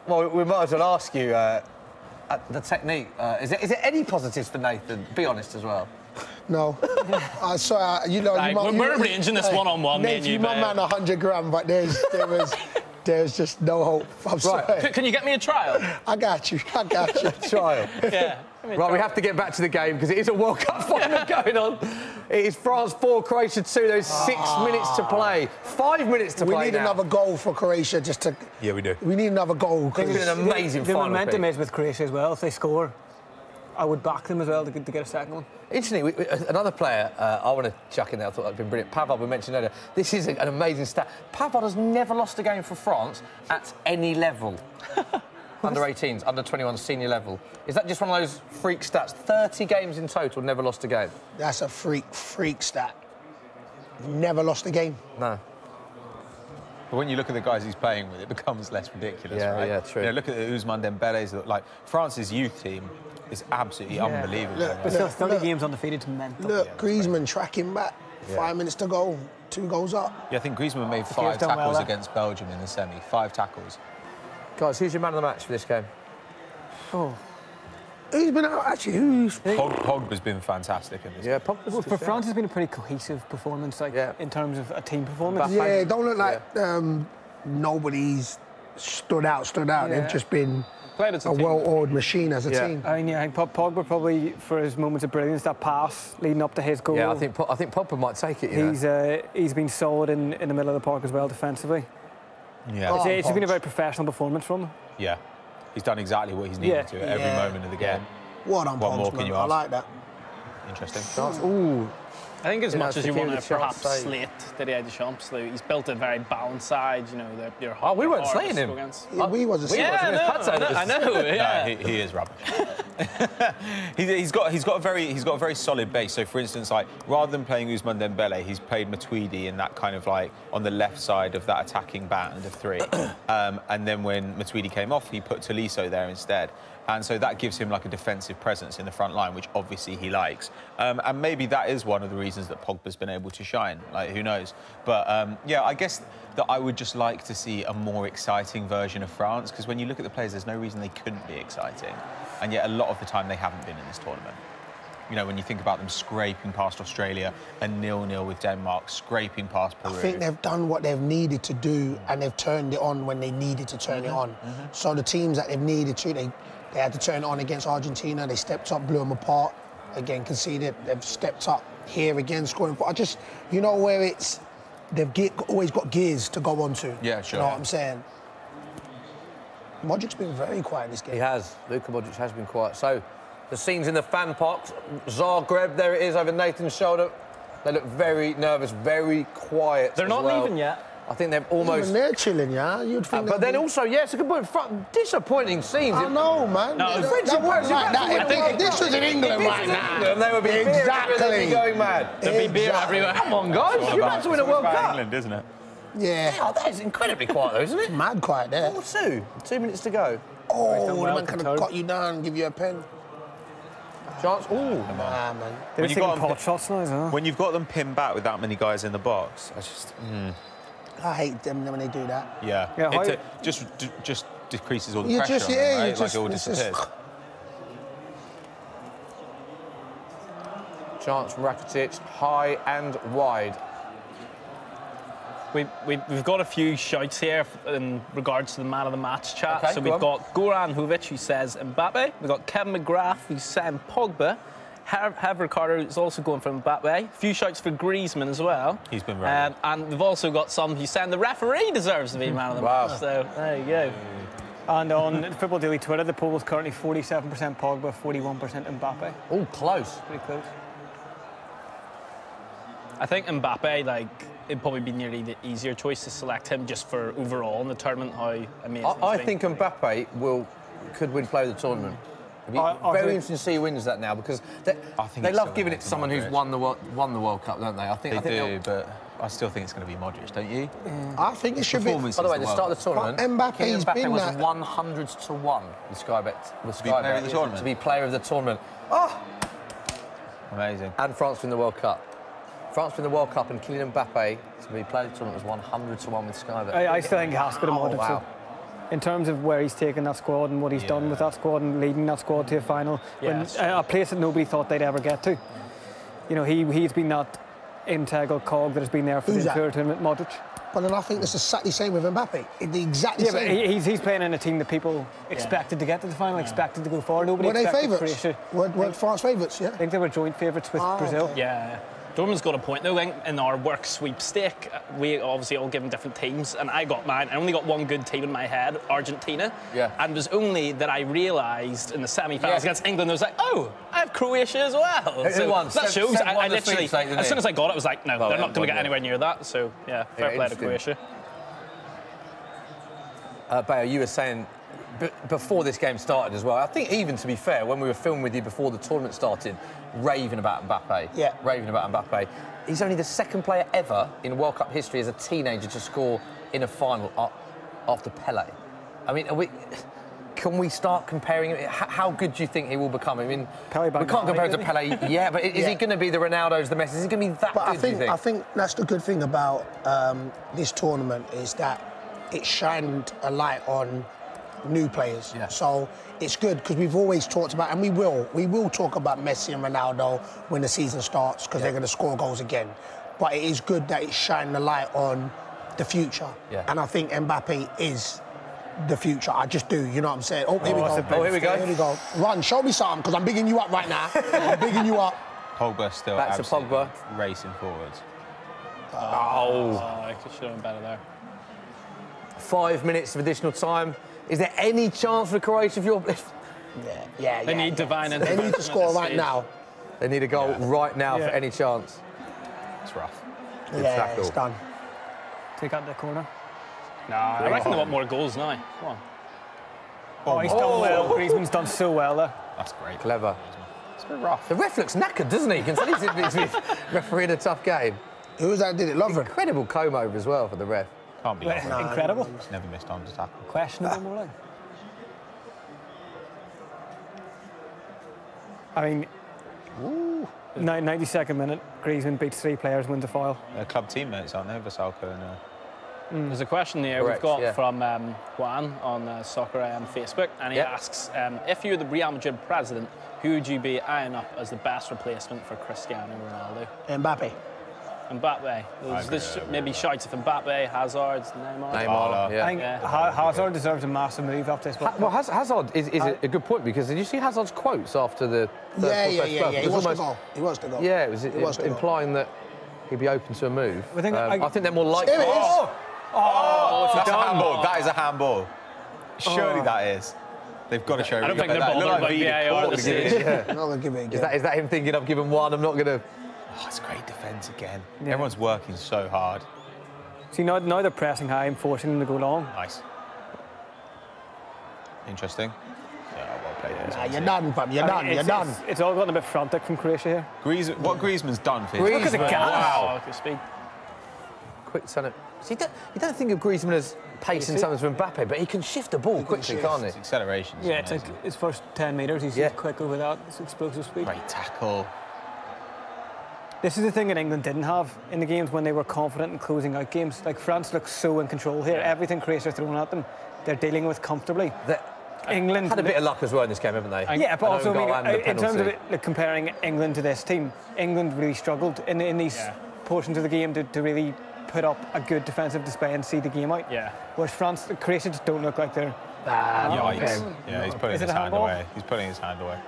Well, we might as well ask you the technique. Is there any positives for Nathan? Be honest as well. No. Sorry, you know... Right, we're arranging this one-on-one, me and you, my man 100 grand, but there's just no hope. I'm sorry. Can you get me a trial? I got you. Trial. Yeah. Right, we have to get back to the game because it is a World Cup final going on. It is France 4, Croatia 2. There's 6 minutes to play. 5 minutes to play. We need another goal for Croatia just to... Yeah, we do. We need another goal. It's been an amazing final. The momentum is with Croatia as well. If they score, I would back them as well to get a second one. Interestingly, another player I want to chuck in there, I thought that would been brilliant. Pavard, we mentioned earlier. This is an amazing stat. Pavard has never lost a game for France at any level. Under 18s, under 21 senior level. Is that just one of those freak stats? 30 games in total, never lost a game. That's a freak stat. Never lost a game. No. But when you look at the guys he's playing with, it becomes less ridiculous, right? Yeah, true. You know, look at Ousmane Dembele's. Like, France's youth team is absolutely unbelievable. But still 30 games undefeated to mental. Look, Griezmann tracking back. 5 minutes to go. 2 goals up. Yeah, I think Griezmann made 5 tackles against Belgium in the semi. 5 tackles. Guys, who's your man of the match for this game? Oh. Who's been out, actually? Pogba's been fantastic in this. Yeah, Pogba's for France, it's been a pretty cohesive performance, in terms of a team performance. Yeah, don't look like nobody's stood out. Yeah. They've just been a well-oiled machine as a team. I mean, I think Pogba probably, for his moments of brilliance, that pass leading up to his goal. Yeah, I think Pogba might take it. He's been solid in the middle of the park as well defensively. Yeah. It's been a very professional performance from him. Yeah. He's done exactly what he's needed to at every moment of the game. What more can you ask? I like that. Interesting. Ooh. I think as much as you want to perhaps slate Didier Deschamps, he's built a very balanced side. You know, we weren't slating him. We wasn't slating him. I know. Yeah. No, he is rubbish. he's got a very solid base. So, for instance, like rather than playing Ousmane Dembele, he's played Matuidi in that kind of like on the left side of that attacking band of 3. And then when Matuidi came off, he put Tolisso there instead. And so that gives him like a defensive presence in the front line, which obviously he likes. And maybe that is one of the reasons that Pogba's been able to shine. Like, who knows? But, yeah, I guess that I would just like to see a more exciting version of France, because when you look at the players, there's no reason they couldn't be exciting. And yet a lot of the time they haven't been in this tournament. You know, when you think about them scraping past Australia, a 0-0 with Denmark, scraping past Peru. I think they've done what they've needed to do, and they've turned it on when they needed to turn it on. So the teams that they've needed to, they had to turn it on against Argentina. They stepped up, blew them apart. Again, conceded. They've stepped up here again, scoring. I just, you know, where it's they've always got gears to go on to. Yeah, sure. You know what I'm saying? Modric's been very quiet this game. He has. Luka Modric has been quiet. So, the scenes in the fan park. Zagreb, there it is, over Nathan's shoulder. They look very nervous, very quiet. They're not leaving yet. I think they're almost... Even they're chilling, yeah? You'd think but then also, yeah, it's a good point. Disappointing scenes. I know, man. No, that works like that. If this was in England right now, they would be exactly going mad. There'd be beer everywhere. Come on, guys. You're about to win a World Cup. England, isn't it? Yeah. Oh, that is incredibly quiet, though, isn't it? Mad quiet there. 4-2. 2 minutes to go. Oh, the man kind of cut you down and give you a pen. Chance. Ooh. Nah, man. They're taking pot shots now as well. When you've got them pinned back with that many guys in the box, I just... I hate them when they do that. Yeah. It just decreases all the pressure on them, right? Like it all disappears. Chance from Rakitic, high and wide. We've got a few shouts here in regards to the man of the match chat. Okay, so we've got Goran Huvic, who says Mbappe. We've got Kevin McGrath, who's saying Pogba. Hever Carter is also going for Mbappe. A few shouts for Griezmann as well. He's been very good. And we've also got some who saying the referee deserves to be man of the match. So there you go. And on Football Daily Twitter, the poll is currently 47% Pogba, 41% Mbappe. Oh, close. Pretty close. I think Mbappe, it'd probably be nearly the easier choice to select him just for overall in the tournament, how amazing I think Mbappe could win player of the tournament. It'd be very interesting to see who wins that now, because they love giving it to someone who's won the World Cup, don't they? I think they do, but I still think it's going to be Modric, don't you? I think it should be. By the way, the start of the tournament, Mbappe's been was that. 100-1 with Sky Bet. With Sky player of the tournament. To be player of the tournament. Oh, Amazing. And France win the World Cup. France win the World Cup, and Kylian Mbappe to be player of the tournament was 100-1 with Sky Bet. I still think it has to go to Modric. Wow. In terms of where he's taken that squad and what he's done with that squad and leading that squad to a final, a place that nobody thought they'd ever get to. You know, he's been that integral cog that has been there for the entire tournament, Modric. But then I think it's exactly the same with Mbappe. The exactly same. Yeah, but he's playing in a team that people expected to get to the final, expected to go forward. Nobody Were they expected favourites? Croatia. Were France favourites, yeah? I think they were joint favourites with Brazil. Okay. Yeah. Dorman's got a point though. In our work sweepstake, we obviously all given different teams, and I got mine. I only got one good team in my head, Argentina. Yeah. And it was only that I realised in the semi-finals against England, I was like, oh, I have Croatia as well. Who won? That shows. I literally, sweepstake, as soon as I got it, I was like, no, they're not going to get yeah. anywhere near that. So yeah, fair play to Croatia. Bayo, you were saying before this game started as well. I think even to be fair, when we were filming with you before the tournament started, raving about Mbappe. Yeah. Raving about Mbappe. He's only the second player ever in World Cup history as a teenager to score in a final after Pelé. I mean, can we start comparing him? How good do you think he will become? I mean, we can't compare him to Pelé. Yeah, but is he going to be the Ronaldos, the Messi? Is he going to be that good, do you think? I think that's the good thing about this tournament is that it shined a light on new players. Yeah. So it's good because we've always talked about, and we will talk about Messi and Ronaldo when the season starts because they're going to score goals again. But it is good that it's shining the light on the future. Yeah. And I think Mbappe is the future. I just do, you know what I'm saying? Oh, here we go. Oh, here we go. Here we go. Run, show me something because I'm bigging you up right now. I'm bigging you up. Pogba still back to Pogba racing forwards. I could should have done better there. 5 minutes of additional time. Is there any chance for Croatia if you're... They need divine intervention. They need to score right now. They need a goal right now for any chance. It's rough. Yeah, it's done. Take out the corner. Nah, I reckon they want more goals now. Come on. Oh, he's done well. Griezmann's done so well there. That's great. Clever. It's a bit rough. The ref looks knackered, doesn't he? Considering he's refereeing a tough game. Who was that did it? Lovren. Incredible comb over as well for the ref. Can't be Lovren. Incredible. He's never missed on to tackle. Questionable, more like. I mean, 92nd minute, Griezmann beats 3 players and wins a foul. They're club teammates, aren't they, Vasalko and... There's a question here Correct, we've got from Juan on Soccer AM Facebook, and he asks, if you're the Real Madrid president, who would you be eyeing up as the best replacement for Cristiano Ronaldo? Mbappe. Mbappe. There's maybe shouts of Mbappe, Hazard, Neymar. I think Hazard deserves a massive move after this. Well, Hazard is a good point because did you see Hazard's quotes after the first He wants to go. He wants to go. Yeah, it was implying that he'd be open to a move. I think they're more likely. Here it is. That's a handball. That is a handball. Surely that is. They've got to show. I don't think they're bothered by VAR at this stage. I'm not going to give it again. Is that him thinking I've given one, I'm not going to... Oh, it's great defence again. Yeah. Everyone's working so hard. See, now they're pressing high and forcing them to go long. Nice. Interesting. Yeah, well played. You're done, fam. You're done. You're done. It's all gotten a bit frantic from Croatia here. What Griezmann's done for you? Look at the gap. Wow, good speed. Quick son. So you don't think of Griezmann as pace in terms of Mbappe, but he can shift the ball quickly, can't he? His acceleration. Yeah, it's like his first 10 metres, he's quick over that. It's explosive speed. Great tackle. This is the thing that England didn't have in the games when they were confident in closing out games. Like, France looks so in control here. Everything Croatia throwing at them, they're dealing with comfortably. England had a bit of luck as well in this game, haven't they? Yeah, but also in terms of comparing England to this team, England really struggled in these portions of the game to really put up a good defensive display and see the game out. Yeah. Whereas Croatia just don't look like they're... Yeah, he's putting his hand away. He's putting his hand away.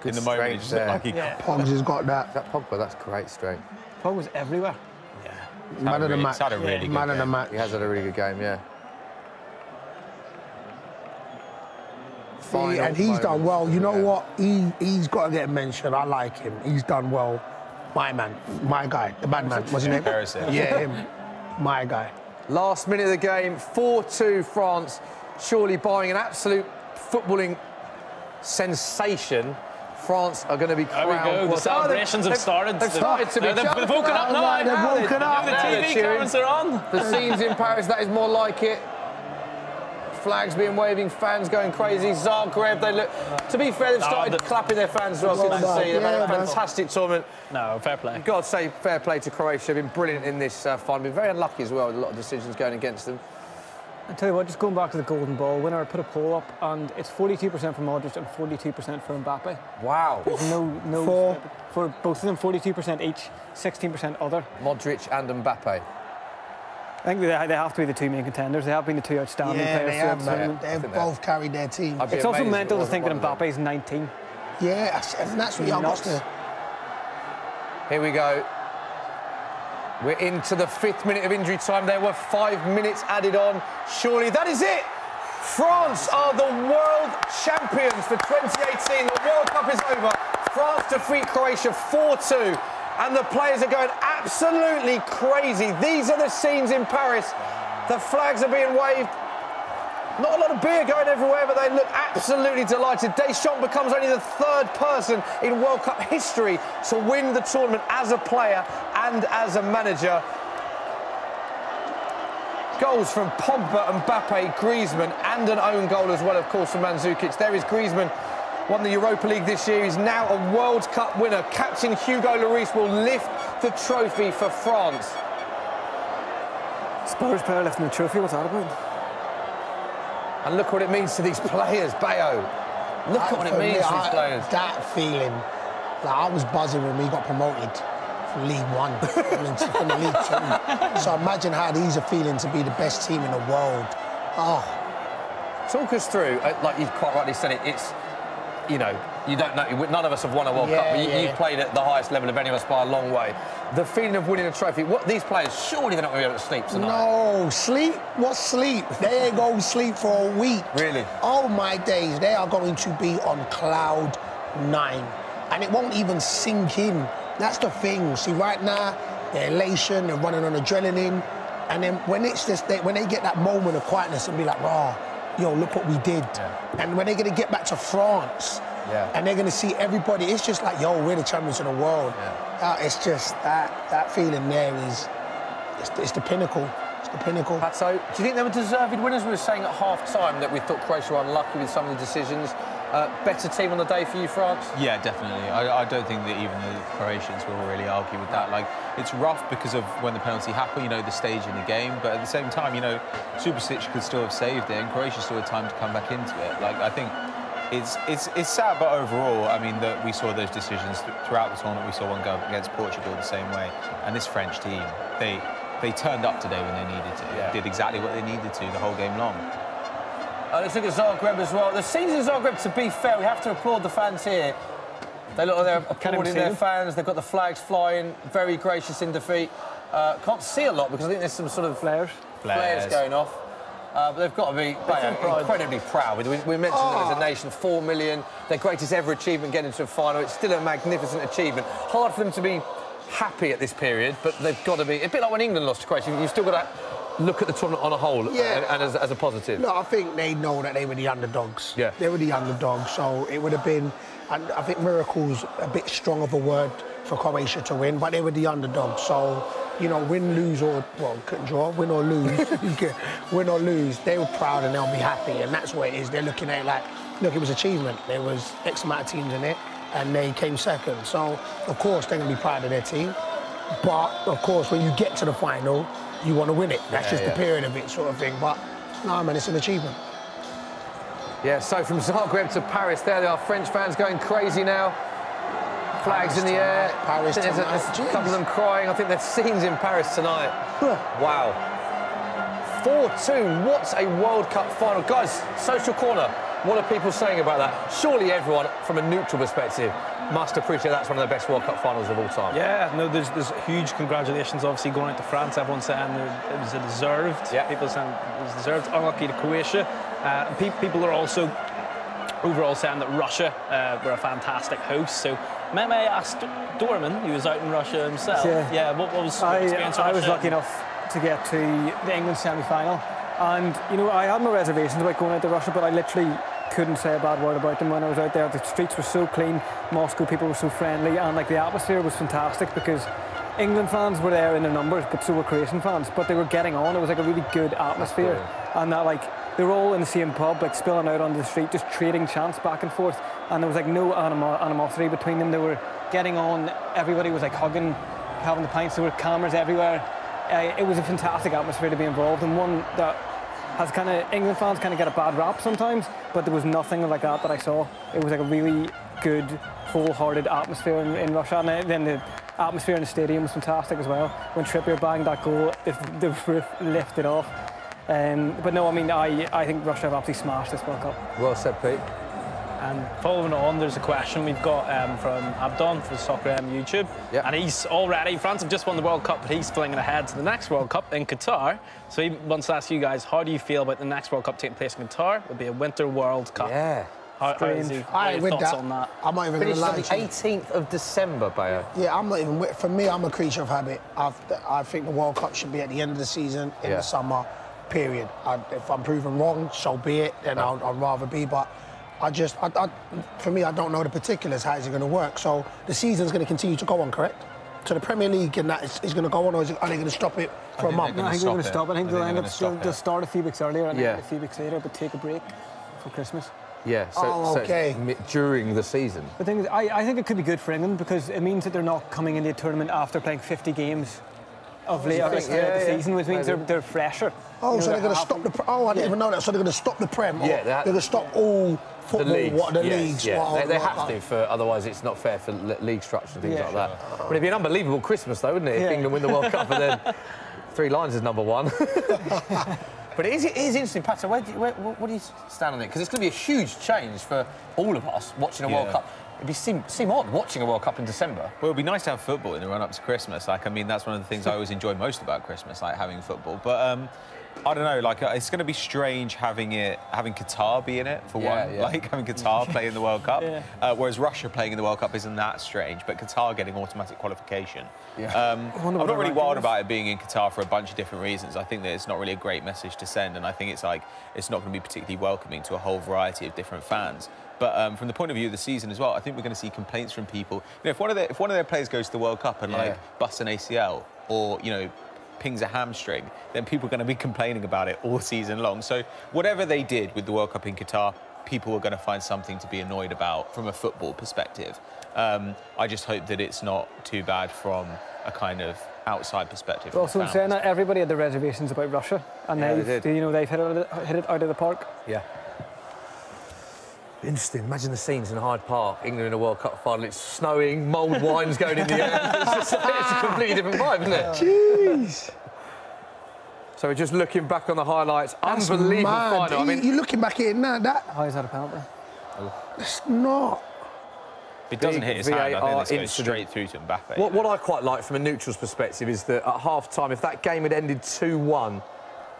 In the moment, he just looked like he... Pogba's has got that. That Pogba, that's great straight. Pogba's everywhere. Yeah. Man of the match. He's had a really good Man of the match. He has had a really good game, yeah. And he's done well. You know what? He's got to get mentioned. I like him. He's done well. My man. My guy. The bad man. What's his name? Yeah, him. My guy. Last minute of the game, 4-2 France. Surely buying an absolute footballing sensation France are going to be crowned. There we go. The celebrations have started. They've started to be. They've woken up now. They've woken up. The TV cameras are on. The scenes in Paris, that is more like it. Flags being waving, fans going crazy. Zagreb, they look. To be fair, they've started clapping their fans as well. Good to see. They've had a fantastic tournament. No, fair play. You've got to say fair play to Croatia. They've been brilliant in this final. Been very unlucky as well with a lot of decisions going against them. I tell you what, just going back to the golden ball winner, I put a poll up and it's 42% for Modric and 42% for Mbappe. Wow. There's for both of them, 42% each, 16% other. Modric and Mbappe. I think they have to be the two main contenders. They have been the two outstanding players. They've both carried their team. It's also mental to think that Mbappe's 19. Yeah, and that's what y'all got to. Here we go. We're into the 5th minute of injury time. There were 5 minutes added on. Surely that is it. France are the world champions for 2018. The World Cup is over. France defeat Croatia 4-2. And the players are going absolutely crazy. These are the scenes in Paris. The flags are being waved. Not a lot of beer going everywhere, but they look absolutely delighted. Deschamps becomes only the 3rd person in World Cup history to win the tournament as a player and as a manager. Goals from Pogba, Mbappe, Griezmann, and an own goal as well, of course, from Mandzukic. There is Griezmann, won the Europa League this year. He's now a World Cup winner. Captain Hugo Lloris will lift the trophy for France. Spurs player lifting the trophy, what's that about? And look what it means to these players, Bayo. Look at what it means to these players. That feeling, like I was buzzing when we got promoted from League One, from the League Two. So imagine how these are feeling to be the best team in the world. Oh. Talk us through, like you've quite rightly said it, it's, you know, you don't know, none of us have won a World Cup, but you've played at the highest level of any of us by a long way. The feeling of winning a trophy, what these players, surely they're not going to be able to sleep tonight. No, sleep? What sleep? They ain't going to sleep for a week. Really? Oh my days, they are going to be on cloud 9. And it won't even sink in. That's the thing. See, right now, they're elation, they're running on adrenaline. And then when it's just, when they get that moment of quietness and be like, oh, yo, look what we did. Yeah. And when they're going to get back to France, and they're going to see everybody, it's just like, yo, we're the champions of the world. Yeah. It's just that feeling there is, it's the pinnacle. It's the pinnacle. Pato, do you think they were deserved winners? We were saying at half-time that we thought Croatia were unlucky with some of the decisions. Better team on the day for you, France? Yeah, definitely. I don't think that even the Croatians will really argue with that. Like, it's rough because of when the penalty happened, you know, the stage in the game, but at the same time, you know, Subasic could still have saved it, and Croatia still had time to come back into it. Like, I think it's sad, but overall, I mean, that we saw those decisions throughout the tournament. We saw one go against Portugal the same way, and this French team, they turned up today when they needed to. Yeah. Did exactly what they needed to the whole game long. Let's look at Zagreb as well. The scenes in Zagreb, to be fair, we have to applaud the fans here. They look like they're applauding their fans. They've got the flags flying, very gracious in defeat. Can't see a lot because I think there's some sort of flares going off. But they've got to be incredibly proud. We mentioned that as a nation, 4 million, their greatest ever achievement getting to a final. It's still a magnificent achievement. Hard for them to be happy at this period, but they've got to be, a bit like when England lost to Croatia, you've still got to look at the tournament on a whole and as a positive. No, I think they know that they were the underdogs. Yeah. They were the underdogs, so it would have been, and I think miracle's a bit strong of a word for Croatia to win, but they were the underdogs, so, you know, win, lose, or, well, couldn't draw, win or lose, they were proud and they'll be happy, and that's what it is. They're looking at it like, look, it was achievement. There was X amount of teams in it, and they came second. So, of course, they're going to be proud of their team, but, of course, when you get to the final, you want to win it. That's just the period of it, sort of thing. But, no, man, it's an achievement. Yeah, so from Zagreb to Paris, there they are. French fans going crazy now. Flags in the air. Paris there's a couple of them crying. I think there's scenes in Paris tonight. Wow. 4-2. What a World Cup final. Guys, Social Corner, what are people saying about that? Surely everyone, from a neutral perspective, must appreciate that's one of the best World Cup finals of all time. Yeah, no, there's huge congratulations, obviously, going out to France. Everyone's saying it was a deserved. Yeah. People saying it was deserved. Unlucky to Croatia. People are also overall saying that Russia were a fantastic host. So, may I ask Dorman, who was out in Russia himself, what was your experience? I was lucky enough to get to the England semi-final. And, you know, I had my reservations about going out to Russia, but I literally couldn't say a bad word about them when I was out there. The streets were so clean, Moscow people were so friendly, and like the atmosphere was fantastic because England fans were there in their numbers, but so were Croatian fans. But they were getting on. It was like a really good atmosphere, and that like they were all in the same pub, like spilling out onto the street, just trading chants back and forth, and there was like no animosity between them. They were getting on. Everybody was like hugging, having the pints. There were cameras everywhere. It was a fantastic atmosphere to be involved in, one that has kind of, England fans kind of get a bad rap sometimes, but there was nothing like that I saw. It was like a really good, wholehearted atmosphere in Russia, and then the atmosphere in the stadium was fantastic as well. When Trippier banged that goal, the roof lifted off. But no, I mean, I think Russia have absolutely smashed this World Cup. Well said, Pete. And following on, there's a question we've got from Abdon for Soccer YouTube. Yep. And he's already, France have just won the World Cup, but he's flinging ahead to the next World Cup in Qatar. So he wants to ask you guys, how do you feel about the next World Cup taking place in Qatar? It would be a Winter World Cup. Yeah. What are your thoughts on that? I'm not even going to lie. Finished on the 18th of December, Bayo. Yeah, I'm not even. For me, I'm a creature of habit. I think the World Cup should be at the end of the season, in the summer, period. If I'm proven wrong, so be it. Then I'd rather be. But for me, I don't know the particulars. How is it going to work? So the season's going to continue to go on, correct? So the Premier League and that is going to go on, or are they going to stop it for a month? I think they're going to stop it. I think they'll start a few weeks earlier and then a few weeks later, but take a break for Christmas. Yeah, so during the season. The thing is, I think it could be good for England because it means that they're not coming into the tournament after playing 50 games of the season, which means they're fresher. Oh, so they're going to stop the... I didn't even know that. So they're going to stop the Prem? Yeah, they're going to stop all football, the leagues. Yeah. They have to, otherwise it's not fair for league structure and things like that. But it'd be an unbelievable Christmas, though, wouldn't it, if England win the World Cup and then 3 Lions is #1. But it is interesting, Patrick, what do you stand on it? Because it's going to be a huge change for all of us watching a World Cup. It'd seem odd watching a World Cup in December. Well, it'd be nice to have football in the run-up to Christmas. Like, I mean, that's one of the things I always enjoy most about Christmas, like having football. But I don't know, like, it's going to be strange having Qatar be in it, for one. Like, having Qatar play in the World Cup. Whereas Russia playing in the World Cup isn't that strange, but Qatar getting automatic qualification. I'm not really wild about it being in Qatar for a bunch of different reasons. I think that it's not really a great message to send, and I think it's not going to be particularly welcoming to a whole variety of different fans. But from the point of view of the season as well, I think we're going to see complaints from people. You know, if one of their players goes to the World Cup and like busts an ACL or pings a hamstring, then people are going to be complaining about it all season long. So whatever they did with the World Cup in Qatar, people are going to find something to be annoyed about from a football perspective. I just hope that it's not too bad from a kind of outside perspective. Well, so in saying that, everybody had their reservations about Russia, and they've hit it out of the park. Yeah. Interesting. Imagine the scenes in Hyde Park, England in a World Cup final. It's snowing, mulled wine's going in the air. It's a completely different vibe, isn't it? Jeez. So we're just looking back on the highlights. That's unbelievable mad. final. I mean, you're looking back at it now. How is that a penalty? It's not. It doesn't hit his hand. I think this goes straight through to Mbappe. What I quite like from a neutral's perspective is that at half-time, if that game had ended 2-1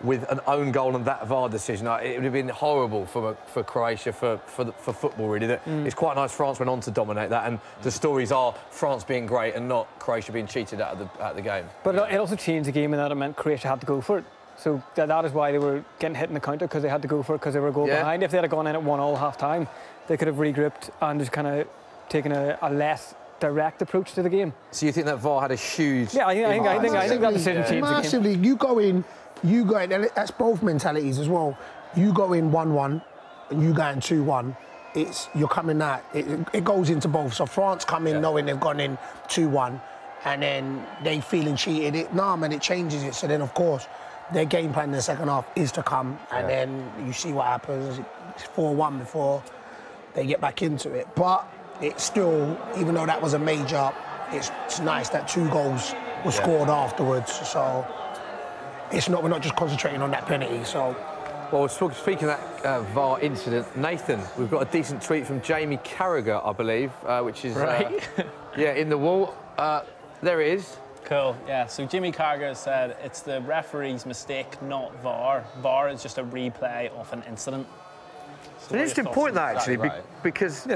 with an own goal and that VAR decision, it would have been horrible for Croatia, for football, really. It's quite nice France went on to dominate that, and the stories are France being great and not Croatia being cheated out of the game. But it also changed the game in that it meant Croatia had to go for it. So that is why they were getting hit in the counter, because they had to go for it because they were a goal behind. If they had gone in at 1-1 half-time, they could have regrouped and just kind of taken a less direct approach to the game. So you think that VAR had a huge... Yeah, I think that decision changed massively. The game. You go in, and that's both mentalities as well. You go in 1-1 and you go in 2-1. You're coming out. It goes into both. So France come in knowing they've gone in 2-1, and then they feeling cheated. It changes it. So then, of course, their game plan in the second half is to come, and then you see what happens. It's 4-1 before they get back into it. But it's still, even though that was a major, it's nice that 2 goals were scored afterwards. So we're not just concentrating on that penalty. So, well, speaking of that VAR incident, Nathan, we've got a decent tweet from Jamie Carragher, I believe, which is in the wall. There it is. Cool. Yeah. So Jimmy Carragher said it's the referee's mistake, not VAR. VAR is just a replay of an incident. It's an interesting point, that actually, because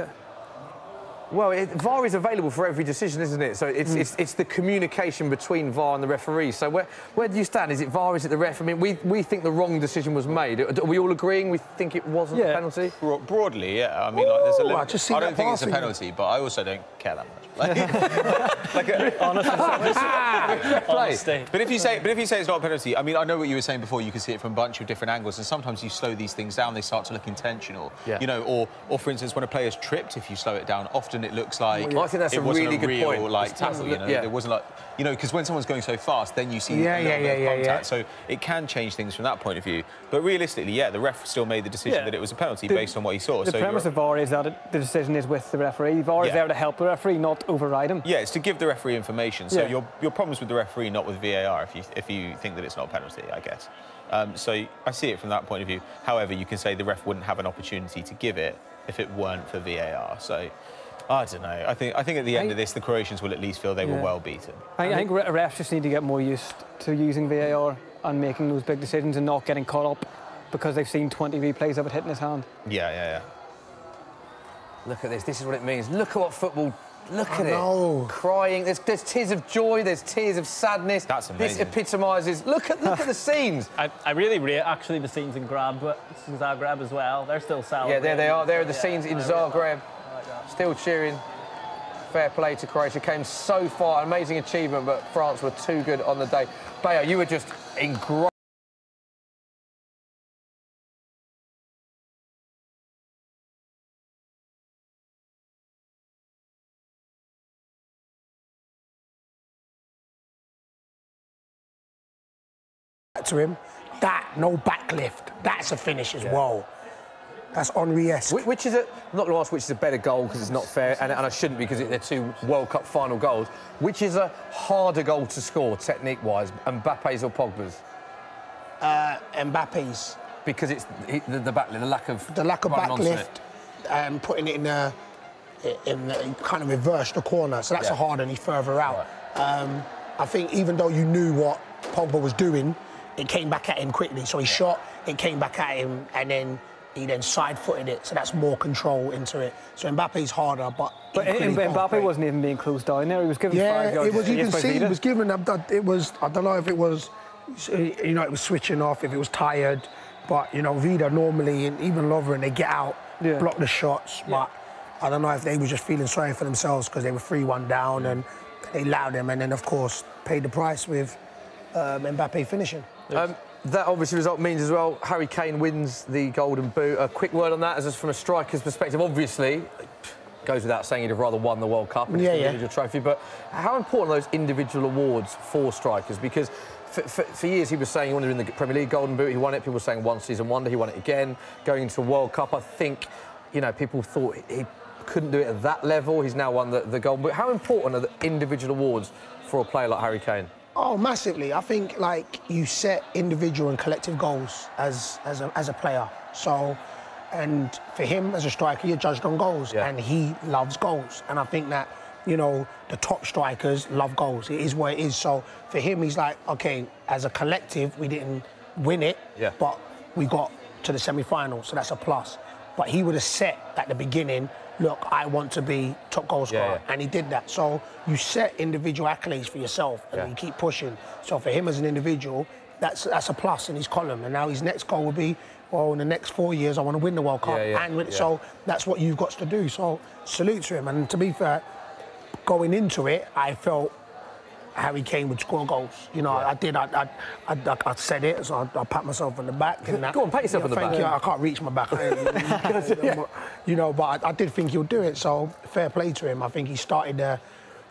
Well, VAR is available for every decision, isn't it? So it's the communication between VAR and the referee. So where do you stand? Is it VAR? Is it the ref? I mean, we think the wrong decision was made. Are we all agreeing? We think it wasn't a penalty? Broadly, yeah. I mean, like, there's a limit. I don't think it's a penalty, but I also don't care that much. Honestly. But if you say it's not a penalty, I mean, I know what you were saying before. You can see it from a bunch of different angles, and sometimes you slow these things down, they start to look intentional. Yeah. You know, or for instance, when a player's tripped, if you slow it down, often it looks like I think that's it a wasn't really a good real, point. like tackle. You know, it wasn't like, you know, because when someone's going so fast, then you see a little bit of contact. So it can change things from that point of view. But realistically, yeah, the ref still made the decision that it was a penalty based on what he saw. The premise of VAR is that the decision is with the referee. VAR is there to help the referee, not override him. Yeah, it's to give the referee information. So your problem's with the referee, not with VAR, if you think that it's not a penalty, I guess. So I see it from that point of view. However, you can say the ref wouldn't have an opportunity to give it if it weren't for VAR. So I don't know. I think at the end of this, the Croatians will at least feel they were well beaten. I think refs just need to get more used to using VAR and making those big decisions and not getting caught up because they've seen 20 replays of it hitting his hand. Yeah. Look at this. This is what it means. Look at what football. Look at it. Crying. There's tears of joy. There's tears of sadness. That's amazing. This epitomises. Look at the scenes. I really rate actually the scenes in Zagreb as well. They're still celebrating. Yeah, there they are. There are the scenes in Zagreb. Still cheering. Fair play to Croatia. Came so far. Amazing achievement, but France were too good on the day. Bayo, you were just engrossed. To him, no backlift, that's a finish as well. That's Henry-esque. Which is I'm not going to ask which is a better goal because it's not fair, and I shouldn't because they're two World Cup final goals. Which is a harder goal to score, technique-wise, Mbappe's or Pogba's? Mbappe's. Because it's the backlift, the lack of backlift, and putting it in kind of reverse the corner, so that's a hard and he's further out. Right. I think even though you knew what Pogba was doing, it came back at him quickly. So he shot, it came back at him, and then he side-footed it. So that's more control into it. So Mbappe's harder, but Mbappe wasn't even being closed down there. He was given 5 yards. It was even seen. He was given. It was. I don't know if it was. You know, it was switching off. If it was tired, but you know, Vida normally and even Lovren, they get out, block the shots. But I don't know if they were just feeling sorry for themselves because they were 3-1 down and they allowed them, and then of course paid the price with Mbappe finishing. That obviously result means as well Harry Kane wins the Golden Boot. A quick word on that, as from a striker's perspective, obviously, goes without saying he'd have rather won the World Cup and it's an individual trophy, but how important are those individual awards for strikers? Because for years he was saying he wanted to win the Premier League Golden Boot, he won it, people were saying one season wonder, he won it again. Going into a World Cup, I think, you know, people thought he couldn't do it at that level. He's now won the Golden Boot. How important are the individual awards for a player like Harry Kane? Oh, massively. I think, like, you set individual and collective goals as a player. So, and for him as a striker, you're judged on goals, and he loves goals. And I think that, you know, the top strikers love goals. It is what it is. So for him, he's like, OK, as a collective, we didn't win it, but we got to the semi-final, so that's a plus. But he would have set at the beginning, look, I want to be top goal scorer, and he did that. So you set individual accolades for yourself, and you keep pushing. So for him as an individual, that's a plus in his column. And now his next goal will be, well, in the next 4 years, I want to win the World Cup. And win. So that's what you've got to do. So salute to him. And to be fair, going into it, I felt Harry Kane would score goals. You know, I did. I said it, so I pat myself on the back. And that. Go on, pat yourself on the back. Thank you. I can't reach my back. You know, but I did think he'll do it. So fair play to him. I think he started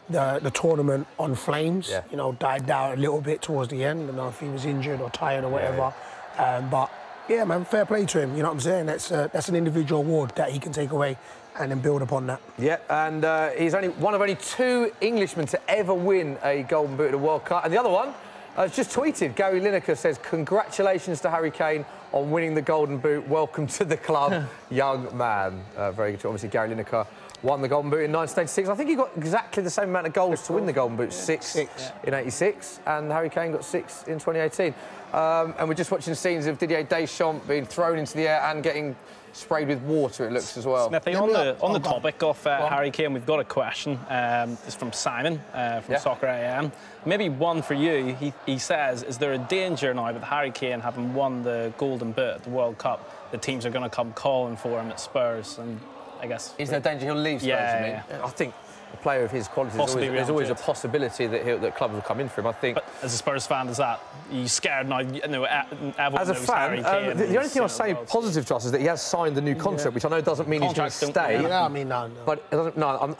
the tournament on flames. You know, died down a little bit towards the end. I don't know if he was injured or tired or whatever. But yeah, man, fair play to him. You know what I'm saying? That's an individual award that he can take away and then build upon that. Yeah, and he's one of only 2 Englishmen to ever win a Golden Boot at a World Cup. And the other one has just tweeted. Gary Lineker says, congratulations to Harry Kane on winning the Golden Boot. Welcome to the club, young man. Very good. Obviously, Gary Lineker won the Golden Boot in 1986. I think he got exactly the same amount of goals to win the Golden Boot, 6 in 86, and Harry Kane got 6 in 2018. And we're just watching scenes of Didier Deschamps being thrown into the air and getting sprayed with water, it looks as well. Smithy, on the topic of Harry Kane, we've got a question. It's from Simon from Soccer AM. Maybe one for you. He says, is there a danger now with Harry Kane having won the Golden Boot at the World Cup, the teams are going to come calling for him at Spurs? And I guess... Is there danger he'll leave Spurs, you mean? I think a player of his quality, there's always a possibility that clubs will come in for him. I think. But as a Spurs fan, are you scared now? As a fan, the only thing I'll say positive to us is that he has signed the new contract, which I know doesn't mean he's going to stay. Yeah, I mean, no. But I'm not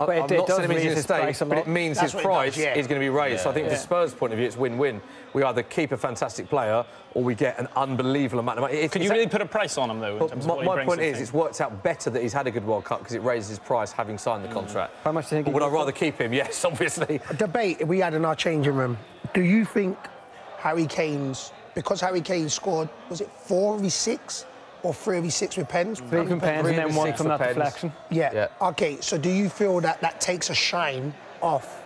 saying it means he's going to stay, but it means his price is going to be raised. So I think from Spurs' point of view, it's win-win. We either keep a fantastic player or we get an unbelievable amount of money. Could you really put a price on him, though? My point is, it's worked out better that he's had a good World Cup because it raises his price having signed the contract. How much do you think? Would I rather keep him? Yes, obviously. A debate we had in our changing room. Do you think Harry Kane's, because Harry Kane scored, was it 4v6 or 3v6 with pens? 3 from pens and then 1 from that deflection. Yeah. OK, so do you feel that takes a shine off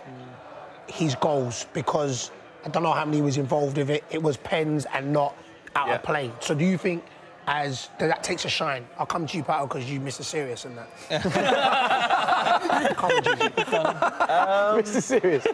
his goals? Because I don't know how many was involved with it. It was pens and not out of play. So do you think that takes a shine? I'll come to you, Pato, because you Mr. Serious in that. Mr. Serious.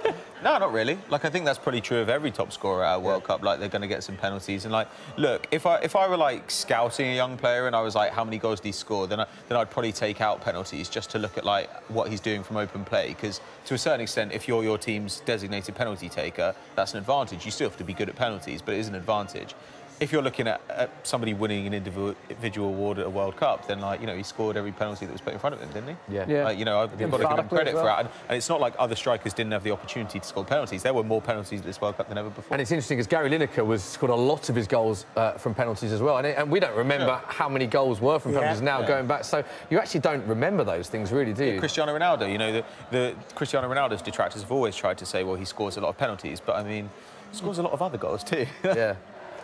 No, not really. Like, I think that's probably true of every top scorer at a World Cup. Like, they're going to get some penalties. And, like, look, if I were, like, scouting a young player and I was like, how many goals did he score, then I'd probably take out penalties just to look at, like, what he's doing from open play. Because, to a certain extent, if you're your team's designated penalty taker, that's an advantage. You still have to be good at penalties, but it is an advantage. If you're looking at somebody winning an individual award at a World Cup, then, like, you know, he scored every penalty that was put in front of him, didn't he? Yeah. Like, you know, I've got to give him credit for that. And it's not like other strikers didn't have the opportunity to score penalties. There were more penalties at this World Cup than ever before. And it's interesting because Gary Lineker scored a lot of his goals from penalties as well. And we don't remember how many goals were from penalties now going back. So you actually don't remember those things, really, do you? Cristiano Ronaldo, you know, the Cristiano Ronaldo's detractors have always tried to say, well, he scores a lot of penalties. But, I mean, he scores a lot of other goals too. Yeah.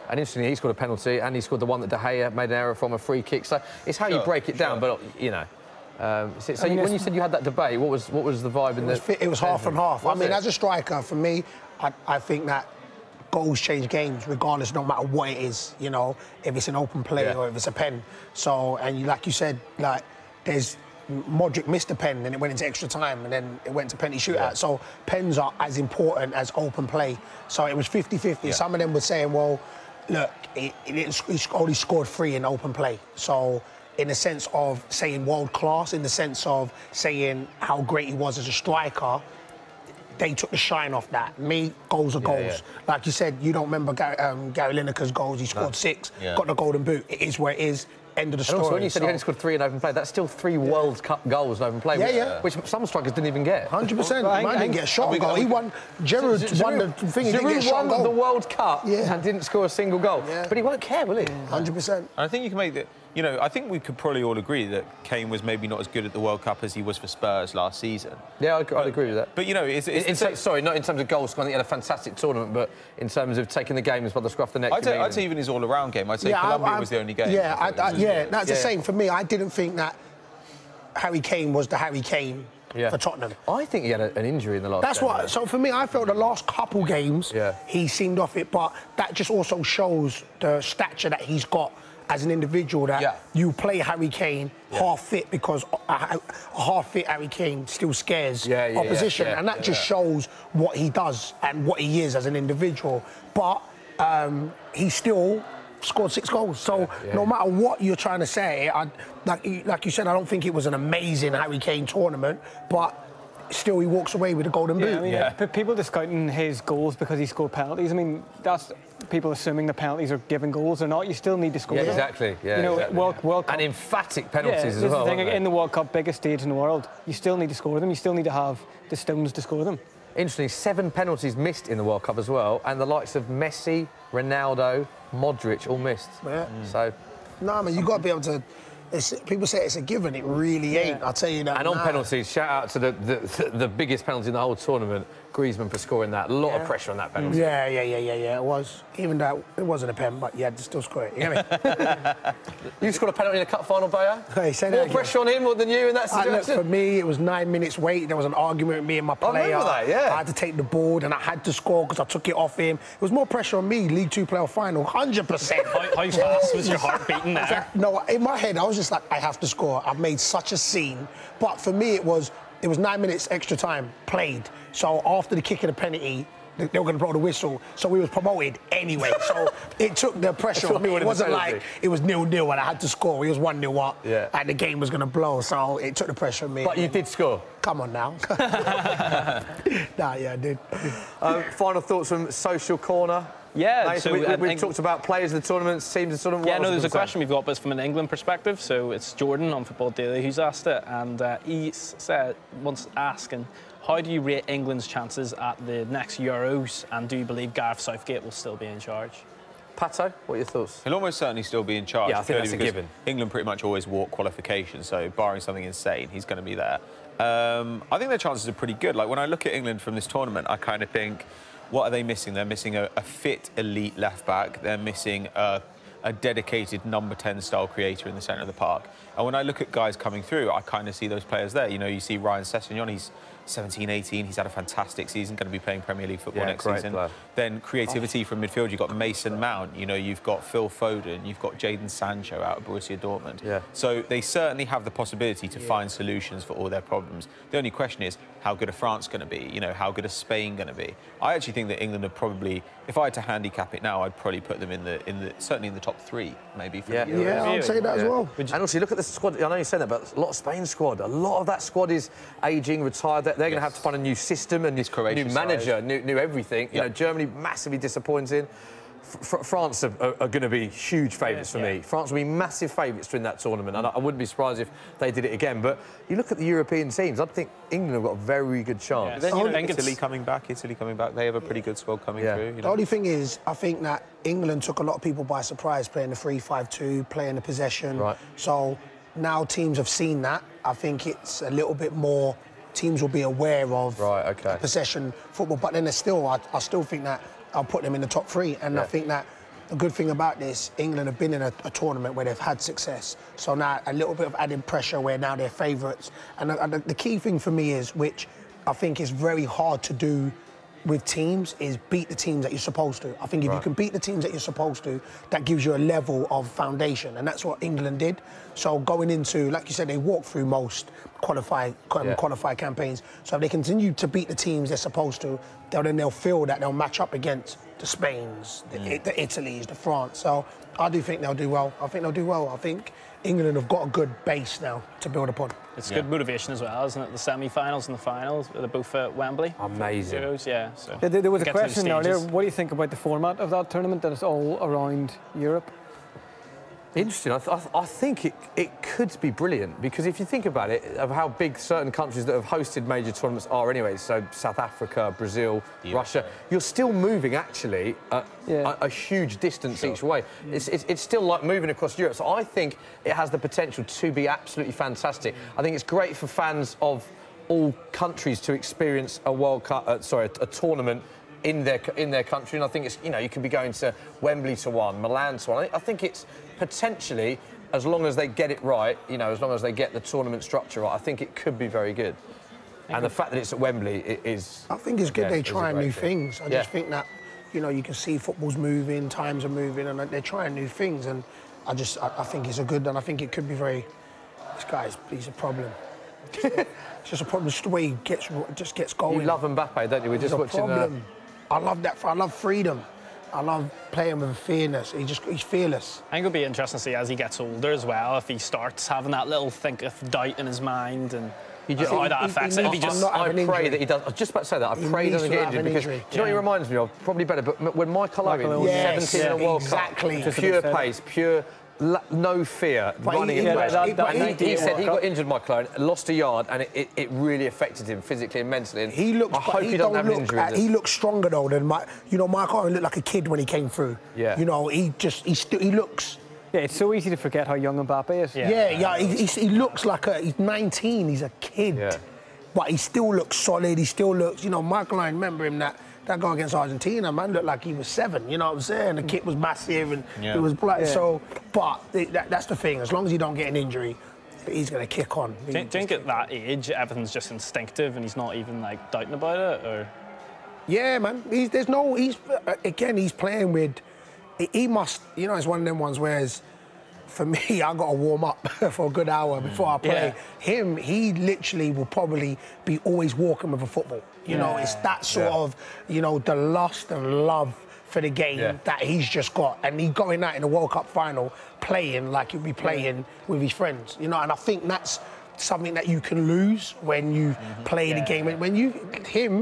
And interestingly, he scored a penalty and he scored the one that De Gea made an error from a free kick. So it's how you break it down, but, you know. When you said you had that debate, what was the vibe in the... It was half and half. I mean, as a striker, for me, I think that goals change games regardless, no matter what it is, you know, if it's an open play or if it's a pen. So, and like you said, like, there's... Modric missed a pen, then it went into extra time, and then it went to penalty shootout. So pens are as important as open play. So it was 50-50. Some of them were saying, well, look, he only scored 3 in open play. So in the sense of saying world class, in the sense of saying how great he was as a striker, they took the shine off that. Me, goals are goals. Like you said, you don't remember Gary Lineker's goals. He scored 6, got the Golden Boot. It is where it is. End of the story. Also, when you said he only scored 3 in open play, that's still 3 World Cup goals in open play, which some strikers didn't even get. 100%. Man didn't get a shot goal. He won. Giroud won the thing. He didn't get a shot goal. Giroud won the World Cup and didn't score a single goal. But he won't care, will he? 100%. And I think you can make that. You know, I think we could probably all agree that Kane was maybe not as good at the World Cup as he was for Spurs last season. Yeah, I'd agree with that. But, you know, sorry, not in terms of goals scoring. He had a fantastic tournament, but in terms of taking the games by the scruff of the neck. I'd say even his all-around game. I'd say Colombia was the only game. That's the same for me. I didn't think that Harry Kane was the Harry Kane for Tottenham. I think he had an injury in the last That's game. what... So, for me, I felt the last couple games, he seemed off it, but that just also shows the stature that he's got as an individual, that you play Harry Kane half fit, because a half fit Harry Kane still scares opposition, and that just shows what he does and what he is as an individual. But he still scored 6 goals. So no matter what you're trying to say, like you said, I don't think it was an amazing Harry Kane tournament, but still he walks away with a Golden Boot. But people discounting his goals because he scored penalties, I mean, that's people assuming the penalties are given goals or not. You still need to score them. Exactly. Yeah, you know, exactly. World Cup, and emphatic penalties as well. The thing, in the World Cup, biggest stage in the world, you still need to score them. You still need to have the stones to score them. Interestingly, 7 penalties missed in the World Cup as well, and the likes of Messi, Ronaldo, Modric all missed. So, no, man, you got to be able to. People say it's a given. It really ain't. I'll tell you that. And on penalties, shout out to the biggest penalty in the whole tournament. Griezmann for scoring that. A lot of pressure on that penalty. Yeah. It was. Even though it wasn't a pen, but you had to still score it. You get me? You scored a penalty in a cup final, Bayo? Hey, say More that pressure on him than you in that situation? For me, it was 9 minutes wait. There was an argument with me and my player. I remember that, yeah. I had to take the board and I had to score because I took it off him. It was more pressure on me, League Two playoff final, 100%. How fast was your heart beating there? No, in my head, I was just like, I have to score. I've made such a scene. But for me, it was 9 minutes extra time played. So after the kick of the penalty, they were going to blow the whistle, so we was promoted anyway. So it took the pressure off me. It wasn't like it was 0-0 and I had to score. It was 1-0 up, and the game was going to blow. So it took the pressure off me. But you did score. Come on now. I did. Final thoughts from Social Corner. Yeah, Nathan, so we've talked about players of the tournament, teams of the tournament. Yeah, no, there's a question we've got, but it's from an England perspective. So it's Jordan on Football Daily who's asked it, and he wants asking, how do you rate England's chances at the next Euros, and do you believe Gareth Southgate will still be in charge? Pato, what are your thoughts? He'll almost certainly still be in charge. Yeah, I think that's a given. England pretty much always walk qualifications, so barring something insane, he's going to be there. I think their chances are pretty good. Like, when I look at England from this tournament, I kind of think, what are they missing? They're missing a fit elite left-back. They're missing a dedicated number 10 style creator in the centre of the park. And when I look at guys coming through, I kind of see those players there. You know, you see Ryan Sessegnon, he's 17, 18, he's had a fantastic season, going to be playing Premier League football next season. Player. Then creativity from midfield, you've got Mason Mount, you know, you've got Phil Foden, you've got Jadon Sancho out of Borussia Dortmund. Yeah. So they certainly have the possibility to find solutions for all their problems. The only question is, how good are France going to be? You know, how good is Spain going to be? I actually think that England are probably, if I had to handicap it now, I'd probably put them certainly in the top 3, maybe. For yeah, I'd say that as well. And also, look at the squad. I know you said that, but a lot of Spain's squad, a lot of that squad is ageing, retired. They're going to have to find a new system and new manager, new everything. You know, Germany massively disappointing. France are going to be huge favourites for me. France will be massive favourites to win that tournament, and I wouldn't be surprised if they did it again. But you look at the European teams, I think England have got a very good chance. Yeah. Then Italy coming back, they have a pretty good squad coming through. You know? The only thing is, I think that England took a lot of people by surprise playing the 3-5-2, playing the possession. Right. So now teams have seen that. I think it's a little bit more, teams will be aware of possession football. But then there's still, I still think that I'll put them in the top 3. And I think that the good thing about this, England have been in a tournament where they've had success. So now a little bit of added pressure where now they're favourites. And the key thing for me is, which I think is very hard to do with teams, is beat the teams that you're supposed to. I think if you can beat the teams that you're supposed to, that gives you a level of foundation. And that's what England did. So going into, like you said, they walked through most qualified campaigns. So if they continue to beat the teams they're supposed to, then they'll feel that they'll match up against the Spains, the Italys, the France. So I do think they'll do well. I think they'll do well. I think England have got a good base now to build upon. It's good motivation as well, isn't it? The semi-finals and the finals, they're both at Wembley. Amazing. So there was a question earlier. What do you think about the format of that tournament, that it's all around Europe? Interesting. I think it could be brilliant, because if you think about it, of how big certain countries that have hosted major tournaments are anyway, so South Africa, Brazil, Russia, you're still moving actually a huge distance each way. It's still like moving across Europe. So I think it has the potential to be absolutely fantastic. I think it's great for fans of all countries to experience a World Cup, a tournament in their country, and I think it's, you know, you can be going to Wembley to one, Milan to one. I think it's potentially, as long as they get it right, you know, as long as they get the tournament structure right, I think it could be very good. And the fact that it's at Wembley is... I think it's good they're trying new things. I just think that, you know, you can see football's moving, times are moving, and they're trying new things, and I think it's a good, and I think it could be very... This he's a problem. It's just a problem. It's just the way he gets going. You love Mbappe, don't you? We're just watching problem. I love that. I love freedom. I love playing with fearless. He's fearless. I think it'll be interesting to see as he gets older as well, if he starts having that little think of doubt in his mind and how that affects it. I pray that he does. I was just about to say that. I pray he doesn't get injured, because do you know what he reminds me of? Probably better, but when Michael Owen, 17 in a World Cup, pure pace, pure... no fear, running in place. He said he got injured, Michael Owen, lost a yard, and it really affected him physically and mentally. And I hope he doesn't have an injury. He looks stronger though than Michael Owen looked like a kid when he came through. Yeah. You know, he looks. Yeah, it's so easy to forget how young Mbappe is. He looks like he's 19. He's a kid. Yeah. but he still looks solid. He still looks, you know, Michael, I remember him that goal against Argentina, man, looked like he was 7, you know what I'm saying? The kick was massive and it was black. So, but that's the thing, as long as he don't get an injury, he's going to kick on. Do you think at that age, everything's just instinctive and he's not even, like, doubting about it, or...? Yeah, man, he's playing with, he must, you know, it's one of them ones where for me, I got to warm up for a good hour before I play. Him, he literally will probably be always walking with a football. You know, it's that sort of, you know, the lust and love for the game that he's just got. And he going out in the World Cup final playing like he'd be playing with his friends, you know, and I think that's something that you can lose when you play the game. When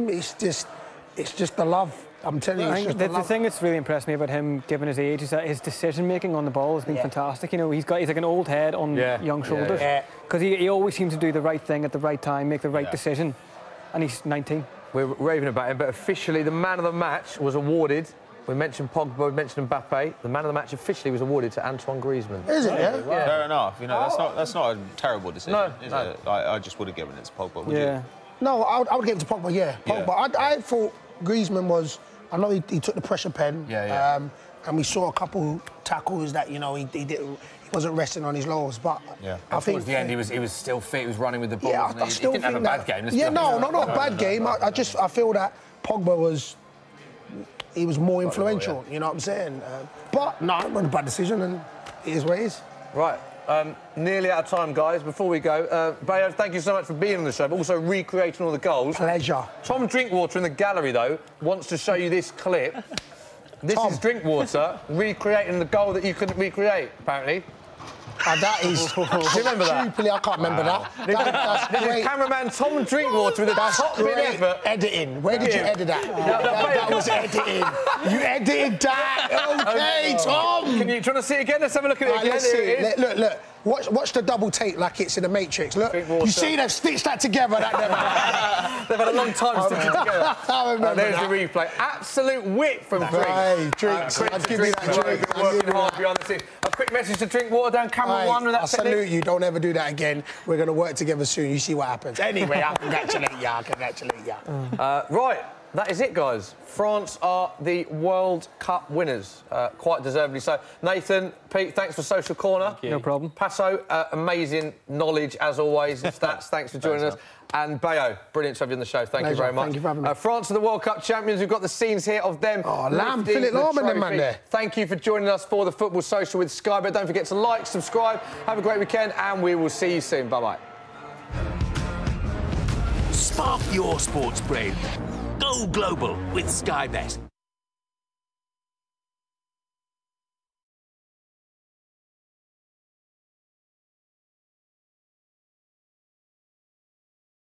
it's just the love. I'm telling you, the thing that's really impressed me about him, given his age, is that his decision-making on the ball has been fantastic. You know, he's like an old head on young shoulders. Because he always seems to do the right thing at the right time, make the right decision. And he's 19. We're raving about him, but officially the man of the match was awarded. We mentioned Pogba, we mentioned Mbappe. The man of the match officially was awarded to Antoine Griezmann. Is it? Yeah. Fair enough. You know, that's not a terrible decision. No. I just would have given it to Pogba. Would you? No, I would give it to Pogba. Yeah, Pogba. I thought Griezmann was. I know he took the pressure pen. And we saw a couple tackles that, you know, he wasn't resting on his laurels, but I think towards the end he was still fit. He was running with the ball. Yeah, I still think he didn't have a bad game. Yeah, no, not a bad game. I feel that Pogba was more influential. You know what I'm saying? But no, it wasn't a bad decision, and it is what it is. Right. Nearly out of time, guys. Before we go, Bayo, thank you so much for being on the show, but also recreating all the goals. Pleasure. Tom Drinkwater in the gallery, though, wants to show you this clip. This is Drinkwater recreating the goal that you couldn't recreate, apparently. That is... Do you remember that? Stupidly, I can't remember that. That's this great. is cameraman Tom Drinkwater with a top-bit effort. Editing. Where did you edit that? That was editing. You edited that. OK, Tom. Do you want to see it again? Let's have a look at it again. Let's see it. Look. Watch the double take like it's in the Matrix. Look, you see they've stitched that together. That never. They've had a long time to stitch it together. I remember there's that. the replay. Absolute wit from Drink. Hey, Drinks. I'd give you that, Drink. Working hard behind the scenes. A quick message to Drinkwater down camera 1 with that technique. I salute you. Don't ever do that again. We're going to work together soon. You see what happens. Anyway, I congratulate you. Right. That is it, guys. France are the World Cup winners, quite deservedly so. Nathan, Pete, thanks for Social Corner. No problem. Passo, amazing knowledge, as always, and stats. Thanks for joining us. And Bayo, brilliant to have you on the show. Thank you very much. Thank you for having me. France are the World Cup champions. We've got the scenes here of them. Oh, Lamb, Philip Lahm and them, man, there. Thank you for joining us for the Football Social with Sky. But don't forget to like, subscribe. Have a great weekend, and we will see you soon. Bye-bye. Spark your sports brain. Go global with Sky Bet.